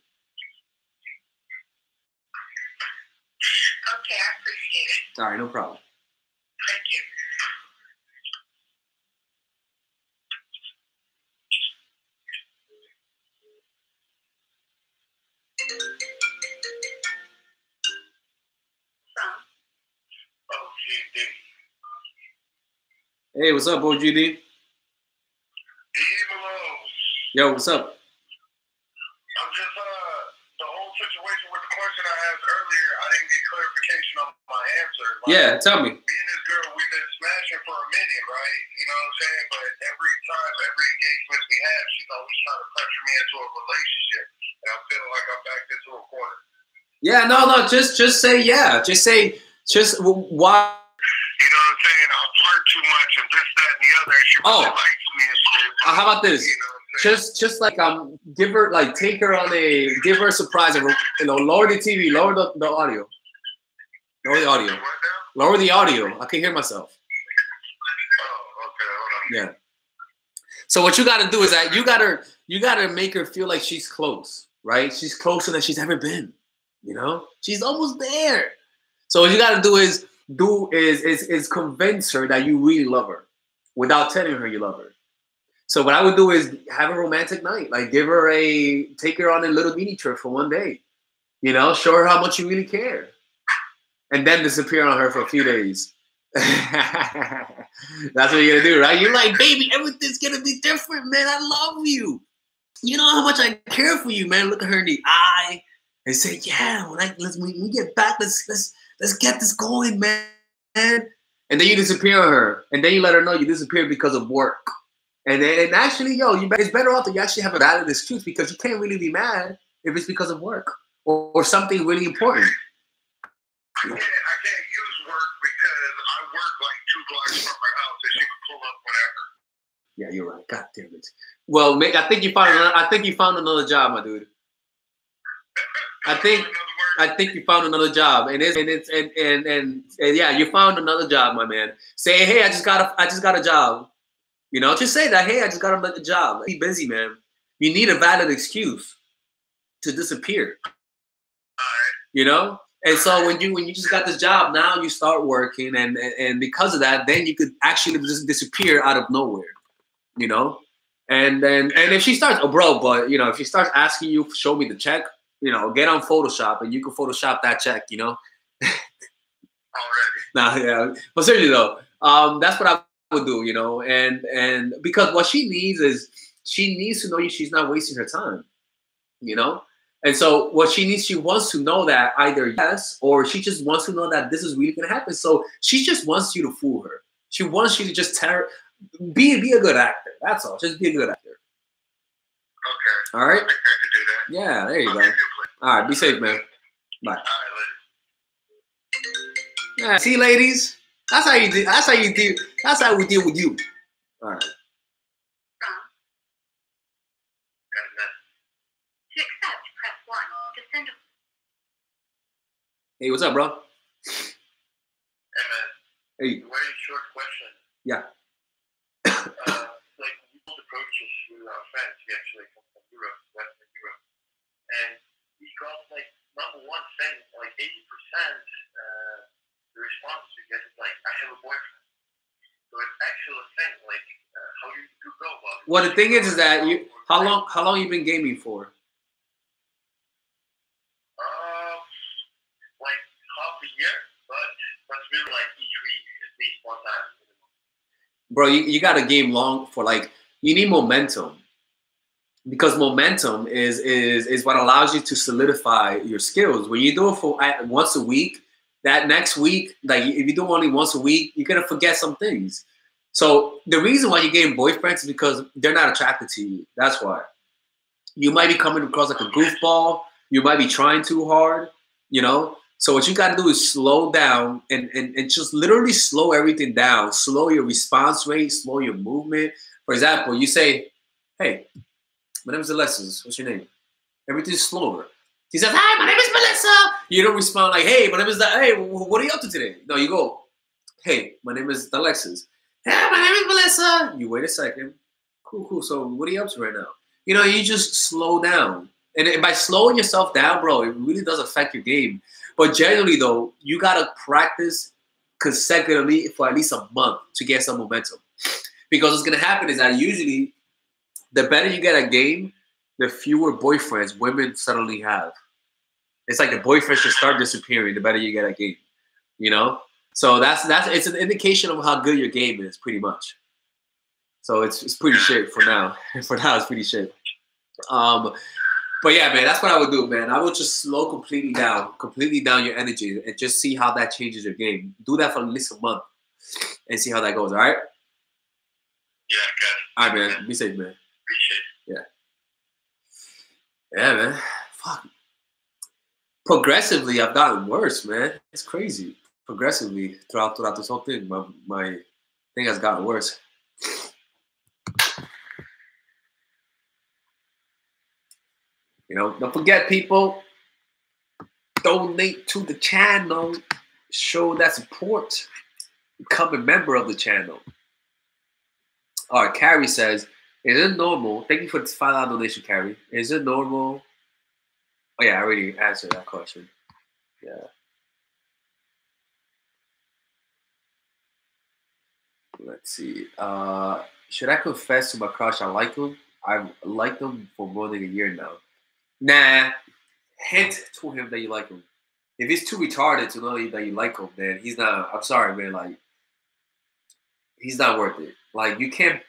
Okay, I appreciate it. All right, no problem. Thank you. OGD. Hey, what's up, OGD? Yo, what's up? I'm just the whole situation with the question I asked earlier. I didn't get clarification on my answer. Like, Yeah, tell me. Me and this girl, we've been smashing for a minute, right? You know what I'm saying? But every engagement we have, she's always trying to pressure me into a relationship, and I'm feeling like I'm backed into a corner. Yeah, no, just say yeah. Just say why. You know what I'm saying? I flirt too much and this, that, and the other. And she really likes me and shit. How about this? You know what I'm saying? Just like give her give her a surprise and lower the TV, lower the audio. Lower the audio. Lower the audio. I can hear myself. Oh, okay, hold on. Yeah. So what you gotta do is that you gotta make her feel like she's close, right? She's closer than she's ever been. You know? She's almost there. So what you gotta do is convince her that you really love her without telling her you love her. So what I would do is have a romantic night, like take her on a little mini trip for one day, you know, show her how much you really care, and then disappear on her for a few days. That's what you're gonna do, right? You're like, baby, everything's gonna be different, man. I love you. You know how much I care for you, man. Look at her in the eye and say, yeah, when we get back, let's get this going, man. And then you disappear on her, and then you let her know you disappeared because of work. And actually, it's better off that you actually have a valid excuse, because you can't really be mad if it's because of work or something really important. I can't use work because I work like 2 blocks from her house, and she can pull up whenever. Yeah, you're right. God damn it. Well, I think you found another job, my dude. I think you found another job, and yeah, you found another job, my man. Say, hey, I just got a job. You know, just say that, hey, I just got another job. Be busy, man. You need a valid excuse to disappear. You know? And so when you just got this job, now you start working, and because of that, then you could actually just disappear out of nowhere. You know? And if she starts, if she starts asking you, show me the check, you know, get on Photoshop and you can Photoshop that check, you know? Already. Yeah. But seriously though, that's what I would do, you know, and because what she needs to know she's not wasting her time, you know? And so what she wants to know that either yes, or she just wants to know that this is really gonna happen. So she just wants you to fool her. She wants you to just tell her, be a good actor. That's all. Just be a good actor. Okay. All right? I think I could do that. Yeah, there you go. All right, be safe, man. Bye. All right, later. Yeah, see, ladies? That's how you do. That's how we deal with you. All right. To accept, press 1. To send Hey, what's up, bro? Hey, Hey. Very short question. Yeah. Like we both approaches to our friends. We actually come from Europe, Western Europe, and we got like number one thing, like 80%. The response we get is like, I have a boyfriend. So it's actually a thing. Like, how do you go about it? Well, the thing is that how long you been gaming for? Like half a year, but we're like each week at least one time. Bro, you got to game long for like, you need momentum. Because momentum is what allows you to solidify your skills. When you do it for once a week, that next week, like if you do only once a week, you're gonna forget some things. So the reason why you getting boyfriends is because they're not attracted to you. That's why. You might be coming across like a goofball. You might be trying too hard, you know? So what you gotta do is slow down and just literally slow everything down. Slow your response rate, slow your movement. For example, you say, hey, my name is Alexis. What's your name? Everything's slower. He says, hi, my name is Melissa. You don't respond like, hey, my name is, hey, what are you up to today? No, you go, hey, my name is Alexis. Hey, my name is Melissa. You wait a second. Cool. So what are you up to right now? You know, you just slow down. And by slowing yourself down, bro, it really does affect your game. But generally, though, you got to practice consecutively for at least a month to get some momentum. Because what's going to happen is that usually the better you get at game, the fewer boyfriends women suddenly have. It's like the boyfriends just start disappearing the better you get at game, you know? So that's it's an indication of how good your game is, pretty much. So it's pretty shit for now. For now, it's pretty shit. But yeah, man, that's what I would do, man. I would just slow completely down your energy and just see how that changes your game. Do that for at least a month and see how that goes, all right? Yeah, I got it. All right, man. Be safe, man. Appreciate it. Yeah, man. Fuck. Progressively, I've gotten worse, man. It's crazy. Progressively, throughout this whole thing, my thing has gotten worse. You know, don't forget, people, donate to the channel. Show that support. Become a member of the channel. All right, Carrie says, is it normal? Thank you for the $5 donation, Carrie. Is it normal? Oh, yeah, I already answered that question. Yeah. Let's see. Should I confess to my crush I like him? I've liked him for more than a year now. Nah. Hint to him that you like him. If he's too retarded to know that you like him, then he's not. I'm sorry, man. Like, he's not worth it. Like, you can't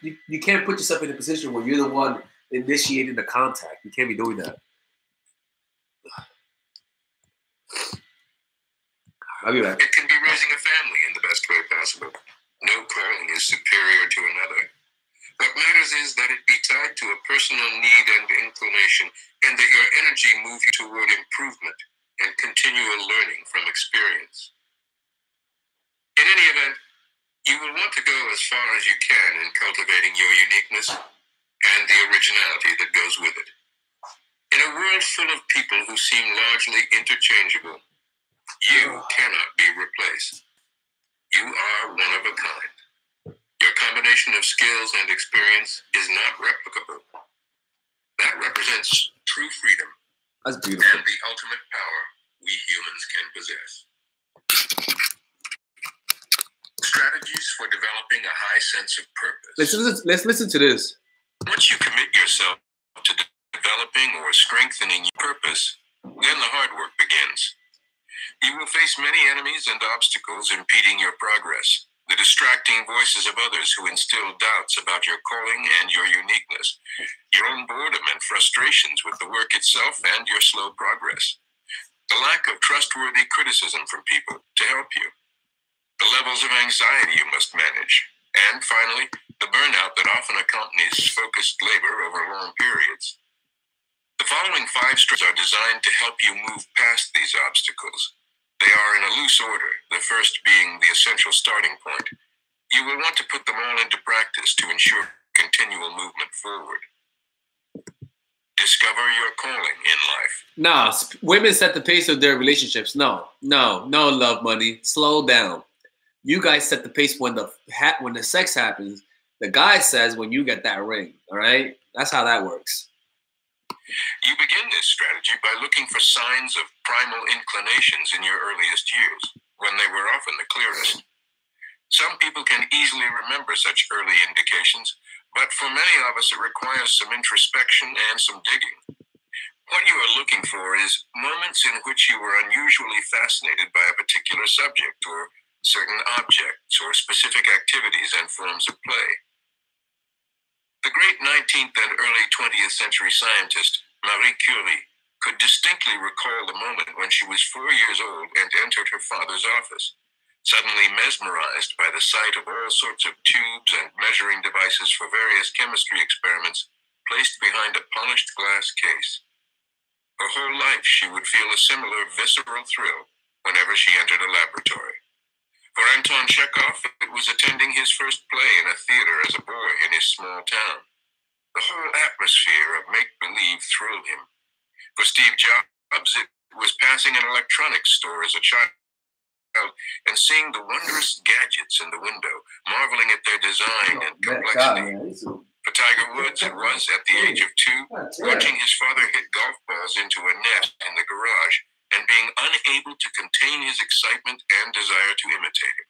put yourself in a position where you're the one initiating the contact. You can't be doing that. I'll be back. It can be raising a family in the best way possible. No calling is superior to another. What matters is that it be tied to a personal need and inclination, and that your energy move you toward improvement and continual learning from experience. In any event, you will want to go as far as you can in cultivating your uniqueness and the originality that goes with it. In a world full of people who seem largely interchangeable, you cannot be replaced. You are one of a kind. Your combination of skills and experience is not replicable. That represents true freedom. That's beautiful. And the ultimate power we humans can possess. Strategies for developing a high sense of purpose. Let's listen to this. Once you commit yourself to developing or strengthening your purpose, then the hard work begins. You will face many enemies and obstacles impeding your progress. The distracting voices of others who instill doubts about your calling and your uniqueness, your own boredom and frustrations with the work itself and your slow progress, the lack of trustworthy criticism from people to help you, the levels of anxiety you must manage, and finally, the burnout that often accompanies focused labor over long periods. The following 5 steps are designed to help you move past these obstacles. They are in a loose order, the first being the essential starting point. You will want to put them all into practice to ensure continual movement forward. Discover your calling in life. No, women set the pace of their relationships. No, love money. Slow down. You guys set the pace when the sex happens. The guy says when you get that ring. All right, that's how that works. You begin this strategy by looking for signs of primal inclinations in your earliest years, when they were often the clearest. Some people can easily remember such early indications, but for many of us it requires some introspection and some digging. What you are looking for is moments in which you were unusually fascinated by a particular subject or certain objects or specific activities and forms of play. The great 19th and early 20th century scientist Marie Curie could distinctly recall the moment when she was 4 years old and entered her father's office, suddenly mesmerized by the sight of all sorts of tubes and measuring devices for various chemistry experiments placed behind a polished glass case. Her whole life she would feel a similar visceral thrill whenever she entered a laboratory. For Anton Chekhov, it was attending his first play in a theater as a boy in his small town. The whole atmosphere of make-believe thrilled him. For Steve Jobs, it was passing an electronics store as a child and seeing the wondrous gadgets in the window, marveling at their design and complexity. For Tiger Woods, it was, at the age of 2, watching his father hit golf balls into a net in the garage and being unable to contain his excitement and desire to imitate him.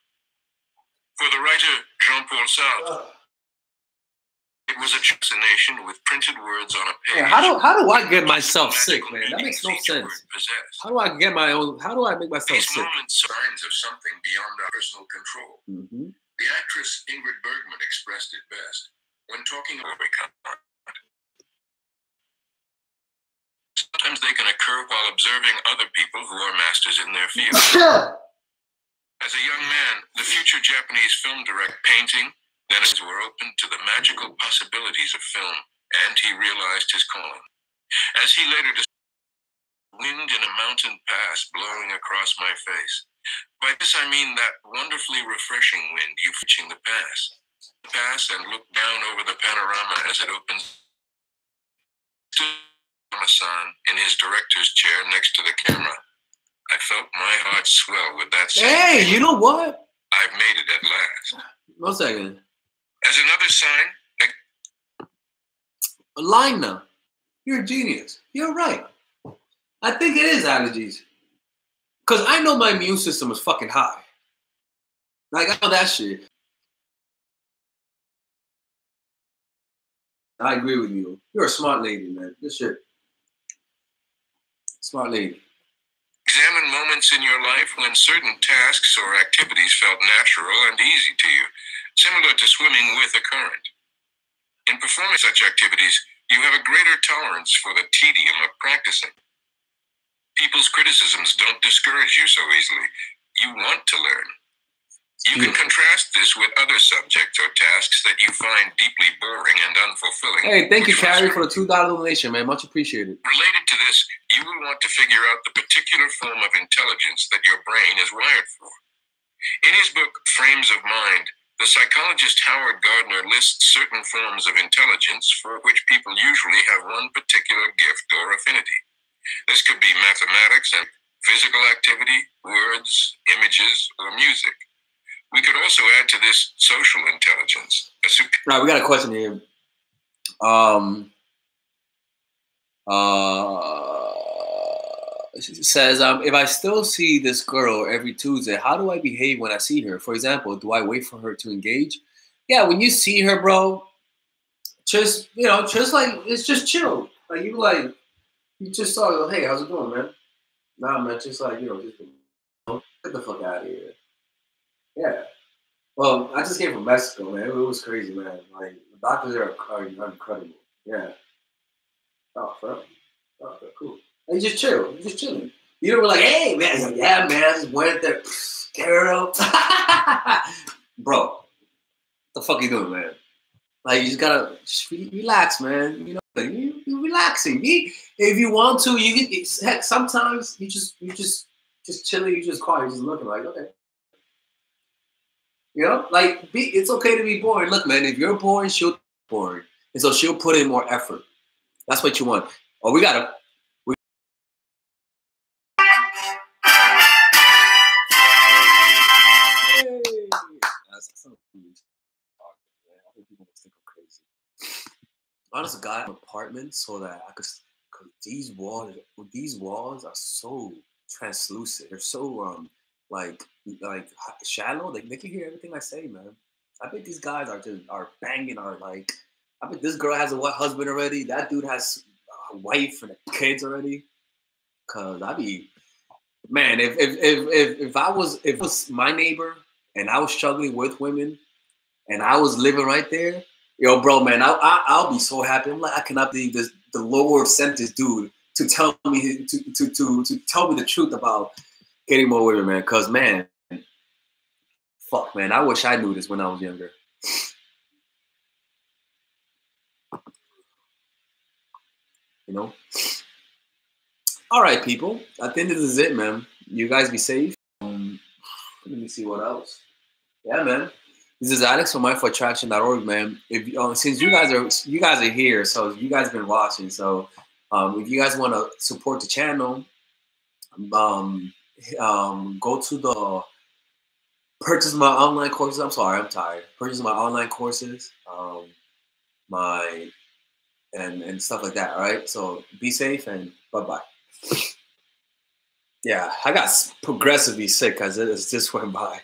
For the writer Jean-Paul Sartre, it was a fascination with printed words on a page. Yeah, how do I get myself sick, man? That makes no sense. How do I get my own? How do I make myself These sick? moments are signs of something beyond our personal control. Mm-hmm. The actress Ingrid Bergman expressed it best when talking about content. Sometimes they can occur while observing other people who are masters in their field. As a young man, the future Japanese film director painting, then his eyes were open to the magical possibilities of film, and he realized his calling. As he later described, wind in a mountain pass blowing across my face. By this I mean that wonderfully refreshing wind you reaching the pass. And look down over the panorama as it opens. Son in his director's chair next to the camera. I felt my heart swell with that. Hey, you know what? I've made it at last. 1 second. As another sign, Lina, you're a genius. You're right. I think it is allergies. Because I know my immune system is fucking high. Like, I know that shit. I agree with you. You're a smart lady, man. This shit. Smart lady. Examine moments in your life when certain tasks or activities felt natural and easy to you, similar to swimming with a current. In performing such activities, you have a greater tolerance for the tedium of practicing. People's criticisms don't discourage you so easily. You want to learn. You can contrast this with other subjects or tasks that you find deeply boring and unfulfilling. Hey, thank you, Carrie, for the $2 donation, man. Much appreciated. Related to this, you will want to figure out the particular form of intelligence that your brain is wired for. In his book, Frames of Mind, the psychologist Howard Gardner lists certain forms of intelligence for which people usually have one particular gift or affinity. This could be mathematics and physical activity, words, images, or music. We could also add to this social intelligence. Right, we got a question here. It says, if I still see this girl every Tuesday, how do I behave when I see her? For example, do I wait for her to engage? Yeah, when you see her, bro, just, just like, it's just chill. Like, you just saw, hey, how's it going, man? Nah, man, just like, just get the fuck out of here. Yeah. Well, I just came from Mexico, man. It was crazy, man. Like, the doctors are incredible. Yeah. Oh, bro. Oh, cool. And you just chill. You're just chilling. You don't be like, hey, man. Yeah, man. I just went there. Girl. Bro. What the fuck you doing, man? Like, you just gotta relax, man. You're relaxing. If you want to, heck, sometimes you just chilling. You just quiet. You're just looking like, okay. It's okay to be boring. Look, man, if you're boring, she'll be boring. And so she'll put in more effort. That's what you want. Oh, we gotta. Hey. honestly, got an apartment so that I could. Cause these walls are so translucent. They're so like shallow. They can hear everything I say, man. I bet these guys are banging. Are like, I bet this girl has a husband already. That dude has a wife and kids already. Cause I be, man, if I was, if it was my neighbor and I was struggling with women and I was living right there, yo, bro, man, I'll be so happy. I'm like, I cannot believe this. The Lord sent this dude to tell me to tell me the truth about getting more women, man. Cause man, fuck, man, I wish I knew this when I was younger. You know. All right, people. I think this is it, man. You guys be safe. Let me see what else. Yeah, man. This is Alex from mindforattraction.org, man. If since you guys are here, so you guys been watching. So if you guys want to support the channel, go to the purchase my online courses. I'm sorry, I'm tired. Purchase my online courses, and stuff like that. All right. So be safe and bye. Yeah, I got progressively sick because it just went by.